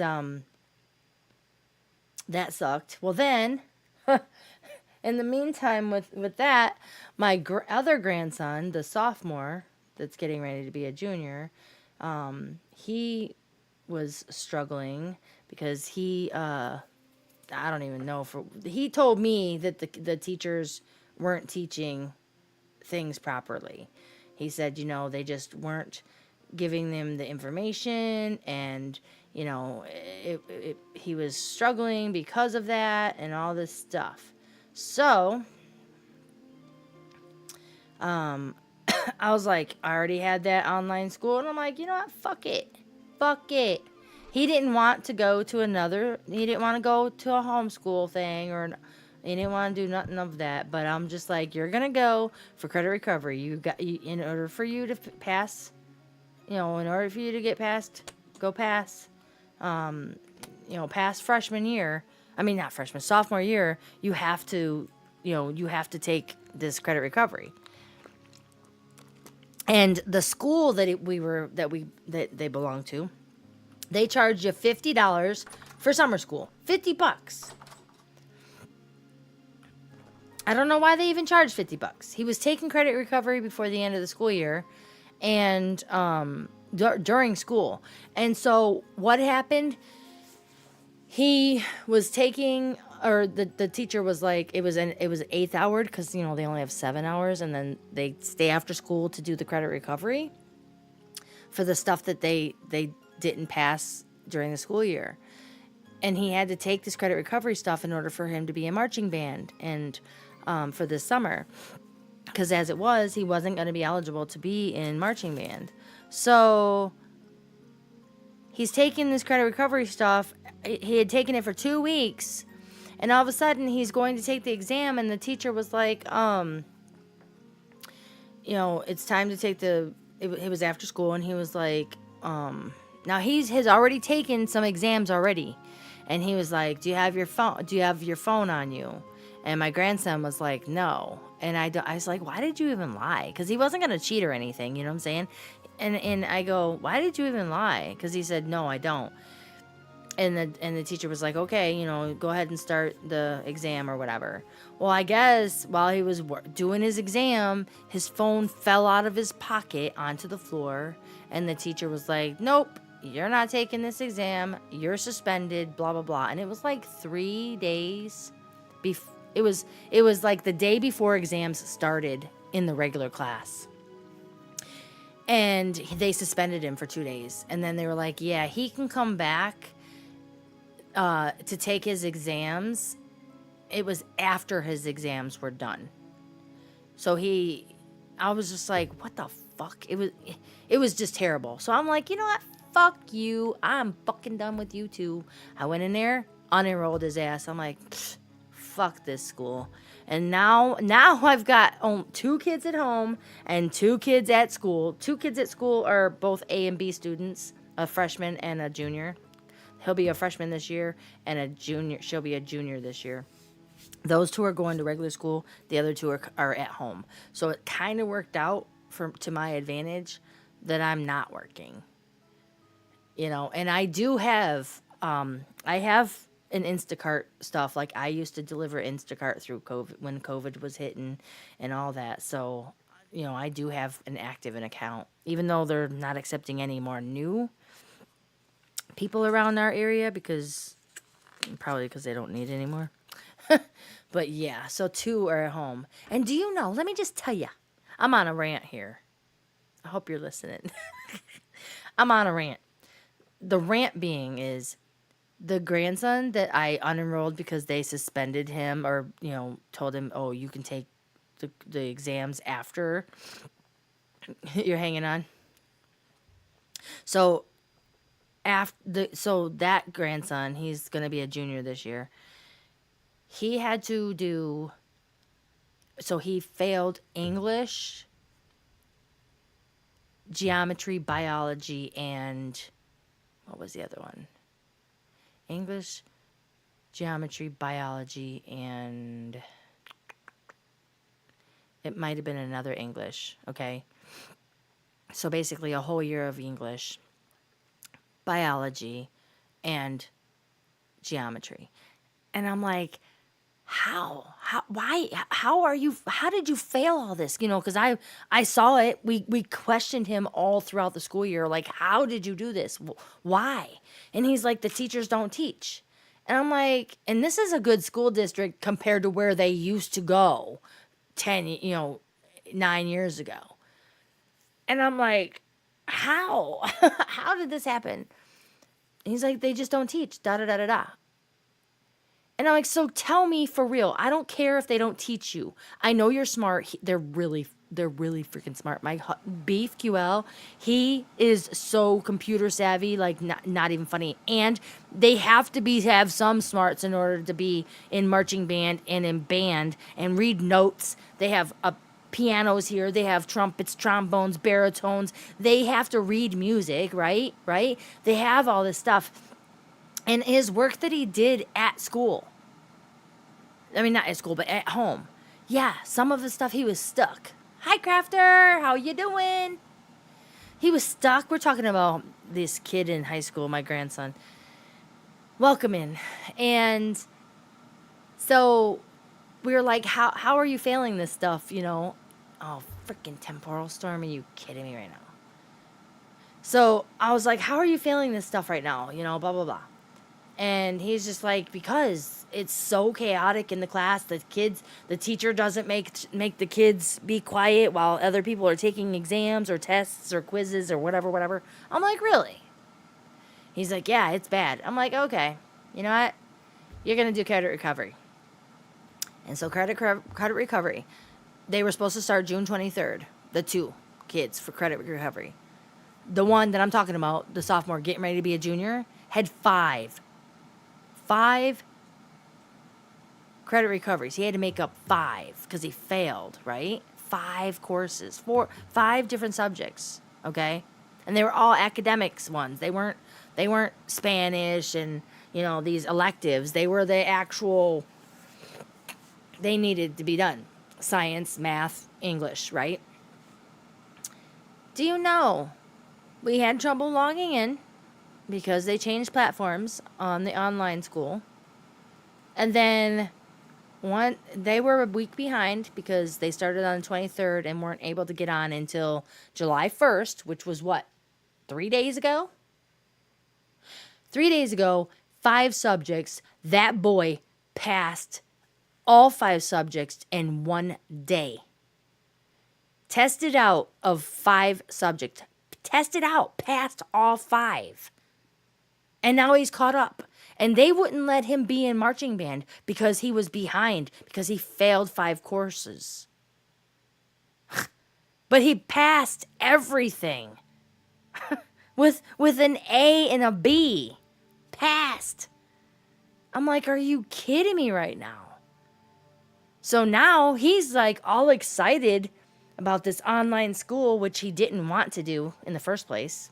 that sucked. Well, then, in the meantime, with that, my other grandson, the sophomore that's getting ready to be a junior, he was struggling because he I don't even know he told me that the teachers weren't teaching things properly. He said, they just weren't giving them the information, and he was struggling because of that and all this stuff. So I was like, I already had that online school, and I'm like, you know what, fuck it. He didn't want to go to he didn't want to go to a homeschool thing, or he didn't want to do nothing of that. But I'm just like, you're going to go for credit recovery. In order for you to pass, in order for you to get past, go past, past freshman year. I mean, not freshman, sophomore year, you have to take this credit recovery. And the school that they belong to, they charge you $50 for summer school. $50. I don't know why they even charged $50. He was taking credit recovery before the end of the school year, and during school. And so what happened? He was taking, or the teacher was like, it was 8th hour, because they only have 7 hours, and then they stay after school to do the credit recovery for the stuff that they didn't pass during the school year. And he had to take this credit recovery stuff in order for him to be in marching band and for this summer, because as it was, he wasn't going to be eligible to be in marching band. So he's taking this credit recovery stuff. He had taken it for 2 weeks, and all of a sudden he's going to take the exam, and the teacher was like, it's time to take it was after school, and he was like, now has already taken some exams already, and he was like, do you have your phone on you? And my grandson was like, no. And I was like, why did you even lie? Because he wasn't going to cheat or anything, you know what I'm saying? And I go, why did you even lie? Because he said, no, I don't. And the teacher was like, okay, go ahead and start the exam or whatever. Well, I guess while he was doing his exam, his phone fell out of his pocket onto the floor. And the teacher was like, nope, you're not taking this exam. You're suspended, blah, blah, blah. And it was like 3 days before. It was like the day before exams started in the regular class. And they suspended him for 2 days. And then they were like, yeah, he can come back to take his exams. It was after his exams were done. So I was just like, what the fuck? It was just terrible. So I'm like, you know what? Fuck you. I'm fucking done with you too. I went in there, unenrolled his ass. I'm like, fuck this school. And now I've got 2 kids at home and 2 kids at school. 2 kids at school are both A and B students, a freshman and a junior. He'll be a freshman this year, and a junior. She'll be a junior this year. Those 2 are going to regular school. The other 2 are at home. So it kind of worked out to my advantage that I'm not working. You know, and I do have, I have an Instacart stuff. Like, I used to deliver Instacart through COVID, when COVID was hitting and all that. So, you know, I do have an account, even though they're not accepting any more new people around our area probably because they don't need any more. But yeah, so 2 are at home. And do you know, let me just tell you, I'm on a rant here. I hope you're listening. I'm on a rant. The rant being is the grandson that I unenrolled because they suspended him, or, you know, told him, oh, you can take the exams after you're hanging on. So so that grandson, he's going to be a junior this year. He had to do, so he failed English, geometry, biology, and what was the other one? English, geometry, biology, and it might have been another English, okay? So basically a whole year of English, biology, and geometry. And I'm like, why, how did you fail all this? You know, because I saw it. We questioned him all throughout the school year. Like, how did you do this? Why? And he's like, the teachers don't teach. And I'm like, and this is a good school district compared to where they used to go 9 years ago. And I'm like, how? How did this happen? And he's like, they just don't teach, da da da da da. And I'm like, so tell me for real. I don't care if they don't teach you. I know you're smart. They're really freaking smart. My Beef QL, he is so computer savvy, like not even funny. And they have to have some smarts in order to be in marching band and in band and read notes. They have pianos here. They have trumpets, trombones, baritones. They have to read music, right? Right? They have all this stuff. And his work that he did at school, I mean, not at school, but at home. Yeah, some of the stuff he was stuck. Hi, Crafter. How you doing? He was stuck. We're talking about this kid in high school, my grandson. Welcome in. And so we were like, how are you failing this stuff, you know? Oh, freaking temporal storm. Are you kidding me right now? So I was like, how are you failing this stuff right now? You know, blah, blah, blah. And he's just like, because it's so chaotic in the class. The teacher doesn't make the kids be quiet while other people are taking exams or tests or quizzes or whatever. I'm like, really? He's like, yeah, it's bad. I'm like, okay, you know what? You're going to do credit recovery. And so credit recovery, they were supposed to start June 23rd, the 2 kids for credit recovery. The one that I'm talking about, the sophomore getting ready to be a junior, had 5 credit recoveries. He had to make up 5 because he failed, right? 5 courses, 5 different subjects, okay? And they were all academics ones. They weren't Spanish and, you know, these electives. They were the actual, they needed to be done. Science, math, English, right? Do you know we had trouble logging in because they changed platforms on the online school. And then they were a week behind because they started on the 23rd and weren't able to get on until July 1st, which was what, 3 days ago? 3 days ago, 5 subjects. That boy passed all 5 subjects in 1 day. Tested out of 5 subjects. Tested out, passed all 5. And now he's caught up. And they wouldn't let him be in marching band because he was behind, because he failed 5 courses. But he passed everything with an A and a B. Passed. I'm like, are you kidding me right now? So now he's like all excited about this online school, which he didn't want to do in the first place.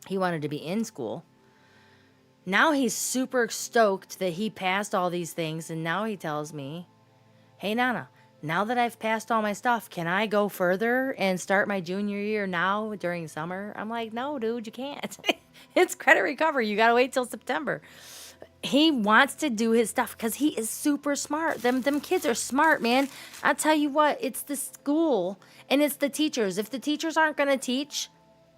He wanted to be in school. Now he's super stoked that he passed all these things, and now he tells me, hey, Nana, now that I've passed all my stuff, can I go further and start my junior year now during summer? I'm like, no, dude, you can't. It's credit recovery. You got to wait till September. He wants to do his stuff because he is super smart. Them kids are smart, man. I'll tell you what, it's the school and it's the teachers. If the teachers aren't going to teach,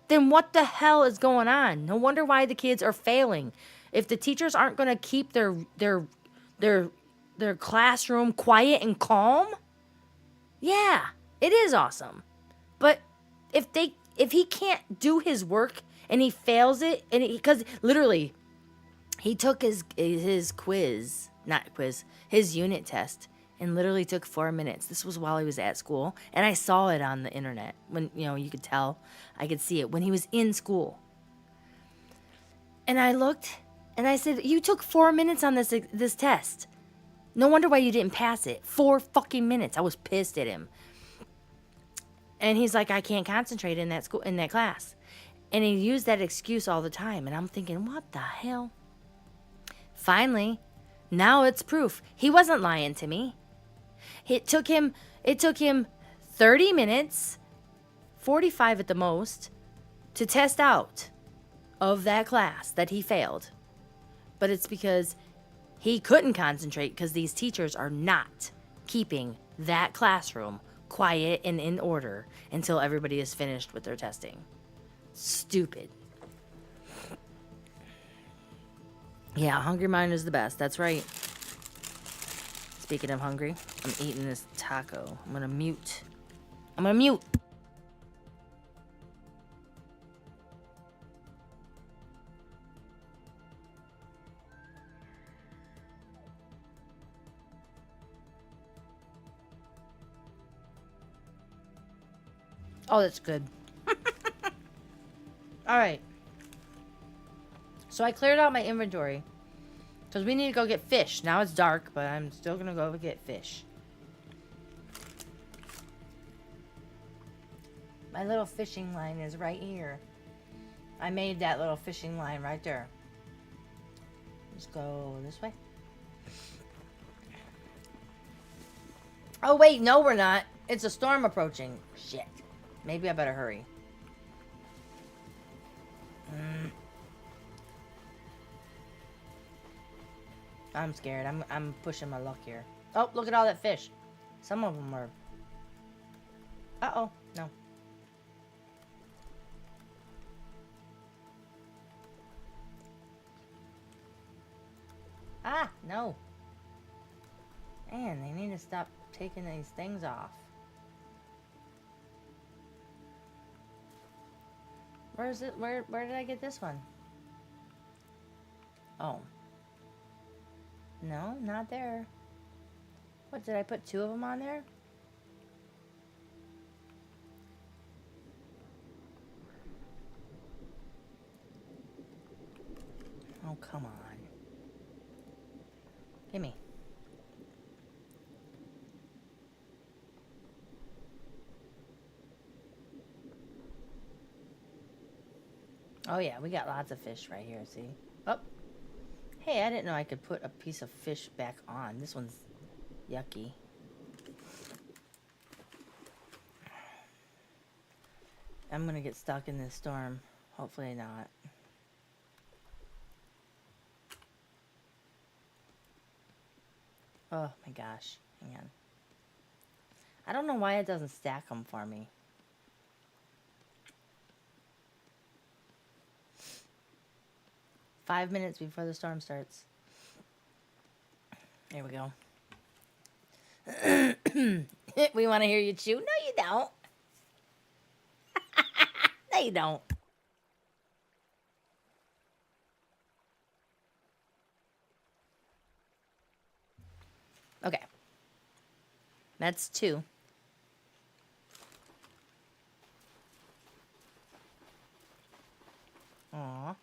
then what the hell is going on? No wonder why the kids are failing. If the teachers aren't going to keep their classroom quiet and calm, yeah, it is awesome. But if he can't do his work and he fails it, and because literally he took his unit test, and literally took 4 minutes. This was while he was at school, and I saw it on the internet. When, you could tell, I could see it when he was in school. And I looked, and I said, you took 4 minutes on this test. No wonder why you didn't pass it. 4 fucking minutes. I was pissed at him. And he's like, I can't concentrate in that class. And he used that excuse all the time. And I'm thinking, what the hell? Finally, now it's proof. He wasn't lying to me. It took him 30 minutes, 45 at the most, to test out of that class that he failed. But it's because he couldn't concentrate because these teachers are not keeping that classroom quiet and in order until everybody is finished with their testing. Stupid. Yeah, Hungry Mind is the best. That's right. Speaking of hungry, I'm eating this taco. I'm gonna mute. Oh, that's good. All right. So I cleared out my inventory because we need to go get fish. Now it's dark, but I'm still going to go get fish. My little fishing line is right here. I made that little fishing line right there. Let's go this way. Oh, wait. No, we're not. It's a storm approaching. Shit. Maybe I better hurry. I'm scared. I'm pushing my luck here. Oh, look at all that fish. Some of them are... Uh-oh. No. Ah, no. Man, they need to stop taking these things off. Where is it? Where did I get this one? Oh. No, not there. What, did I put 2 of them on there? Oh, come on. Gimme. Oh yeah, we got lots of fish right here, see? Oh. Hey, I didn't know I could put a piece of fish back on. This one's yucky. I'm gonna get stuck in this storm. Hopefully not. Oh my gosh. Hang on. I don't know why it doesn't stack them for me. Five minutes before the storm starts. There we go. We want to hear you chew? No, you don't. No, you don't. Okay. That's 2. Aw.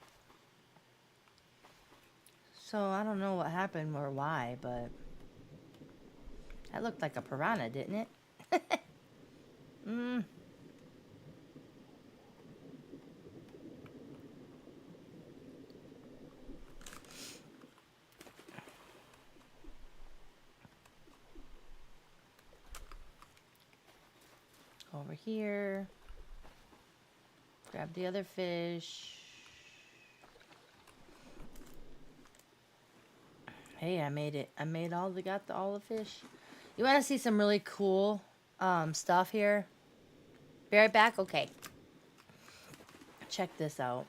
So I don't know what happened or why, but that looked like a piranha, didn't it? mm. Over here. Grab the other fish. Hey, I made it. I made all the fish. You want to see some really cool stuff here? Be right back. Okay. Check this out.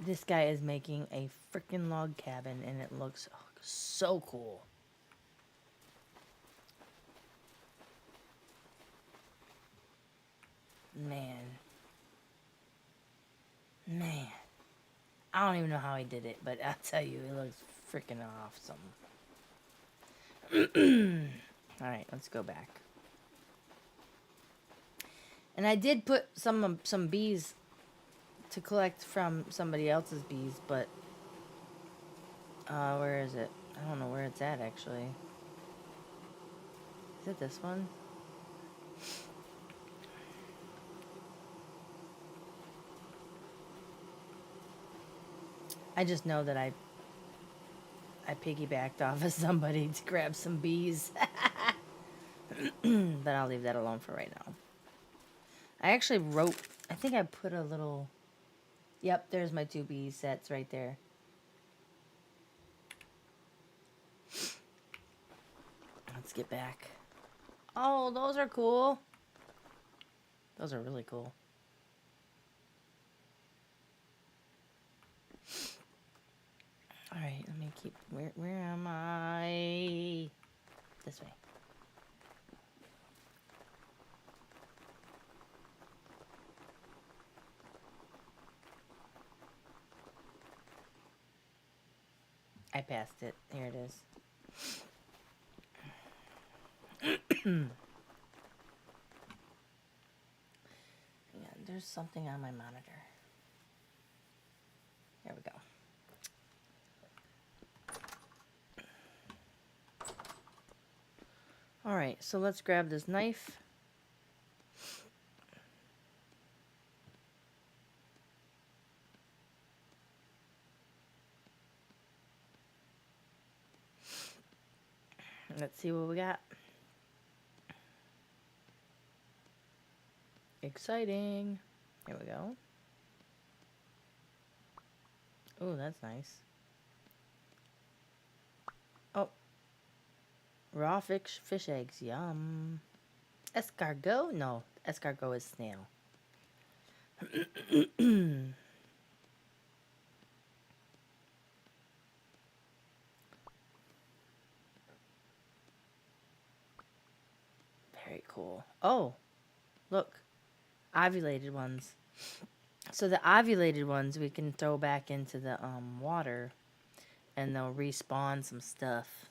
This guy is making a freaking log cabin, and it looks so cool. Man. I don't even know how he did it, but I'll tell you, it looks freaking awesome. Alright, let's go back. And I did put some bees to collect from somebody else's bees, but where is it? I don't know where it's at, actually. Is it this one? I just know that I piggybacked off of somebody to grab some bees. But I'll leave that alone for right now. I actually wrote, I think I put a little, yep, there's my 2 bee sets right there. Let's get back. Oh, those are cool. Those are really cool. Alright, let me keep, where am I? This way. I passed it. Here it is. Yeah, there's something on my monitor. There we go. Alright, so let's grab this knife. Let's see what we got. Exciting. Here we go. Oh, that's nice. Oh. Raw fish eggs. Yum. Escargot? No, escargot is snail. Very cool. Oh, look. Ovulated ones. So the ovulated ones we can throw back into the water and they'll respawn some stuff.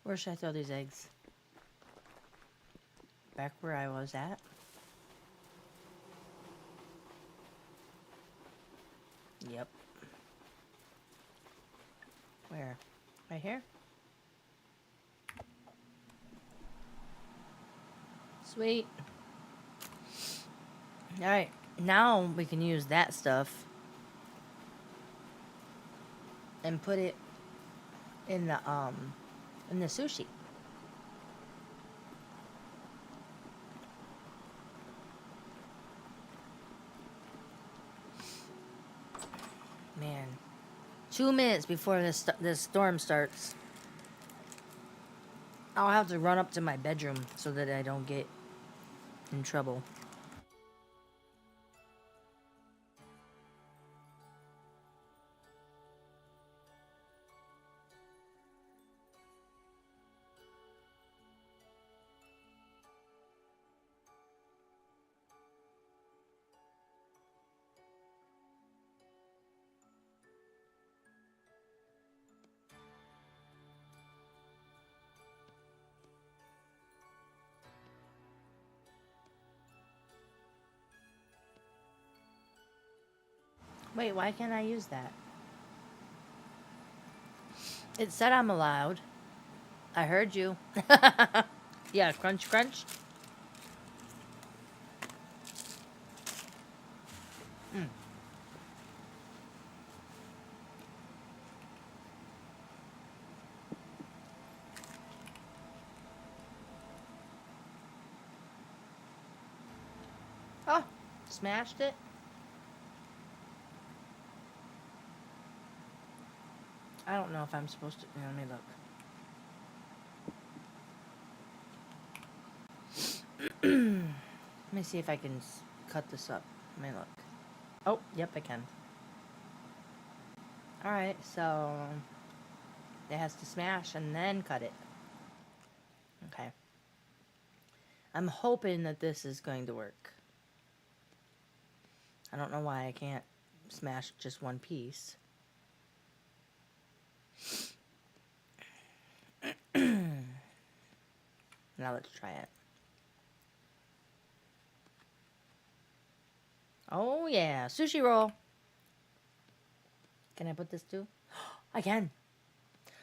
Where should I throw these eggs? Back where I was at? Yep. Where? Right here? Sweet. Alright, now we can use that stuff and put it in the sushi. Man, 2 minutes before this storm starts. I'll have to run up to my bedroom so that I don't get in trouble. Wait, why can't I use that? It said I'm allowed. I heard you. Yeah, crunch, crunch. Mm. Oh, smashed it. I don't know if I'm supposed to. Let me look. Let me see if I can cut this up. Let me look. Oh, yep, I can. Alright, so it has to smash and then cut it. Okay. I'm hoping that this is going to work. I don't know why I can't smash just one piece. Now let's try it. Oh yeah, sushi roll. Can I put this too? I can.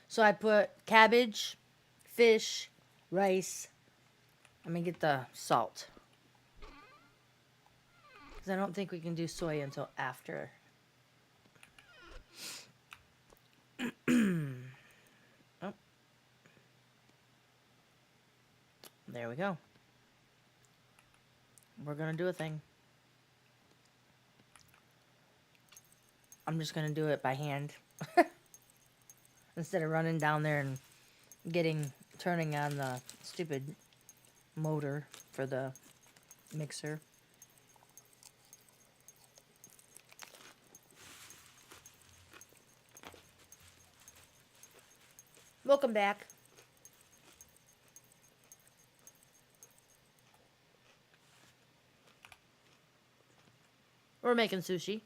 So I put cabbage, fish, rice. Let me get the salt. Because I don't think we can do soy until after. Oh. There we go. We're going to do a thing. I'm just going to do it by hand. Instead of running down there and turning on the stupid motor for the mixer. Welcome back. We're making sushi.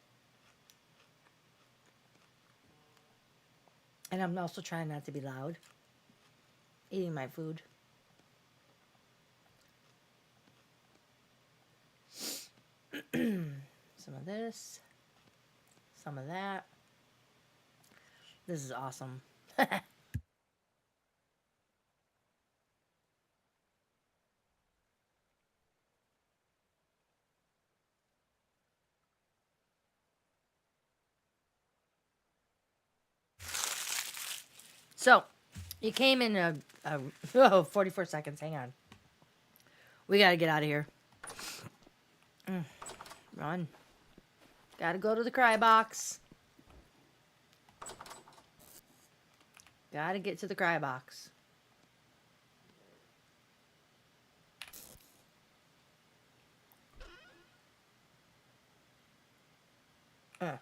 And I'm also trying not to be loud. Eating my food. Some of this. Some of that. This is awesome. So, you came in 44 seconds. Hang on. We gotta get out of here. Run. Gotta go to the cry box. Gotta get to the cry box. Uh.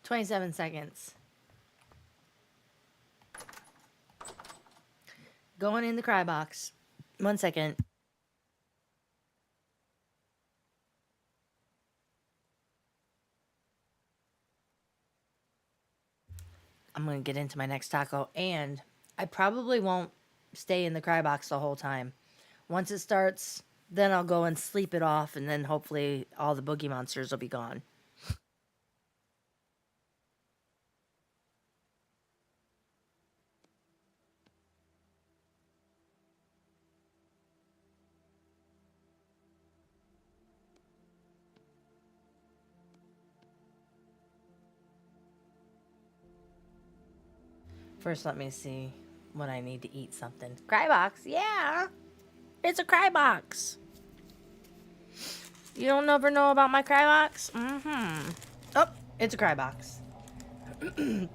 27 seconds. Going in the cry box. 1 second. I'm going to get into my next taco, and I probably won't stay in the cry box the whole time. Once it starts, then I'll go and sleep it off, and then hopefully all the boogie monsters will be gone. First, let me see what I need to eat something. Cry box, yeah! It's a cry box. You don't ever know about my cry box? Mm-hmm. Oh, it's a cry box. Let me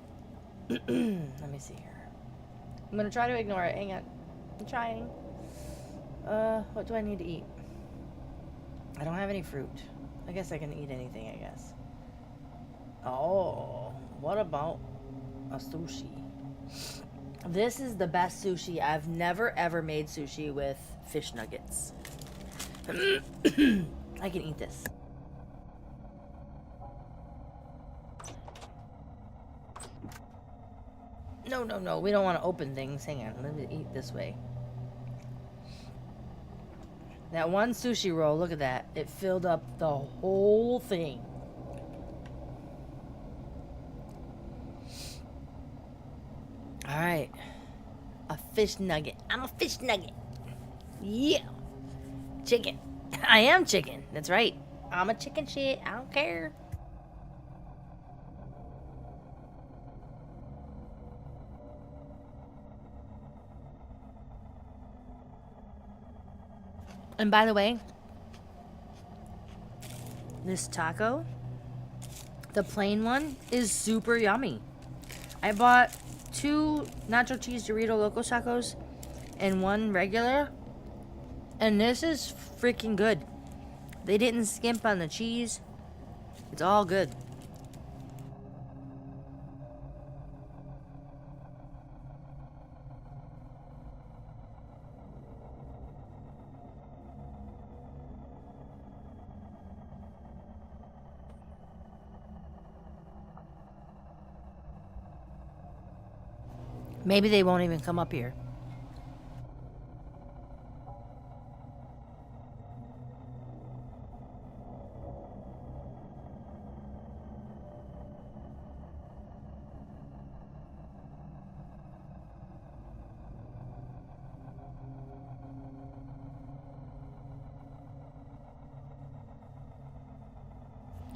see here. I'm gonna try to ignore it. Hang on. I'm trying. What do I need to eat? I don't have any fruit. I guess I can eat anything, I guess. Oh, what about a sushi? This is the best sushi. I've never ever made sushi with fish nuggets. I can eat this. No, no, no. We don't want to open things. Hang on. Let me eat this way. That one sushi roll, look at that. It filled up the whole thing. Alright. A fish nugget. I'm a fish nugget. Yeah. Chicken. I am chicken. That's right. I'm a chicken shit. I don't care. And by the way, this taco, the plain one, is super yummy. I bought 2 nacho cheese Dorito Loco tacos and 1 regular, and this is freaking good. They didn't skimp on the cheese. It's all good. Maybe they won't even come up here.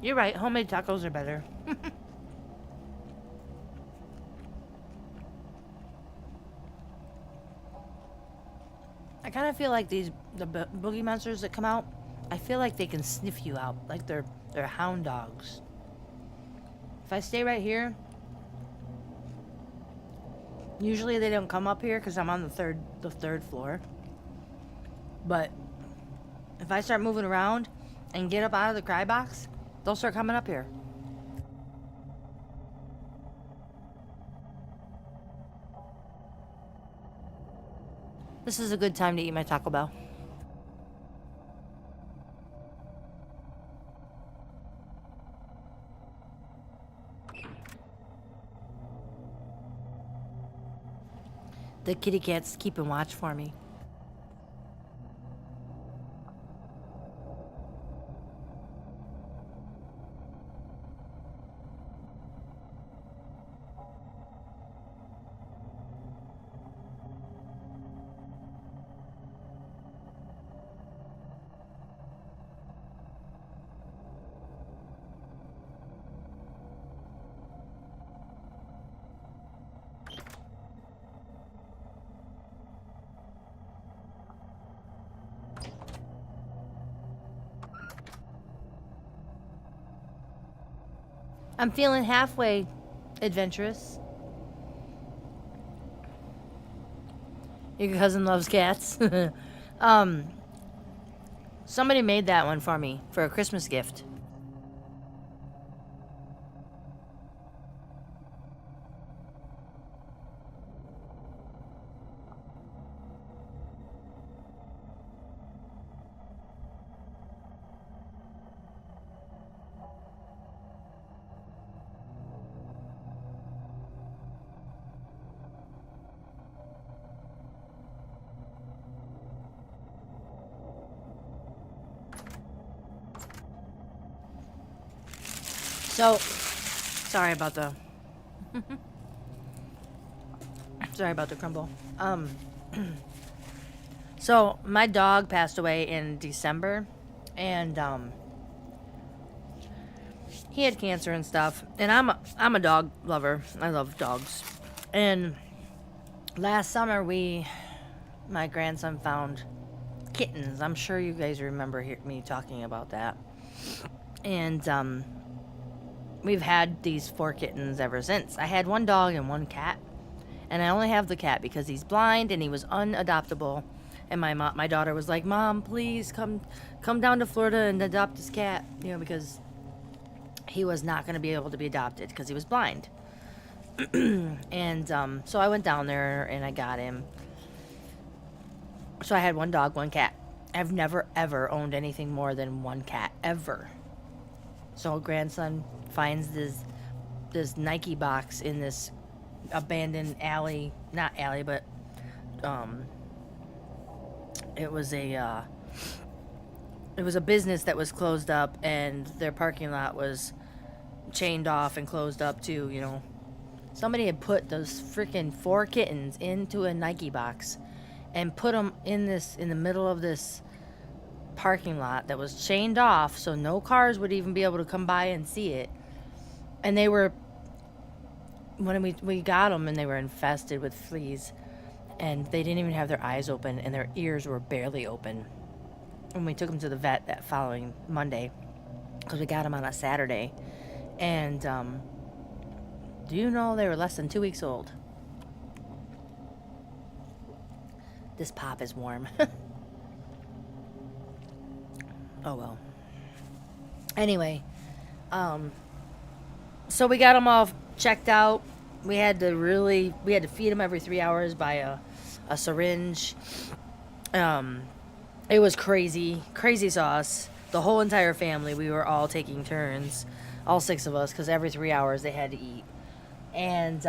You're right, homemade tacos are better. I kind of feel like the boogie monsters that come out, I feel like they can sniff you out, like they're hound dogs. If I stay right here, usually they don't come up here because I'm on the third floor. But if I start moving around and get up out of the cry box, they'll start coming up here. This is a good time to eat my Taco Bell. The kitty cat's keeping watch for me. I'm feeling halfway adventurous. Your cousin loves cats. Somebody made that one for me for a Christmas gift. So, sorry about the crumble. So my dog passed away in December, and he had cancer and stuff. And I'm a dog lover. I love dogs. And last summer my grandson found kittens. I'm sure you guys remember me talking about that. And we've had these 4 kittens ever since. I had 1 dog and 1 cat, and I only have the cat because he's blind and he was unadoptable. And my daughter was like, "Mom, please come down to Florida and adopt this cat," because he was not going to be able to be adopted because he was blind. And so I went down there and I got him. So I had 1 dog, 1 cat. I've never ever owned anything more than 1 cat ever. So grandson finds this Nike box in this abandoned alley, not alley, but it was a business that was closed up, and their parking lot was chained off and closed up too. Somebody had put those freaking 4 kittens into a Nike box and put them in the middle of this parking lot that was chained off, so no cars would even be able to come by and see it. And they were, when we got them, and they were infested with fleas, and they didn't even have their eyes open, and their ears were barely open. And we took them to the vet that following Monday, because we got them on a Saturday. And do you know they were less than 2 weeks old? This pop is warm. Oh well. Anyway, so we got them all checked out. We had to feed them every 3 hours by a syringe. It was crazy sauce. The whole entire family, we were all taking turns, all 6 of us, because every 3 hours they had to eat. And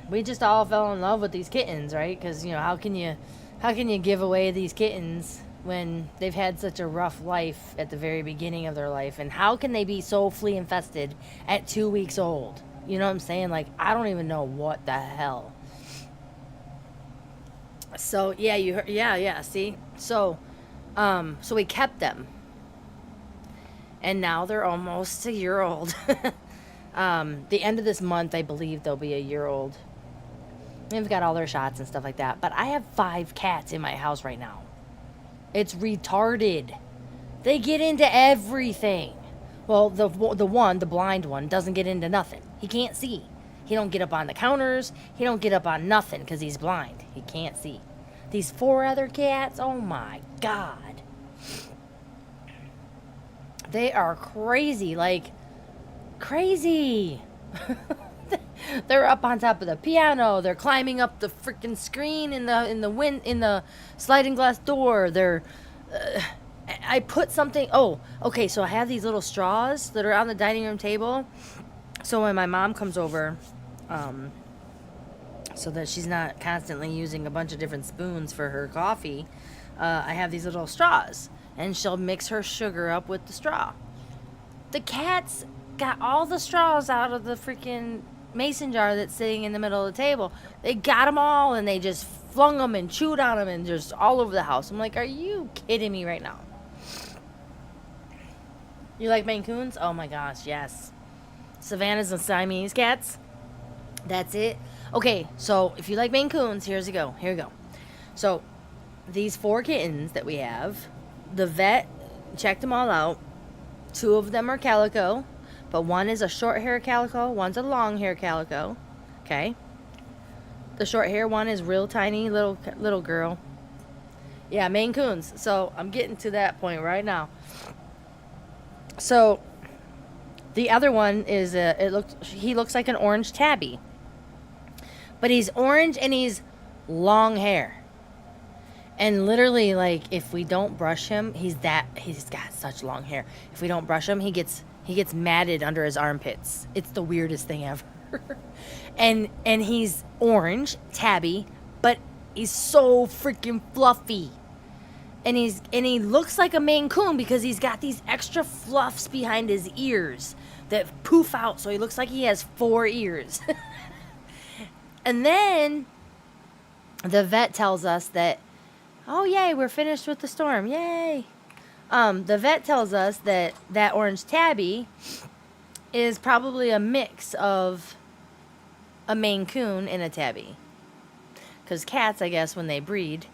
we just all fell in love with these kittens, right? Because how can you give away these kittens when they've had such a rough life at the very beginning of their life? And how can they be so flea infested at 2 weeks old? You know what I'm saying? Like, I don't even know what the hell. So yeah, you heard, yeah. See, so we kept them, and now they're almost a year old. The end of this month, I believe they'll be a year old. They've got all their shots and stuff like that. But I have 5 cats in my house right now. It's retarded. They get into everything. Well, the blind one, doesn't get into nothing. He can't see. He don't get up on the counters. He don't get up on nothing because he's blind. He can't see. These 4 other cats, oh my God. They are crazy, like crazy. They're up on top of the piano. They're climbing up the freaking screen in the sliding glass door. I put something. Oh, okay. So I have these little straws that are on the dining room table. So when my mom comes over, so that she's not constantly using a bunch of different spoons for her coffee, I have these little straws, and she'll mix her sugar up with the straw. The cats got all the straws out of the freaking mason jar that's sitting in the middle of the table. They got them all, and they just flung them and chewed on them and just all over the house. I'm like, are you kidding me right now? You like Maine Coons? Oh my gosh, yes. Savannah's and Siamese cats. That's it. Okay, so if you like Maine Coons, here we go. So these 4 kittens that we have, the vet checked them all out. 2 of them are calico, but one is a short hair calico, one's a long hair calico. Okay. The short hair one is real tiny little girl. Yeah, Maine Coons. So I'm getting to that point right now. So the other one is he looks like an orange tabby, but he's orange and he's long hair. And literally, like, if we don't brush him, he's got such long hair. If we don't brush him, he gets matted under his armpits. It's the weirdest thing ever. and he's orange, tabby, but he's so freaking fluffy. And he looks like a Maine Coon because he's got these extra fluffs behind his ears that poof out, so he looks like he has 4 ears. And then the vet tells us that, oh yay, we're finished with the storm, yay. The vet tells us that orange tabby is probably a mix of a Maine Coon and a tabby. Because cats, I guess, when they breed,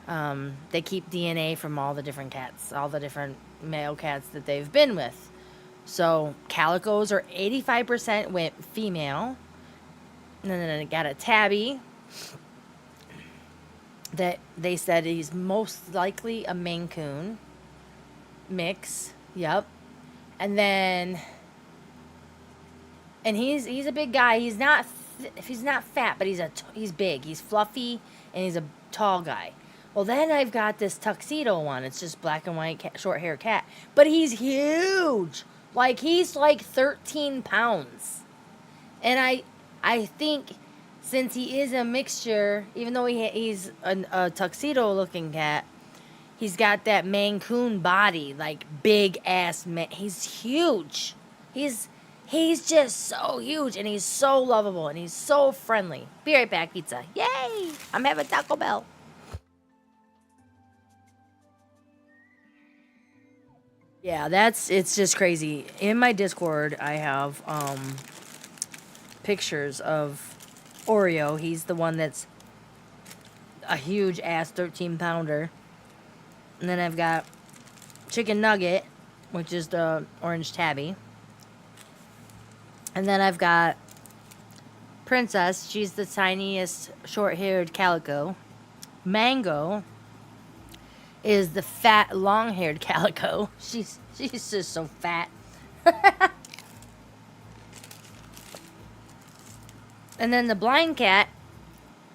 They keep DNA from all the different cats, all the different male cats that they've been with. So calicos are 85% went female. And then I got a tabby that they said he's most likely a Maine Coon mix. Yep. And then, and he's a big guy. He's not fat, but he's big. He's fluffy and he's a tall guy. Well, then I've got this tuxedo one. It's just black and white short hair cat, but he's huge. Like he's like 13 pounds, and I think since he is a mixture, even though he's a tuxedo looking cat, he's got that Maine Coon body, like big ass man. He's huge. He's just so huge, and he's so lovable, and he's so friendly. Be right back, pizza. Yay! I'm having Taco Bell. Yeah, it's just crazy. In my Discord, I have pictures of Oreo. He's the one that's a huge ass 13-pounder. And then I've got Chicken Nugget, which is the orange tabby. And then I've got Princess. She's the tiniest short-haired calico. Mango is the fat, long-haired calico. She's just so fat. And then the blind cat,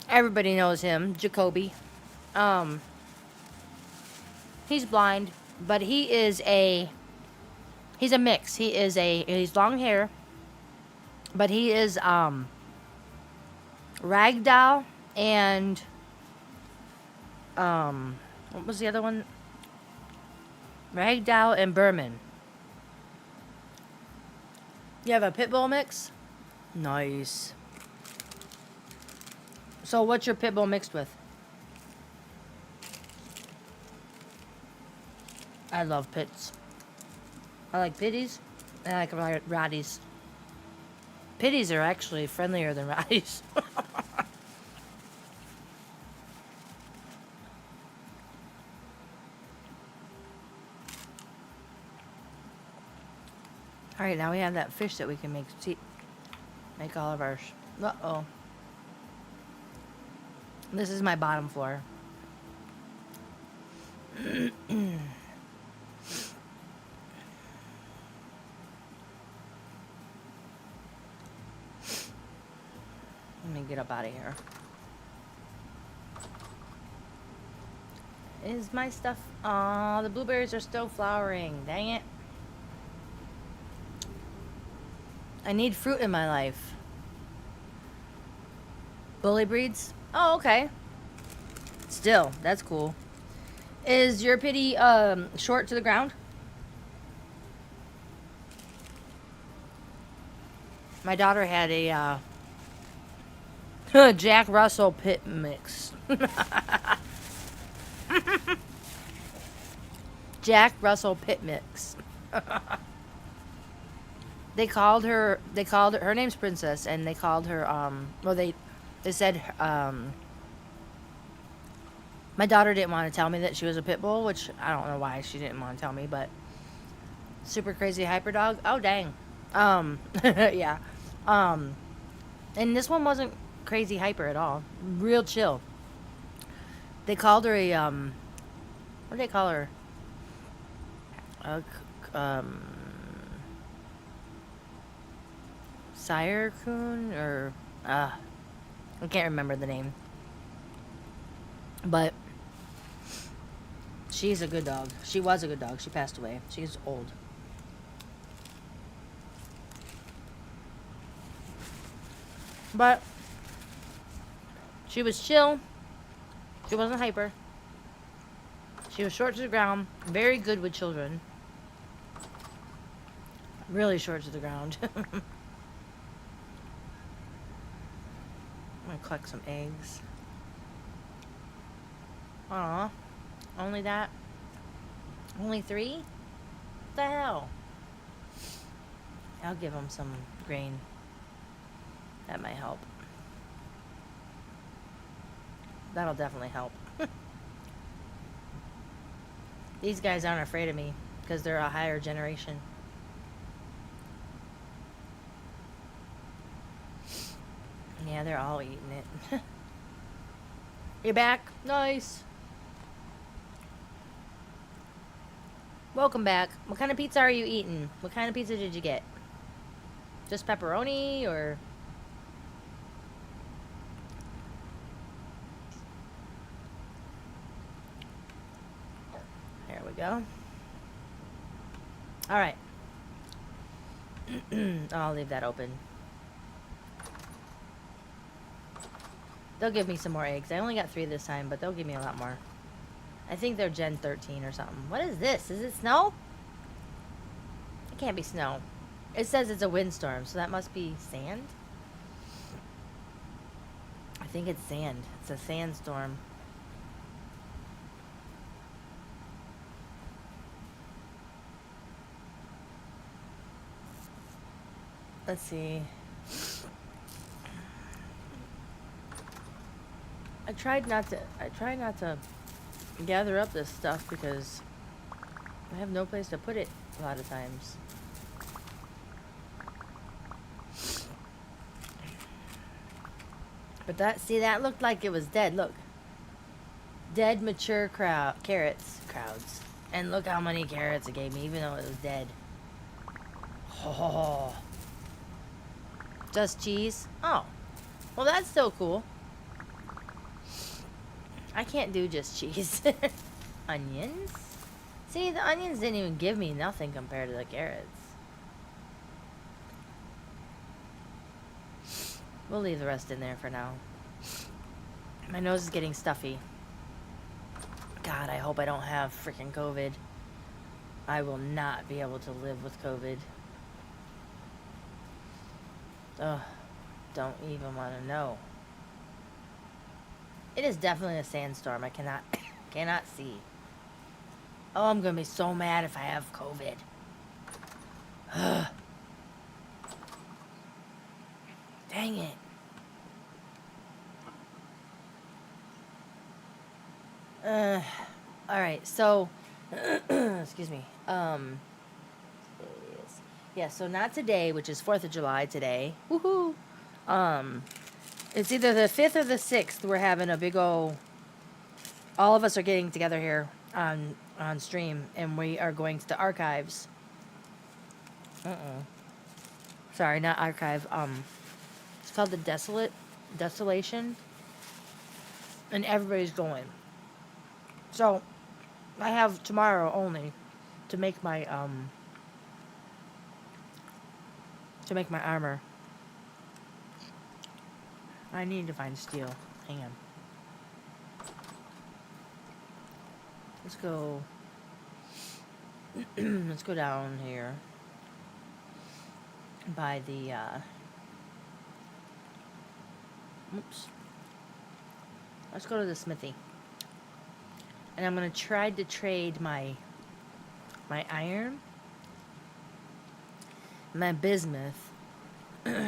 everybody knows him, Jacoby. He's blind, but he's a mix. He's long hair, but he is ragdoll and what was the other one? Ragdoll and Berman. You have a pit bull mix? Nice. So what's your pit bull mixed with? I love pits. I like pitties, and I like rotties. Pitties are actually friendlier than rotties. All right, now we have that fish that we can make all of our. Uh-oh. This is my bottom floor. Let me get up out of here. Is my stuff... Aw, the blueberries are still flowering. Dang it. I need fruit in my life. Bully breeds? Oh, okay. Still, that's cool. Is your pity short to the ground? My daughter had a Jack Russell pit mix. Jack Russell pit mix. Her name's Princess, and they called her they said my daughter didn't want to tell me that she was a pit bull, which I don't know why she didn't want to tell me, but super crazy hyper dog. Oh dang. Yeah. And this one wasn't crazy hyper at all. Real chill. They called her a what do they call her? Sire Coon or I can't remember the name. But she's a good dog. She was a good dog. She passed away. She's old. But she was chill. She wasn't hyper. She was short to the ground. Very good with children. Really short to the ground. I'm gonna collect some eggs. Aw. Only that? Only 3? What the hell? I'll give them some grain. That might help. That'll definitely help. These guys aren't afraid of me because they're a higher generation. Yeah, they're all eating it. You're back? Nice. Welcome back. What kind of pizza are you eating? What kind of pizza did you get? Just pepperoni or... There we go. Alright. I'll leave that open. They'll give me some more eggs. I only got 3 this time, but they'll give me a lot more. I think they're Gen 13 or something. What is this? Is it snow? It can't be snow. It says it's a windstorm, so that must be sand? I think it's sand. It's a sandstorm. Let's see. I tried not to gather up this stuff because I have no place to put it a lot of times. But that looked like it was dead. Look. Dead mature carrots. And look how many carrots it gave me, even though it was dead. Oh. Just cheese? Oh. Well, that's still cool. I can't do just cheese. Onions? See, the onions didn't even give me nothing compared to the carrots. We'll leave the rest in there for now. My nose is getting stuffy. God, I hope I don't have freaking COVID. I will not be able to live with COVID. Ugh, don't even want to know. It is definitely a sandstorm. I cannot see. Oh, I'm gonna be so mad if I have COVID. Dang it. Alright, so excuse me. Yeah, so not today, which is 4th of July today. Woohoo! It's either the 5th or the 6th. We're having a big ol'... All of us are getting together here on stream, and we are going to the archives. Sorry, not archive. It's called the Desolation. And everybody's going. So, I have tomorrow only to make my armor. I need to find steel. Hang on. Let's go. Let's go down here. By the, oops. Let's go to the smithy. And I'm going to try to trade my iron, my bismuth,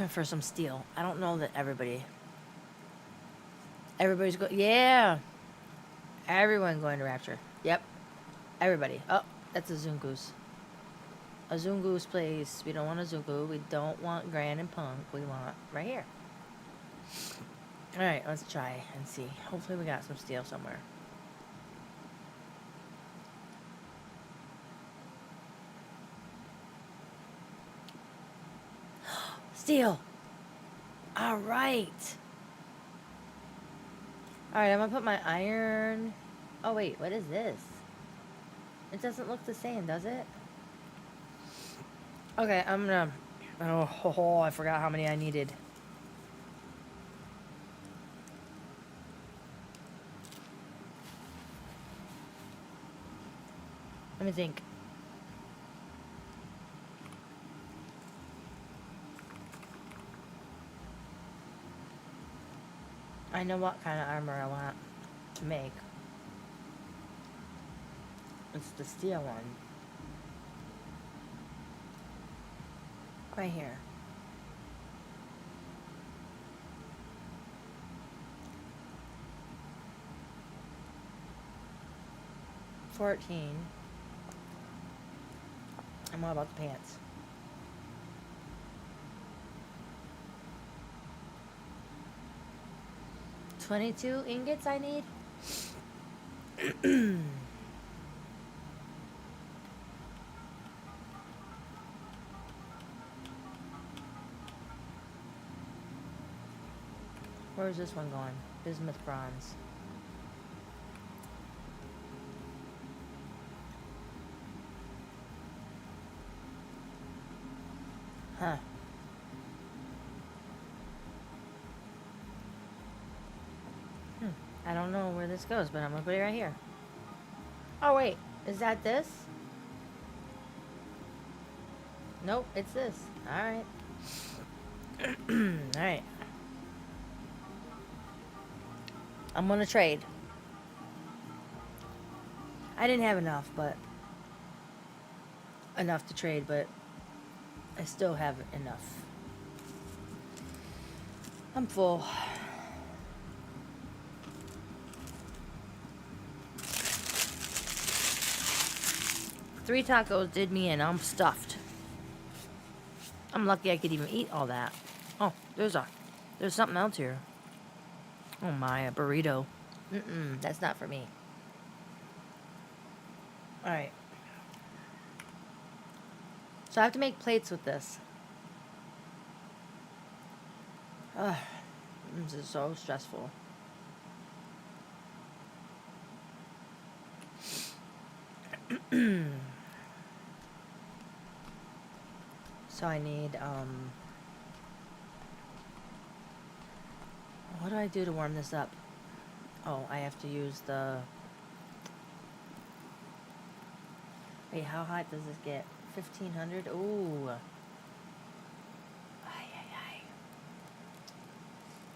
for some steel. I don't know that everybody's going, yeah. Everyone going to Rapture. Yep. Everybody. Oh, that's a Zungus. A Zungus place. We don't want a Zungu. We don't want Grand and Punk. We want right here. Alright, let's try and see. Hopefully we got some steel somewhere. Steel! Alright! Alright, I'm gonna put my iron... Oh wait, what is this? It doesn't look the same, does it? Okay, I'm gonna... Oh, I forgot how many I needed. Let me think. I know what kind of armor I want to make. It's the steel one. Right here. $14. I'm all about the pants. $22 ingots I need? Where's this one going? Bismuth bronze. Huh. I don't know where this goes, but I'm gonna put it right here. Oh wait, is that this? Nope, it's this. Alright. Alright. I'm gonna trade. I didn't have enough, but enough to trade, but I still have enough. I'm full. Three tacos did me in. I'm stuffed. I'm lucky I could even eat all that. Oh, there's something else here. Oh my, a burrito. That's not for me. Alright. So I have to make plates with this. Ugh, this is so stressful. So I need, what do I do to warm this up? Oh, I have to use the... Wait, how hot does this get? 1500? Ooh.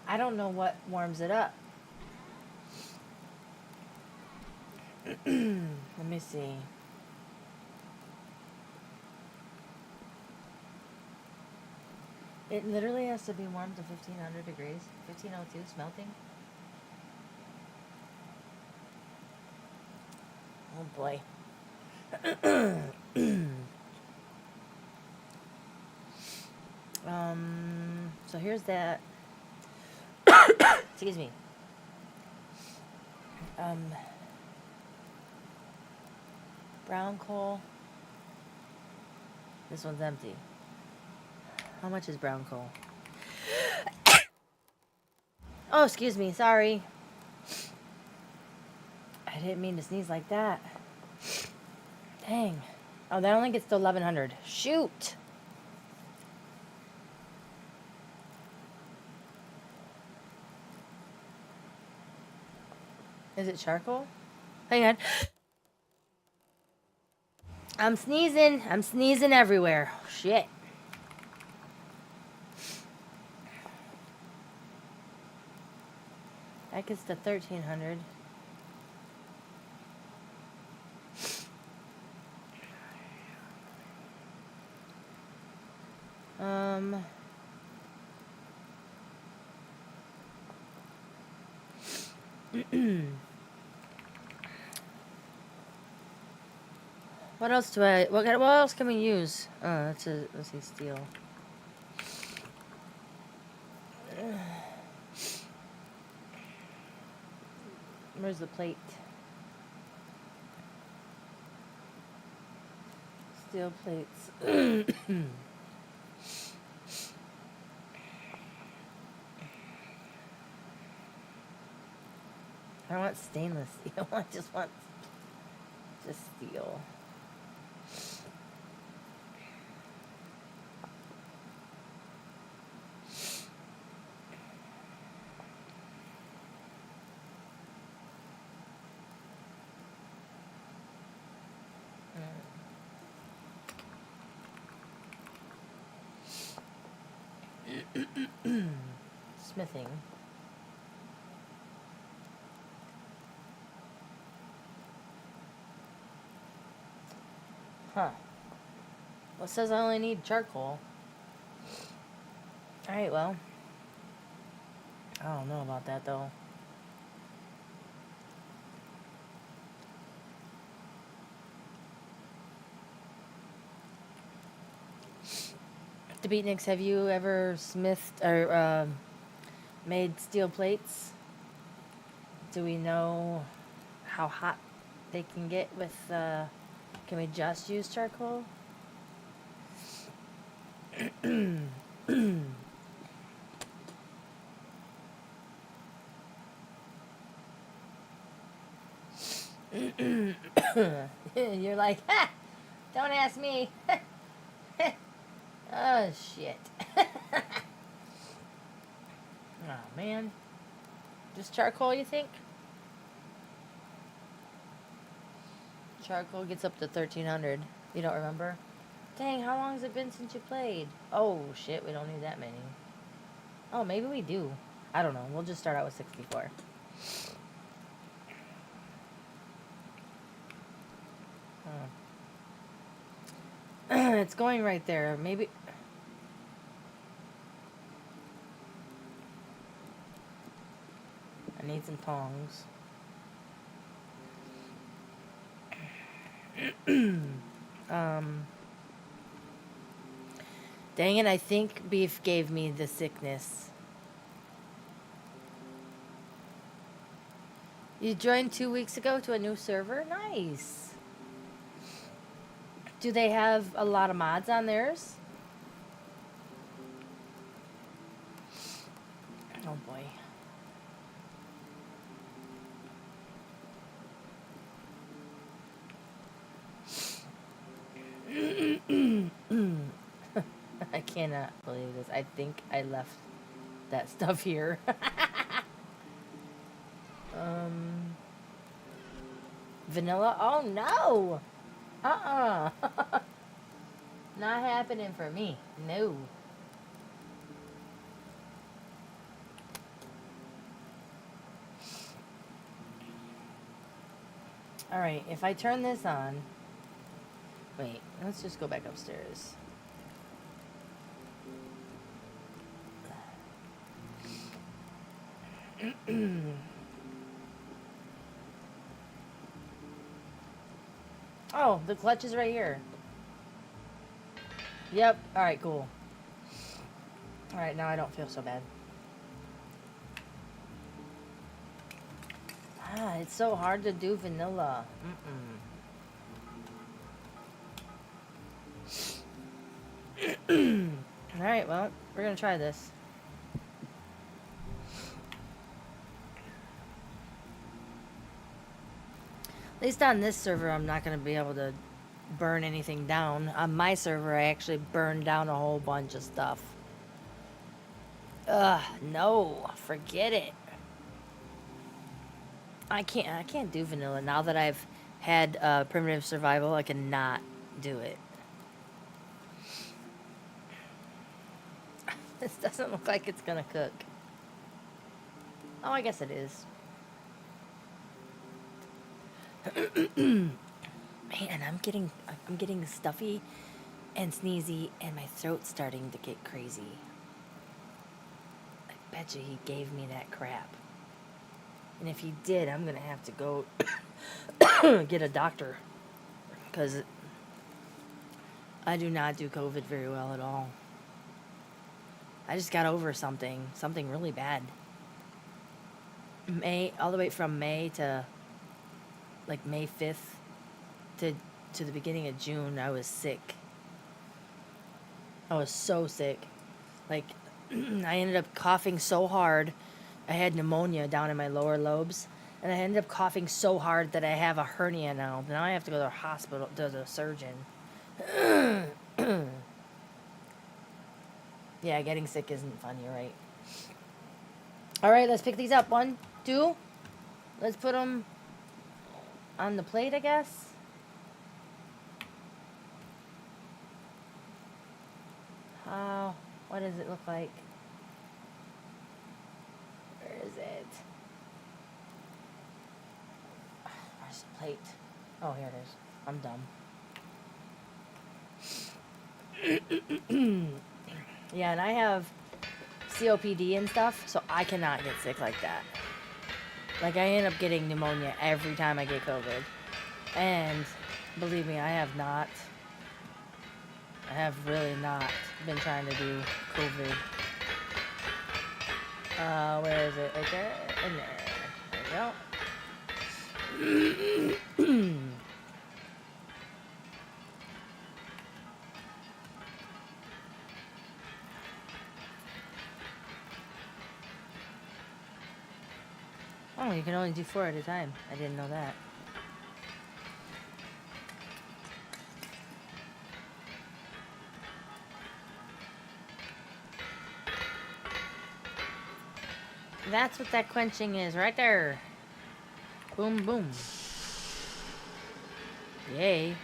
I don't know what warms it up. Let me see. It literally has to be warmed to 1500 degrees. 1502, smelting. Oh boy. So here's that. Excuse me. Brown coal. This one's empty. How much is brown coal? Oh, excuse me. Sorry. I didn't mean to sneeze like that. Dang. Oh, that only gets to 1100. Shoot. Is it charcoal? Hang on. I'm sneezing. I'm sneezing everywhere. Shit. That gets to 1300. What else do I... What else can we use? Let's see, steel. Where's the plate? Steel plates. I don't want stainless steel. I just want steel. Smithing. Huh. Well, it says I only need charcoal. Alright, well. I don't know about that, though. The Beatniks, have you ever smithed or made steel plates? Do we know how hot they can get with, can we just use charcoal? You're like, ha! Don't ask me. Oh, shit. Oh, man. Just charcoal, you think? Charcoal gets up to 1,300. You don't remember? Dang, how long has it been since you played? Oh, shit, we don't need that many. Oh, maybe we do. I don't know. We'll just start out with 64. It's going right there. Maybe... I need some tongs. Dang it, I think beef gave me the sickness. You joined 2 weeks ago to a new server? Nice. Do they have a lot of mods on theirs? Oh boy. I cannot believe this. I think I left that stuff here. Vanilla? Oh no! Not happening for me. No. Alright, if I turn this on... Wait, let's just go back upstairs. Oh, the clutch is right here. Yep. Alright, cool. Alright, now I don't feel so bad. Ah, it's so hard to do vanilla. Alright, well, we're gonna try this. At least on this server, I'm not gonna be able to burn anything down. On my server, I actually burned down a whole bunch of stuff. Ugh, no, forget it. I can't do vanilla. Now that I've had primitive survival, I cannot do it. This doesn't look like it's gonna cook. Oh, I guess it is. Man, I'm getting stuffy and sneezy, and my throat's starting to get crazy. I bet you he gave me that crap. And if he did, I'm gonna have to go get a doctor, because I do not do COVID very well at all. I just got over something really bad. All the way from May to like May 5th to the beginning of June, I was sick. I was so sick. Like, I ended up coughing so hard. I had pneumonia down in my lower lobes, and I ended up coughing so hard that I have a hernia now. Now I have to go to the hospital, to the surgeon. Yeah, getting sick isn't fun, you're right. Alright, let's pick these up. 1, 2. Let's put them on the plate, I guess. What does it look like? Where is it? Where's the plate? Oh, here it is. I'm dumb. Yeah, and I have COPD and stuff, so I cannot get sick like that. Like, I end up getting pneumonia every time I get COVID. And believe me, I have not I have really not been trying to do COVID. Where is it? Right there? In there. There we go. Oh, you can only do 4 at a time. I didn't know that. That's what that quenching is right there. Boom, boom. Yay.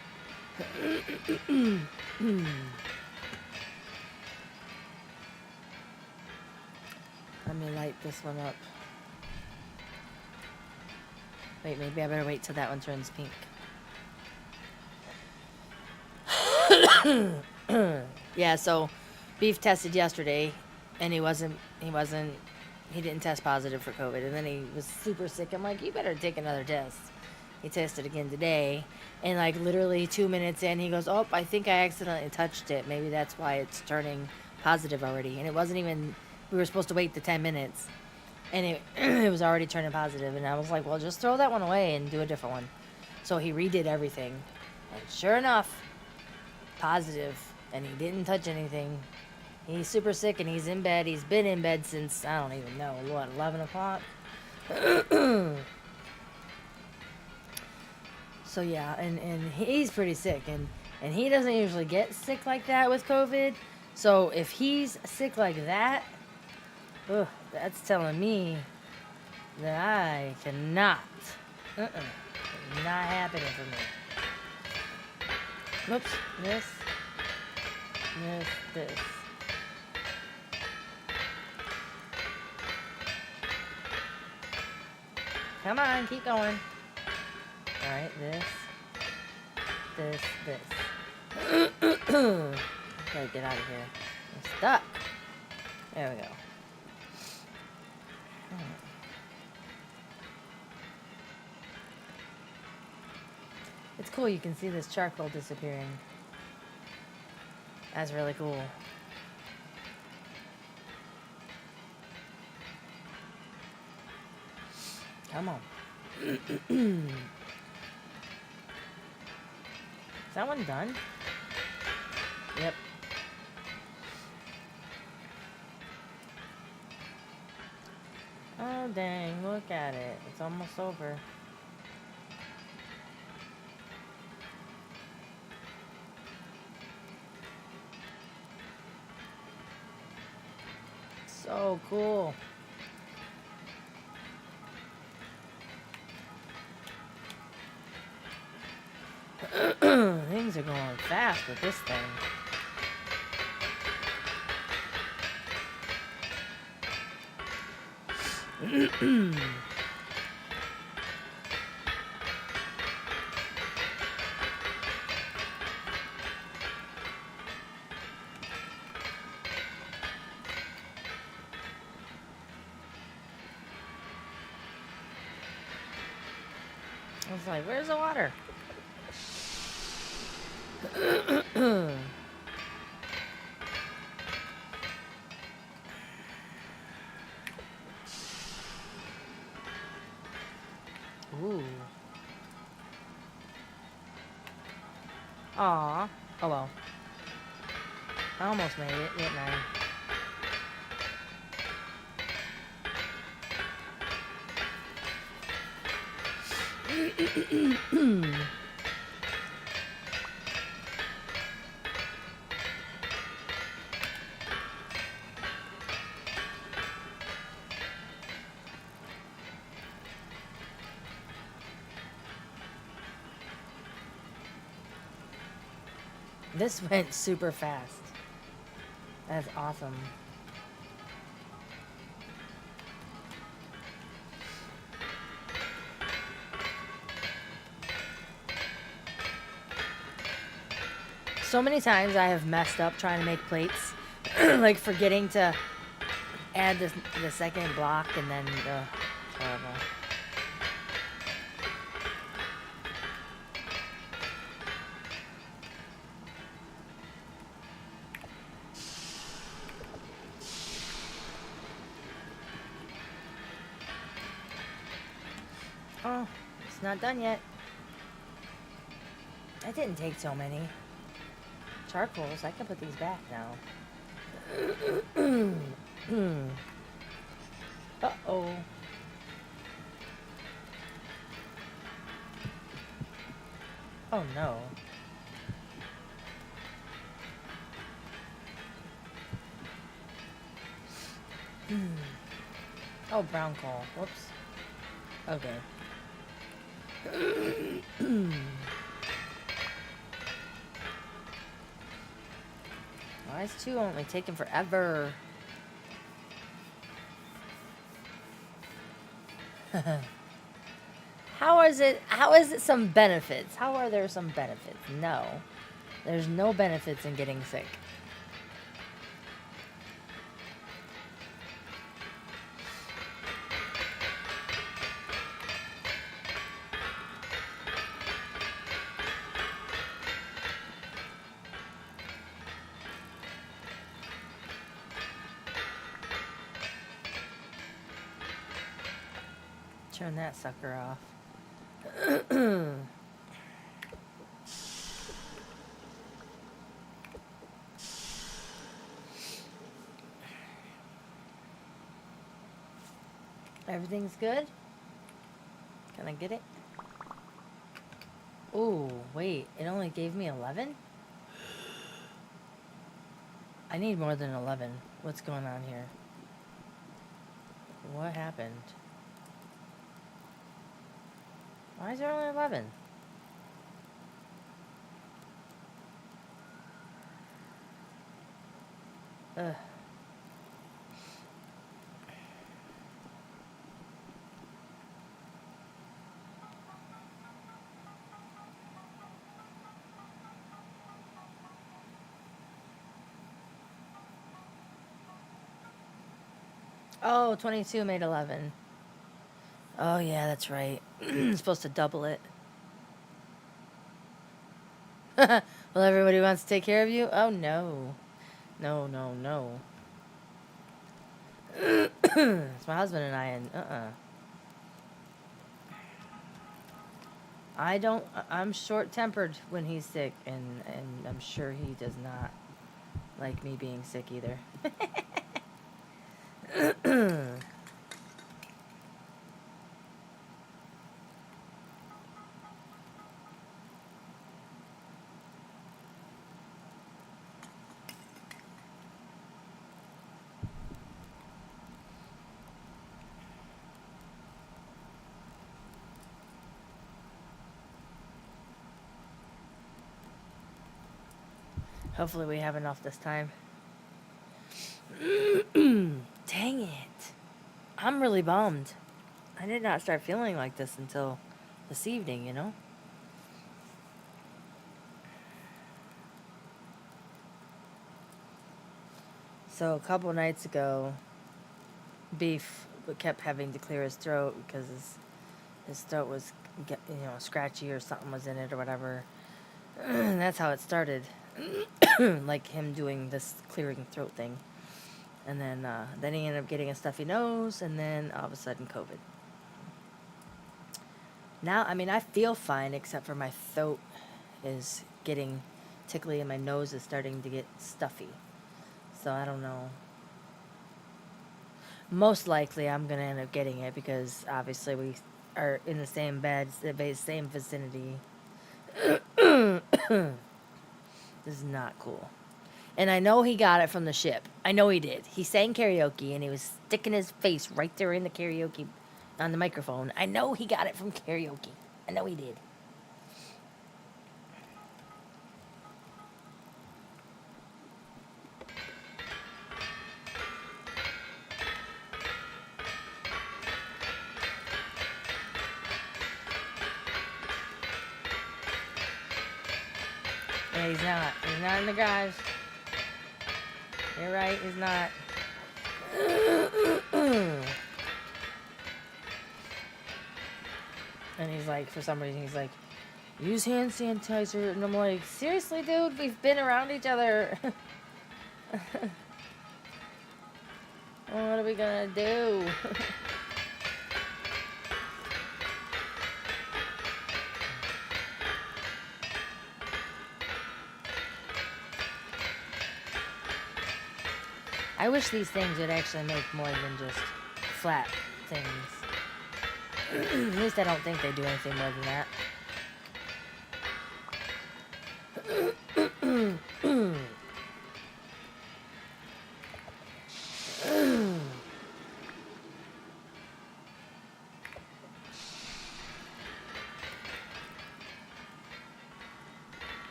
Let me light this one up. Wait, maybe I better wait till that one turns pink. Yeah, so Beef tested yesterday and he didn't test positive for COVID, and then he was super sick. I'm like, you better take another test. He tested again today, and like literally 2 minutes in, he goes, oh, I think I accidentally touched it. Maybe that's why it's turning positive already. And it wasn't even, we were supposed to wait the 10 minutes, and it was already turning positive. And I was like, well, just throw that one away and do a different one. So he redid everything, and sure enough, positive, and he didn't touch anything. He's super sick and he's in bed. He's been in bed since, I don't even know, what, 11 o'clock? So yeah, and he's pretty sick, and he doesn't usually get sick like that with COVID. So if he's sick like that, ugh, that's telling me that I cannot. Not happening for me. Whoops, this. Come on, keep going. Alright, this. Okay, get out of here. I'm stuck. There we go. It's cool, you can see this charcoal disappearing. That's really cool. Come on. Is that one done? Yep. Oh dang, look at it. It's almost over. So cool. Things are going fast with this thing. I was like, where's the water? Ooh. Aw. Oh well. I almost made it, didn't I? This went super fast. That's awesome. So many times I have messed up trying to make plates, like forgetting to add the second block, and then horrible. It's not done yet. I didn't take so many. Charcoals, I can put these back now. Uh-oh. Oh no. Oh, brown coal. Whoops. Okay. Why is 2 only taking forever? How is it some benefits? How are there some benefits? No. There's no benefits in getting sick. Turn that sucker off. Everything's good? Can I get it? Ooh, wait. It only gave me 11? I need more than 11. What's going on here? What happened? Why is there only 11? Ugh. Oh, 22 made 11. Oh, yeah, that's right. Supposed to double it. Well, everybody wants to take care of you? Oh, no. No, no, no. It's my husband and I, and I'm short-tempered when he's sick, and I'm sure he does not like me being sick either. Hopefully we have enough this time. Dang it. I'm really bummed. I did not start feeling like this until this evening, you know? So a couple nights ago, Beef kept having to clear his throat because his throat was, scratchy or something was in it or whatever. That's how it started. Like him doing this clearing throat thing. And then he ended up getting a stuffy nose, and then all of a sudden COVID. Now, I mean, I feel fine, except for my throat is getting tickly and my nose is starting to get stuffy. So I don't know. Most likely I'm going to end up getting it because obviously we are in the same bed, the same vicinity. This is not cool. And I know he got it from the ship. I know he did. He sang karaoke and he was sticking his face right there in the karaoke on the microphone. I know he got it from karaoke. I know he did. Yeah, he's not. He's not in the garage. You're right, he's not. And he's like, for some reason, he's like, use hand sanitizer. And I'm like, seriously, dude? We've been around each other. What are we gonna do? I wish these things would actually make more than just flat things. At least I don't think they do anything more than that.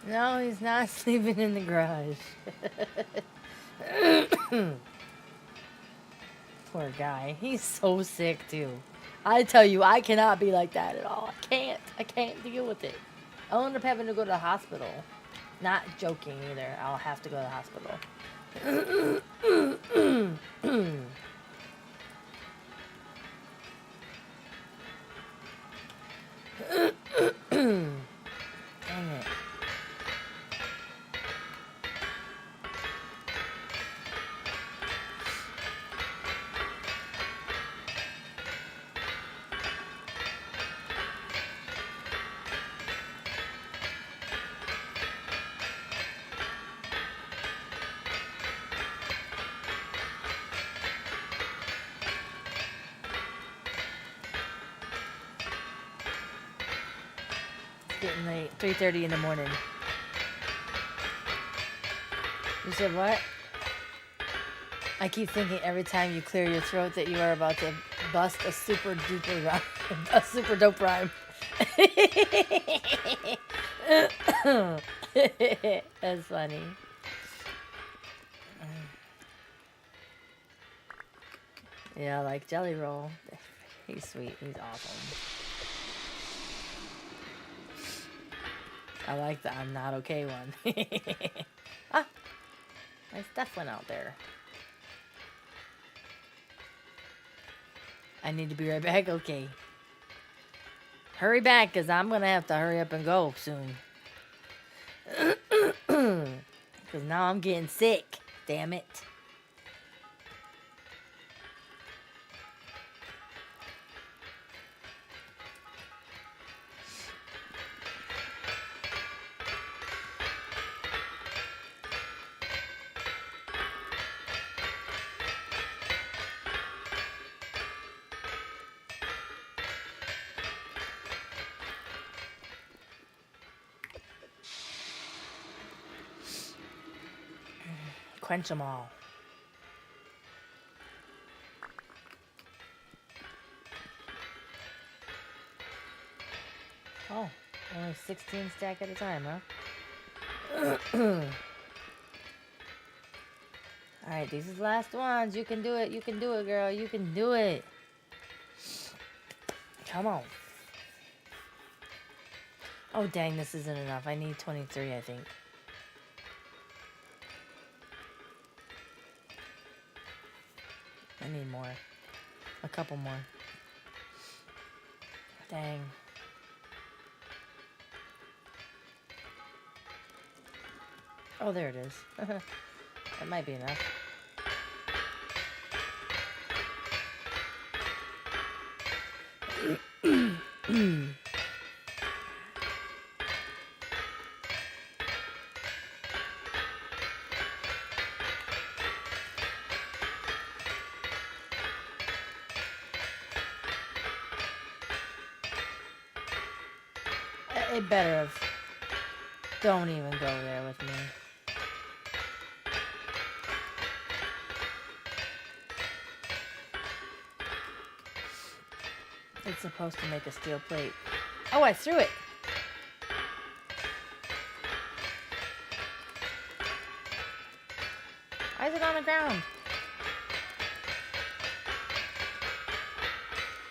No, he's not sleeping in the garage. Poor guy. He's so sick too. I tell you, I cannot be like that at all. I can't. I can't deal with it. I'll end up having to go to the hospital. Not joking either. I'll have to go to the hospital. Dang it. Getting late. 3:30 in the morning. You said what? I keep thinking every time you clear your throat that you are about to bust a super duper rhyme. A super dope rhyme. That's funny. Yeah, I like Jelly Roll. He's sweet. He's awesome. I like the I'm not okay one. Ah, my stuff went out there. I need to be right back. Okay. Hurry back, because I'm going to have to hurry up and go soon. Because now I'm getting sick. Damn it. Quench them all. Oh, only 16 stack at a time, huh? Alright, these are the last ones. You can do it. You can do it, girl. You can do it. Come on. Oh, dang, this isn't enough. I need 23, I think. I need more. A couple more. Dang. Oh, there it is. That might be enough. It better have. Don't even go there with me. It's supposed to make a steel plate. Oh, I threw it. Why is it on the ground?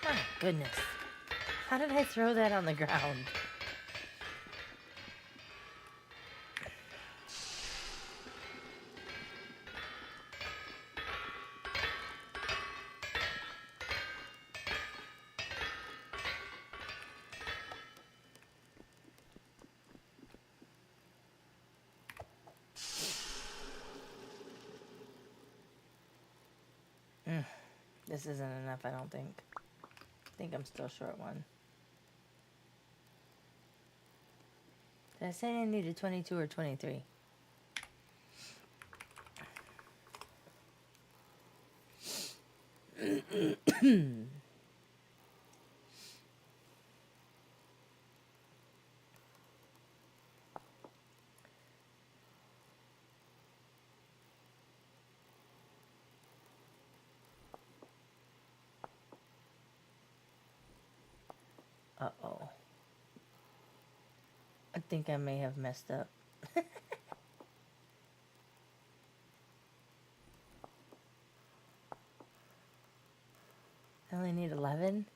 My goodness. How did I throw that on the ground? This isn't enough, I don't think. I think I'm still short one. Did I say I needed 22 or 23? Uh-oh. I think I may have messed up. I only need 11?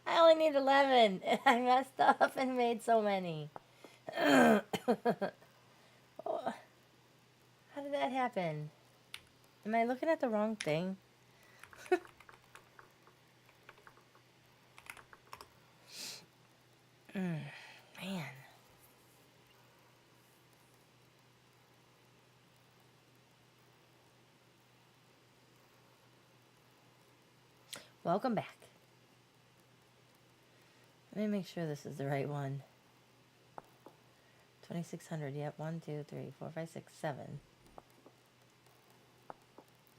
I only need 11. I messed up and made so many. Oh, how did that happen? Am I looking at the wrong thing? Man. Welcome back. Let me make sure this is the right one. 2600, yep. 1, 2, 3, 4, 5, 6, 7.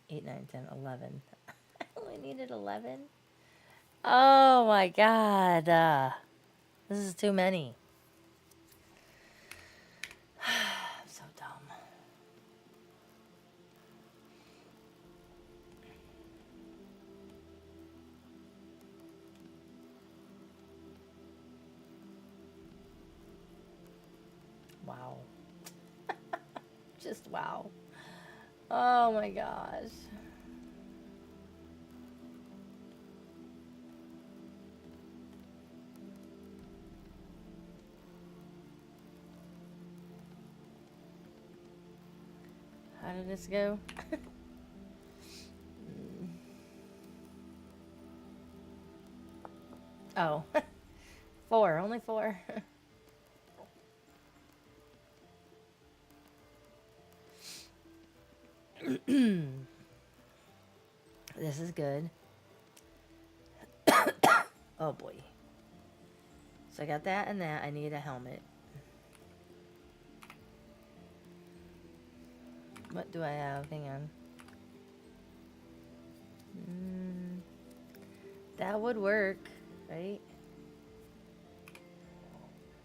8, 9, 10, 11. I only needed 11? Oh my god. This is too many. I'm so dumb. Wow. Just wow. Oh my gosh. How did this go? Oh. 4. Only 4. This is good. Oh boy. So I got that and that. I need a helmet. What do I have? Hang on. That would work, right?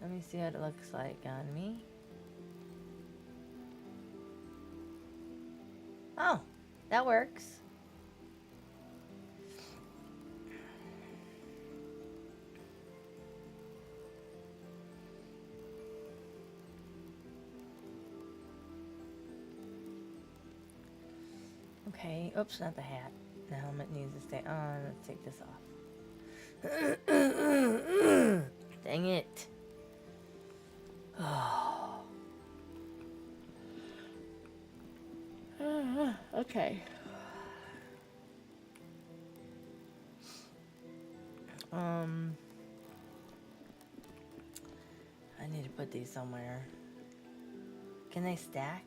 Let me see what it looks like on me. Oh, that works. Okay, oops, not the hat. The helmet needs to stay on. Let's take this off. Dang it. Oh. Okay. I need to put these somewhere. Can they stack?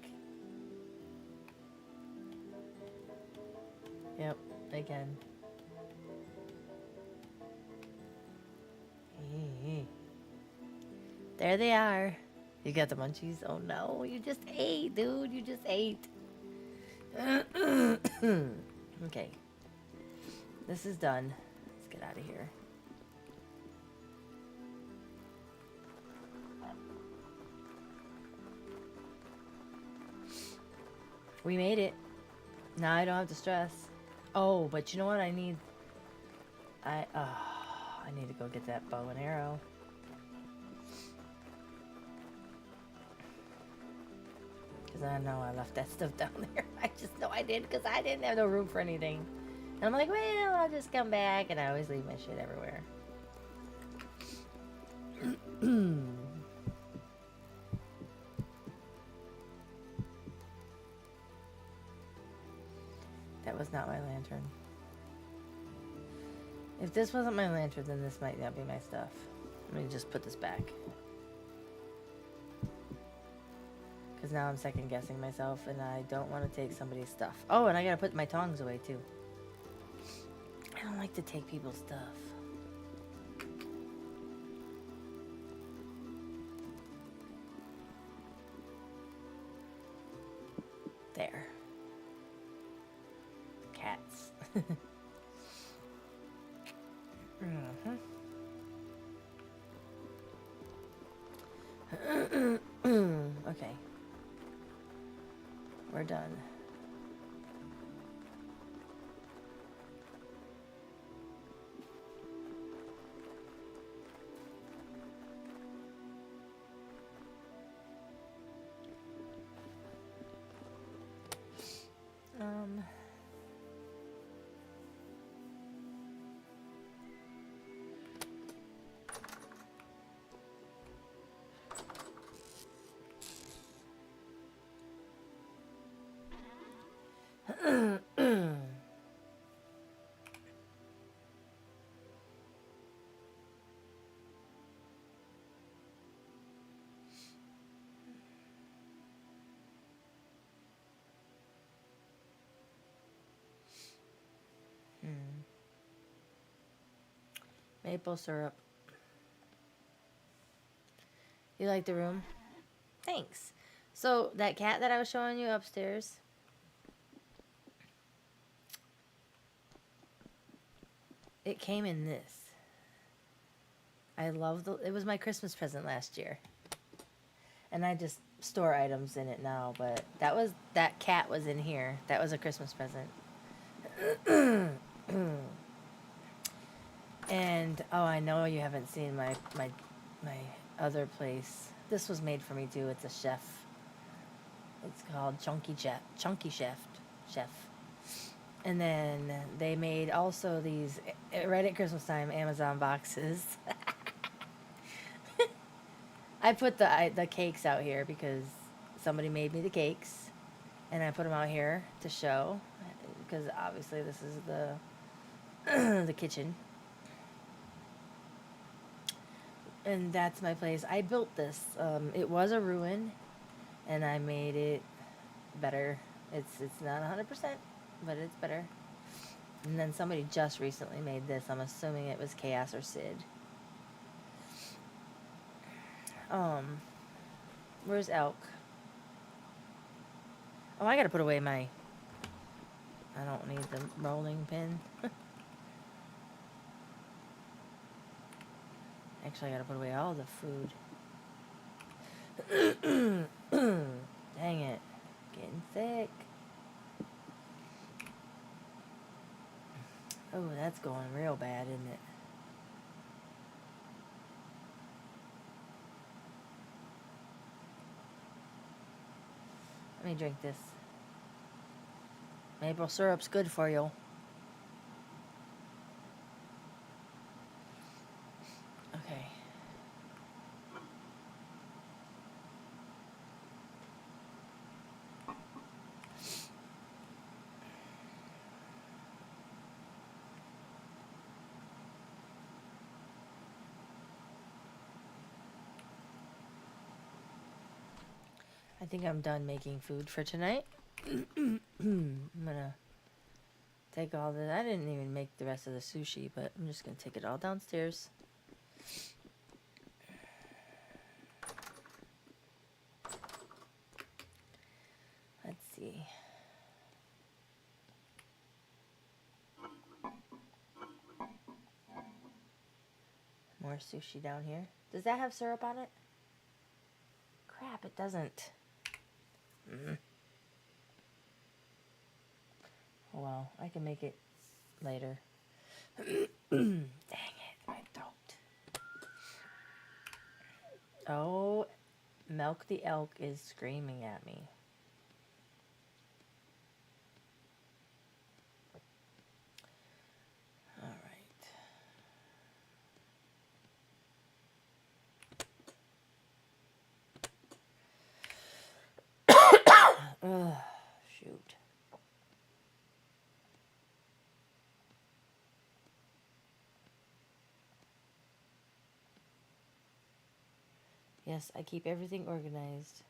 Yep, they can. There they are. You got the munchies? Oh no, you just ate, dude. You just ate. Okay. This is done. Let's get out of here. We made it. Now I don't have to stress. Oh, but you know what I need? I need to go get that bow and arrow. Because I know I left that stuff down there. I just know I did because I didn't have no room for anything. And I'm like, well, I'll just come back. And I always leave my shit everywhere. That was not my lantern. If this wasn't my lantern, then this might not be my stuff. Let me just put this back. Because now I'm second guessing myself and I don't want to take somebody's stuff. Oh, and I gotta put my tongs away too. I don't like to take people's stuff. There. Cats. Okay. We're done. Um, Maple syrup. You like the room? Thanks. So that cat that I was showing you upstairs, it came in this. I love it was my Christmas present last year. And I just store items in it now, but that cat was in here. That was a Christmas present. And oh, I know you haven't seen my other place. This was made for me too. It's a chef. It's called Chunky Chef. And then they made also these right at Christmas time Amazon boxes. I put the cakes out here because somebody made me the cakes, and I put them out here to show because obviously this is the the kitchen. And that's my place. I built this. It was a ruin, and I made it better. It's not 100%, but it's better. And then somebody just recently made this. I'm assuming it was Chaos or Sid. Where's Elk? Oh, I gotta put away my... I don't need the rolling pin. Actually, I gotta put away all the food. Dang it. Getting sick. Oh, that's going real bad, isn't it? Let me drink this. Maple syrup's good for you. Okay. I think I'm done making food for tonight. I'm gonna take all the... I didn't even make the rest of the sushi, but I'm just gonna take it all downstairs. Let's see. More sushi down here. Does that have syrup on it? Crap, it doesn't. Oh well, I can make it later. Dang it, my throat. Oh, Milk the Elk is screaming at me. Ugh, shoot. Yes, I keep everything organized.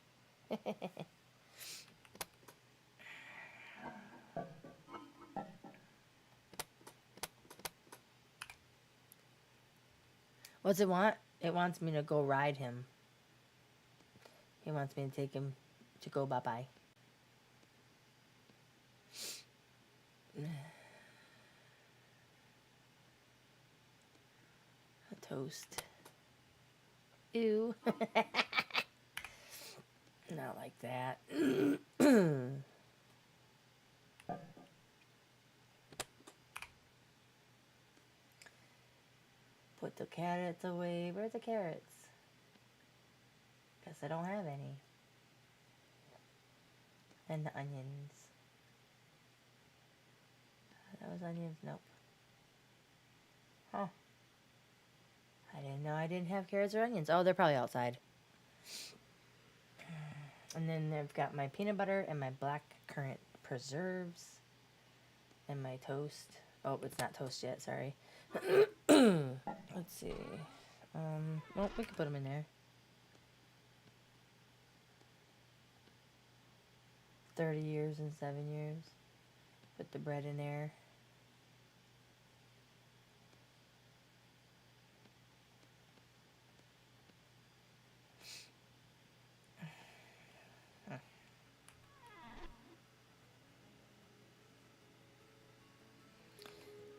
What's it want? It wants me to go ride him. He wants me to take him to go bye-bye. A toast. Ew. Not like that. Put the carrots away. Where's the carrots? Guess I don't have any. And the onions. That was onions? Nope. Huh. I didn't know I didn't have carrots or onions. Oh, they're probably outside. And then I've got my peanut butter and my black currant preserves. And my toast. Oh, it's not toast yet, sorry. Let's see. Well, we can put them in there. 30 years and 7 years. Put the bread in there.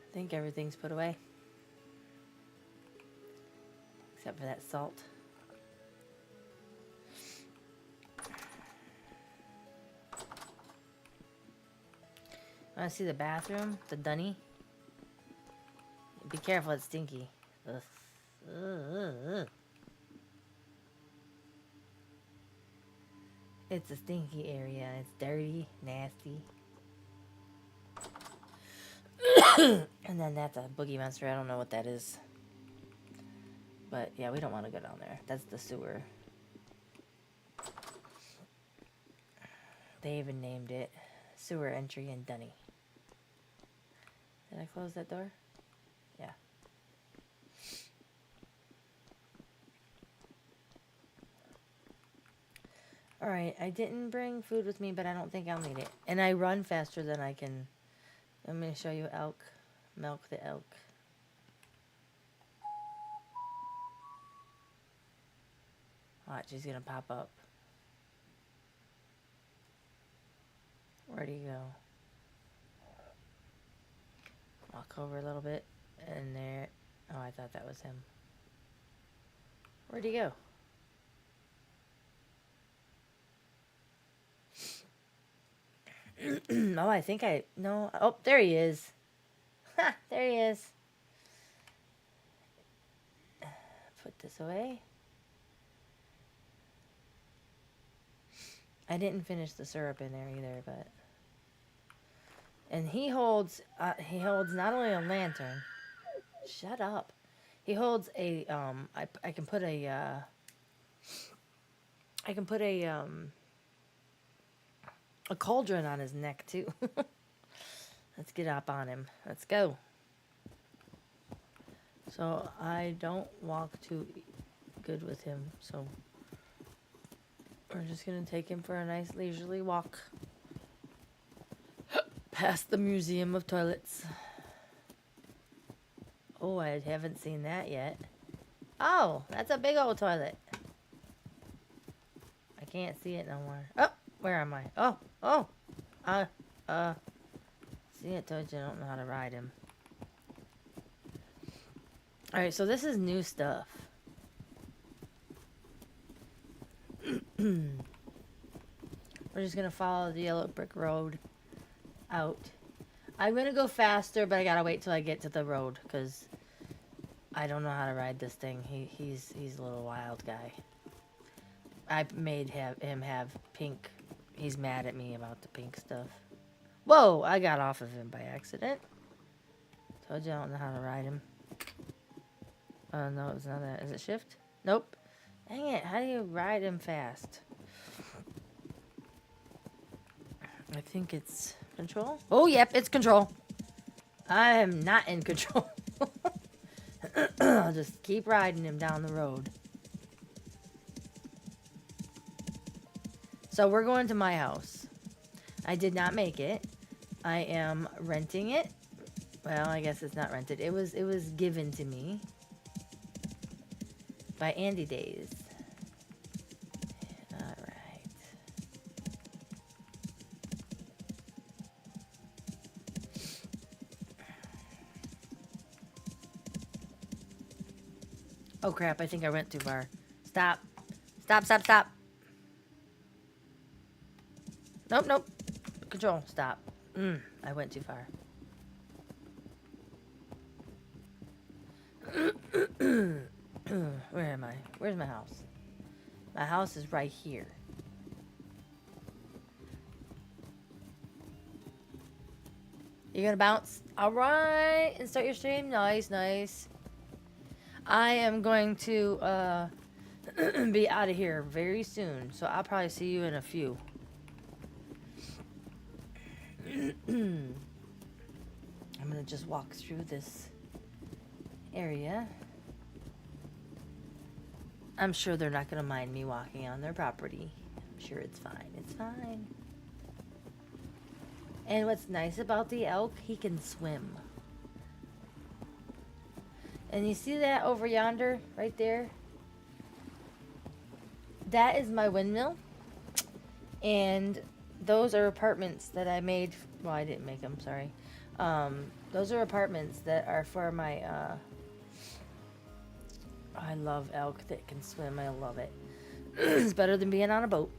I think everything's put away. Except for that salt. Want to see the bathroom? The dunny? Be careful, it's stinky. Ugh. Ugh. It's a stinky area. It's dirty, nasty. And then that's a boogie monster. I don't know what that is. But yeah, we don't want to go down there. That's the sewer. They even named it Sewer Entry in Dunny. Did I close that door? Yeah. Alright, I didn't bring food with me, but I don't think I'll need it. And I run faster than I can. I'm going to show you elk. Milk the elk. Watch, she's going to pop up. Where'd he go? Walk over a little bit. And there. Oh, I thought that was him. Where'd he go? Oh, I think I... No. Oh, there he is. Ha! There he is. Put this away. I didn't finish the syrup in there either, but... And he holds not only a lantern... Shut up. He holds a, I can put a, a cauldron on his neck, too. Let's get up on him. Let's go. So, I don't walk too good with him, so... We're just gonna take him for a nice leisurely walk. Past the Museum of Toilets. Oh, I haven't seen that yet. Oh, that's a big old toilet. I can't see it no more. Oh, where am I? Oh. See, I told you I don't know how to ride him. Alright, so this is new stuff. We're just gonna follow the yellow brick road out. I'm gonna go faster, but I gotta wait till I get to the road, because I don't know how to ride this thing. He's a little wild guy. I made him have pink. He's mad at me about the pink stuff. Whoa! I got off of him by accident. Told you I don't know how to ride him. Oh, no, it's not that. Is it shift? Nope. Dang it, how do you ride him fast? I think it's control. Oh, yep, it's control. I am not in control. I'll just keep riding him down the road. So we're going to my house. I did not make it. I am renting it. Well, I guess it's not rented. It was given to me. by Andy Days. All right. Oh crap, I think I went too far. Stop. Stop, stop, stop. Nope, nope. Control, stop. I went too far. Where am I? Where's my house? My house is right here. You gonna bounce? Alright, and start your stream? Nice, nice. I am going to be out of here very soon, so I'll probably see you in a few. I'm gonna just walk through this area. I'm sure they're not gonna mind me walking on their property. I'm sure it's fine. It's fine. And what's nice about the elk, he can swim. And you see that over yonder, right there? That is my windmill. And those are apartments that I made. Well, I didn't make them, sorry. Those are apartments that are for my, I love elk that can swim. I love it. It's better than being on a boat.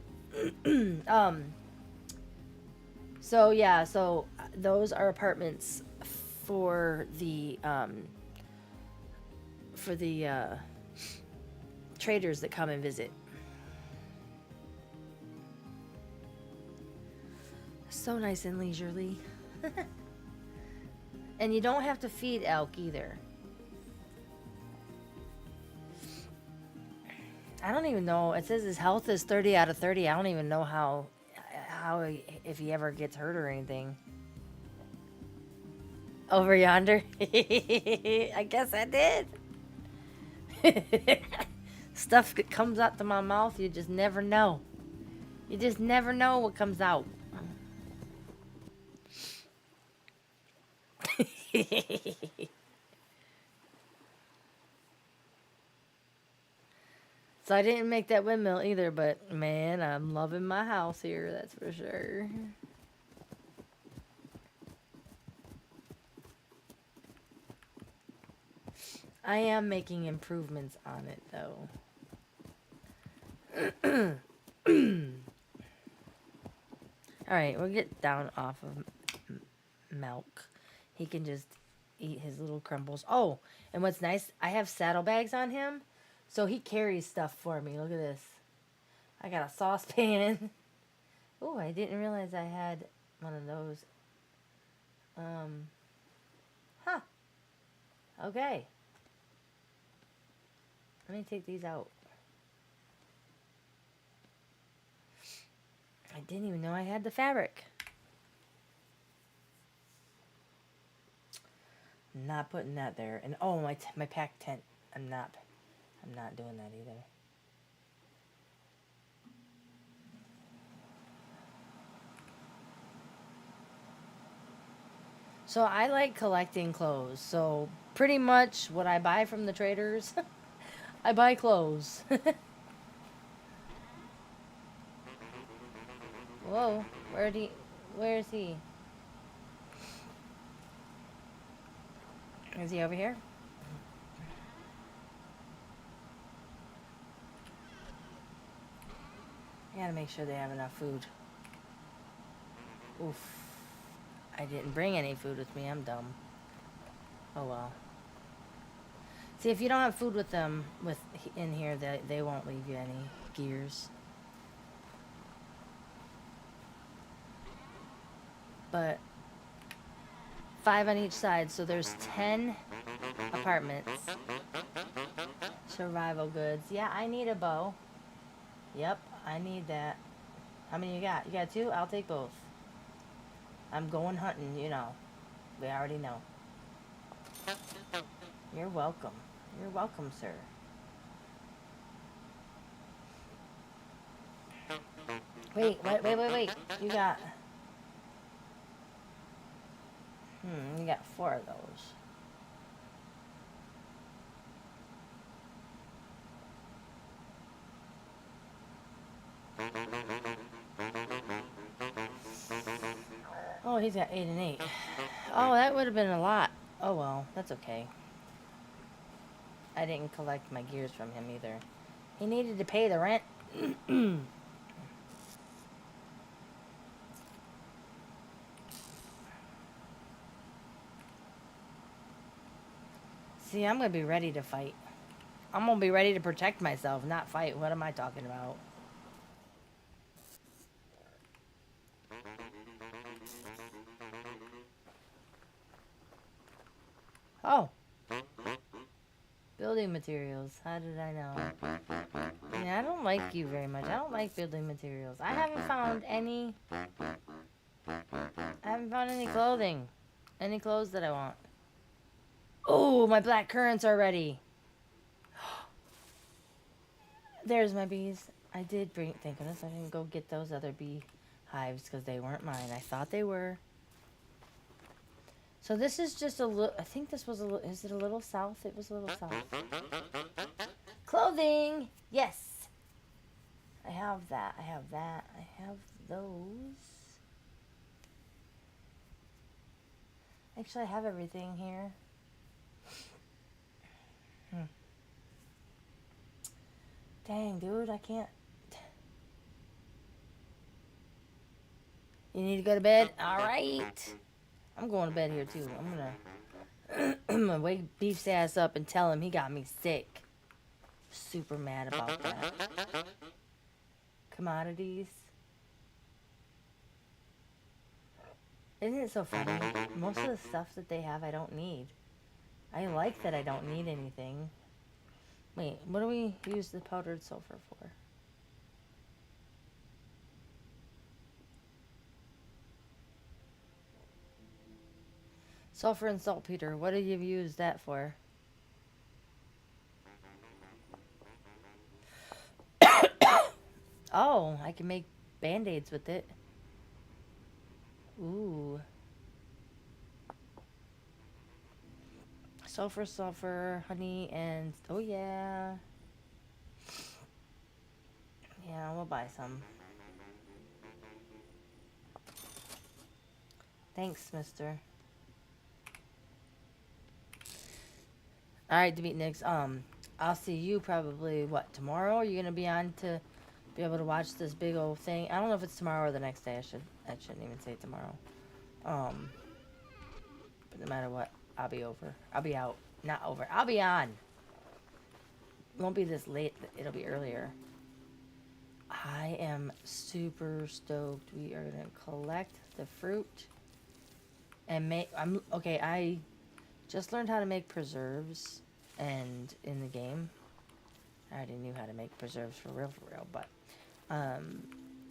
So yeah, so those are apartments for the traders that come and visit. So nice and leisurely. And you don't have to feed elk either. I don't even know. It says his health is 30 out of 30. I don't even know how if he ever gets hurt or anything. Over yonder? I guess I did. Stuff that comes out to my mouth, you just never know. You just never know what comes out. So I didn't make that windmill either, but man, I'm loving my house here, that's for sure. I am making improvements on it though. Alright, we'll get down off of milk. He can just eat his little crumbles. Oh, and what's nice, I have saddlebags on him, so he carries stuff for me. Look at this. I got a saucepan. Oh, I didn't realize I had one of those. Huh. Okay. Let me take these out. I didn't even know I had the fabric. Not putting that there. And oh, my pack tent. I'm not doing that either. So I like collecting clothes. So pretty much what I buy from the traders, I buy clothes. Whoa, where is he? Is he over here? I gotta make sure they have enough food. Oof. I didn't bring any food with me, I'm dumb. Oh well. See, if you don't have food with them in here, they won't leave you any gears. But 5 on each side, so there's 10 apartments. Survival goods. Yeah, I need a bow. Yep, I need that. How many you got? You got 2? I'll take both. I'm going hunting, you know. We already know. You're welcome. You're welcome, sir. Wait. You got... you got 4 of those. Oh, he's got 8 and 8. Oh, that would have been a lot. Oh well, that's okay. I didn't collect my gears from him either. He needed to pay the rent. See, I'm gonna be ready to fight. I'm gonna be ready to protect myself, not fight. What am I talking about? Oh, building materials. How did I know? Yeah, I don't like you very much. I don't like building materials. I haven't found any. I haven't found any clothing. Any clothes that I want. Oh, my black currants are ready. There's my bees. I did bring. Thank goodness I didn't go get those other bee hives because they weren't mine. I thought they were. So this is just a little. I think this was a little. Is it a little south? It was a little south. Clothing. Yes. I have that. I have that. I have those. Actually, I have everything here. Dang, dude, I can't. You need to go to bed? Alright. I'm going to bed here too. I'm gonna wake Beef's ass up and tell him he got me sick. Super mad about that. Commodities. Isn't it so funny? Most of the stuff that they have I don't need. I like that I don't need anything. Wait, what do we use the powdered sulfur for? Sulfur and saltpeter. What do you use that for? Oh, I can make band-aids with it. Ooh. Sulfur, honey, and... Oh, yeah. Yeah, we'll buy some. Thanks, mister. Alright, Demeatniks, I'll see you probably, what, tomorrow? Are you gonna be on to be able to watch this big old thing? I don't know if it's tomorrow or the next day. I shouldn't even say tomorrow. But no matter what, I'll be over. I'll be out. Not over. I'll be on. It won't be this late. It'll be earlier. I am super stoked. We are gonna collect the fruit and make. Okay. I just learned how to make preserves, and in the game, I already knew how to make preserves for real, but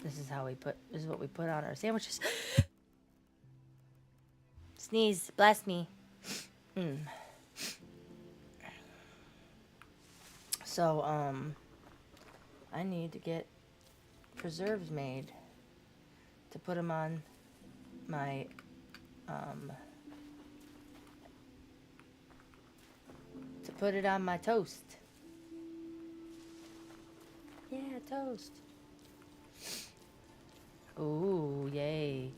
this is how we put. This is what we put on our sandwiches. Sneeze, bless me. So I need to get preserves made to put them on my to put it on my toast. Yeah, toast. Ooh, yay.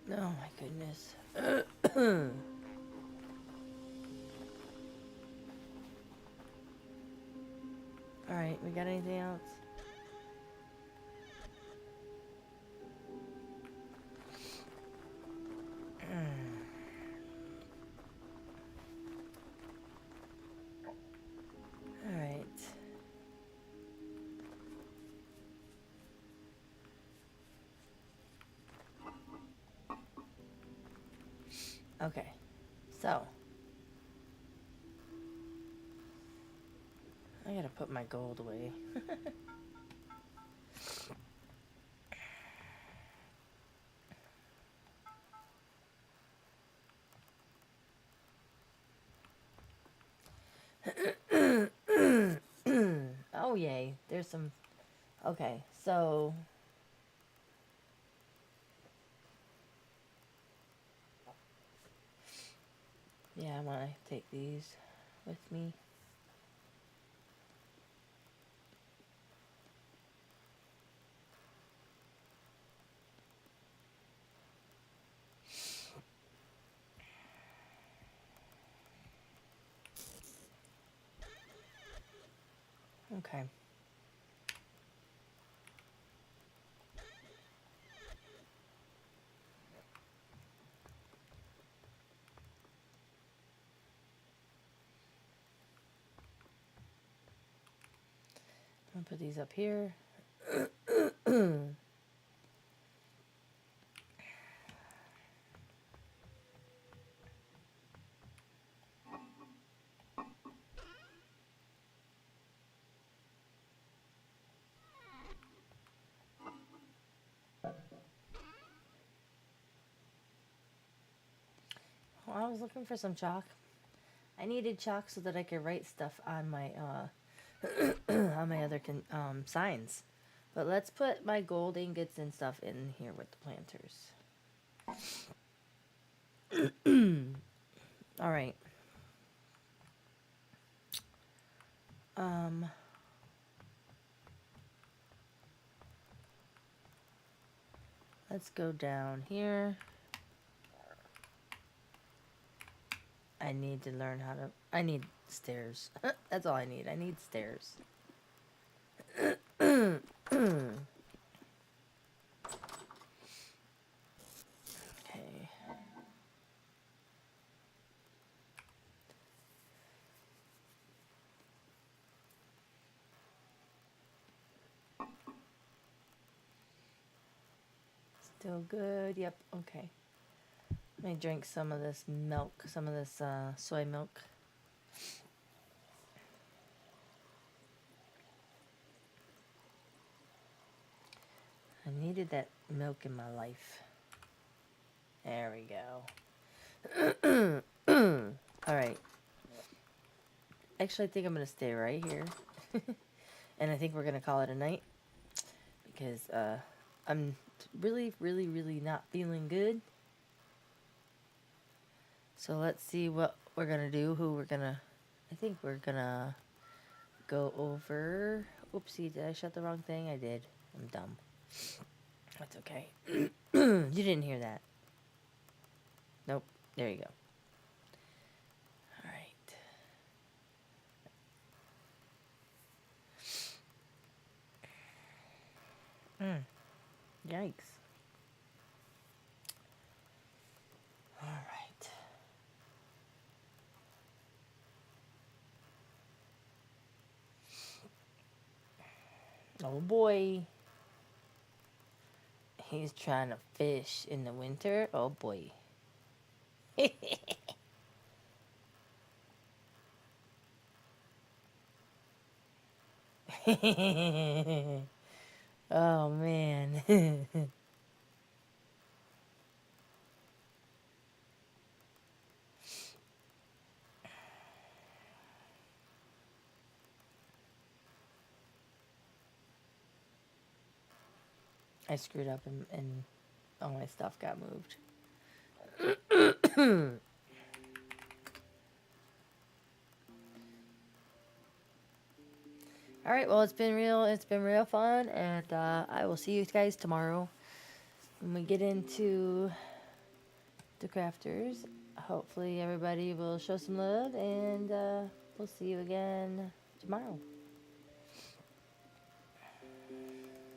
Oh my goodness. Alright, we got anything else? Alright. Okay. So. I gotta put my gold away. Oh, yay. There's some Okay, so yeah, I want to take these with me. Okay. I'll put these up here. Well, I was looking for some chalk. I needed chalk so that I could write stuff on my on my other signs. But let's put my gold ingots and stuff in here with the planters. All right. Let's go down here. I need to learn how to... I need stairs. That's all I need. I need stairs. Okay. Still good. Yep. Okay. Let me drink some of this milk. Some of this soy milk. I needed that milk in my life. There we go. Alright. Actually, I think I'm going to stay right here. And I think we're going to call it a night. Because I'm really, really, really not feeling good. So let's see what we're going to do. Who we're going to... I think we're going to go over... Oopsie, did I shut the wrong thing? I did. I'm dumb. That's okay. You didn't hear that. Nope. There you go. Alright. Yikes. Alright. Oh boy. He's trying to fish in the winter. Oh boy. Oh man. I screwed up and all my stuff got moved. All right, well, it's been real fun, and I will see you guys tomorrow when we get into the crafters. Hopefully everybody will show some love, and we'll see you again tomorrow.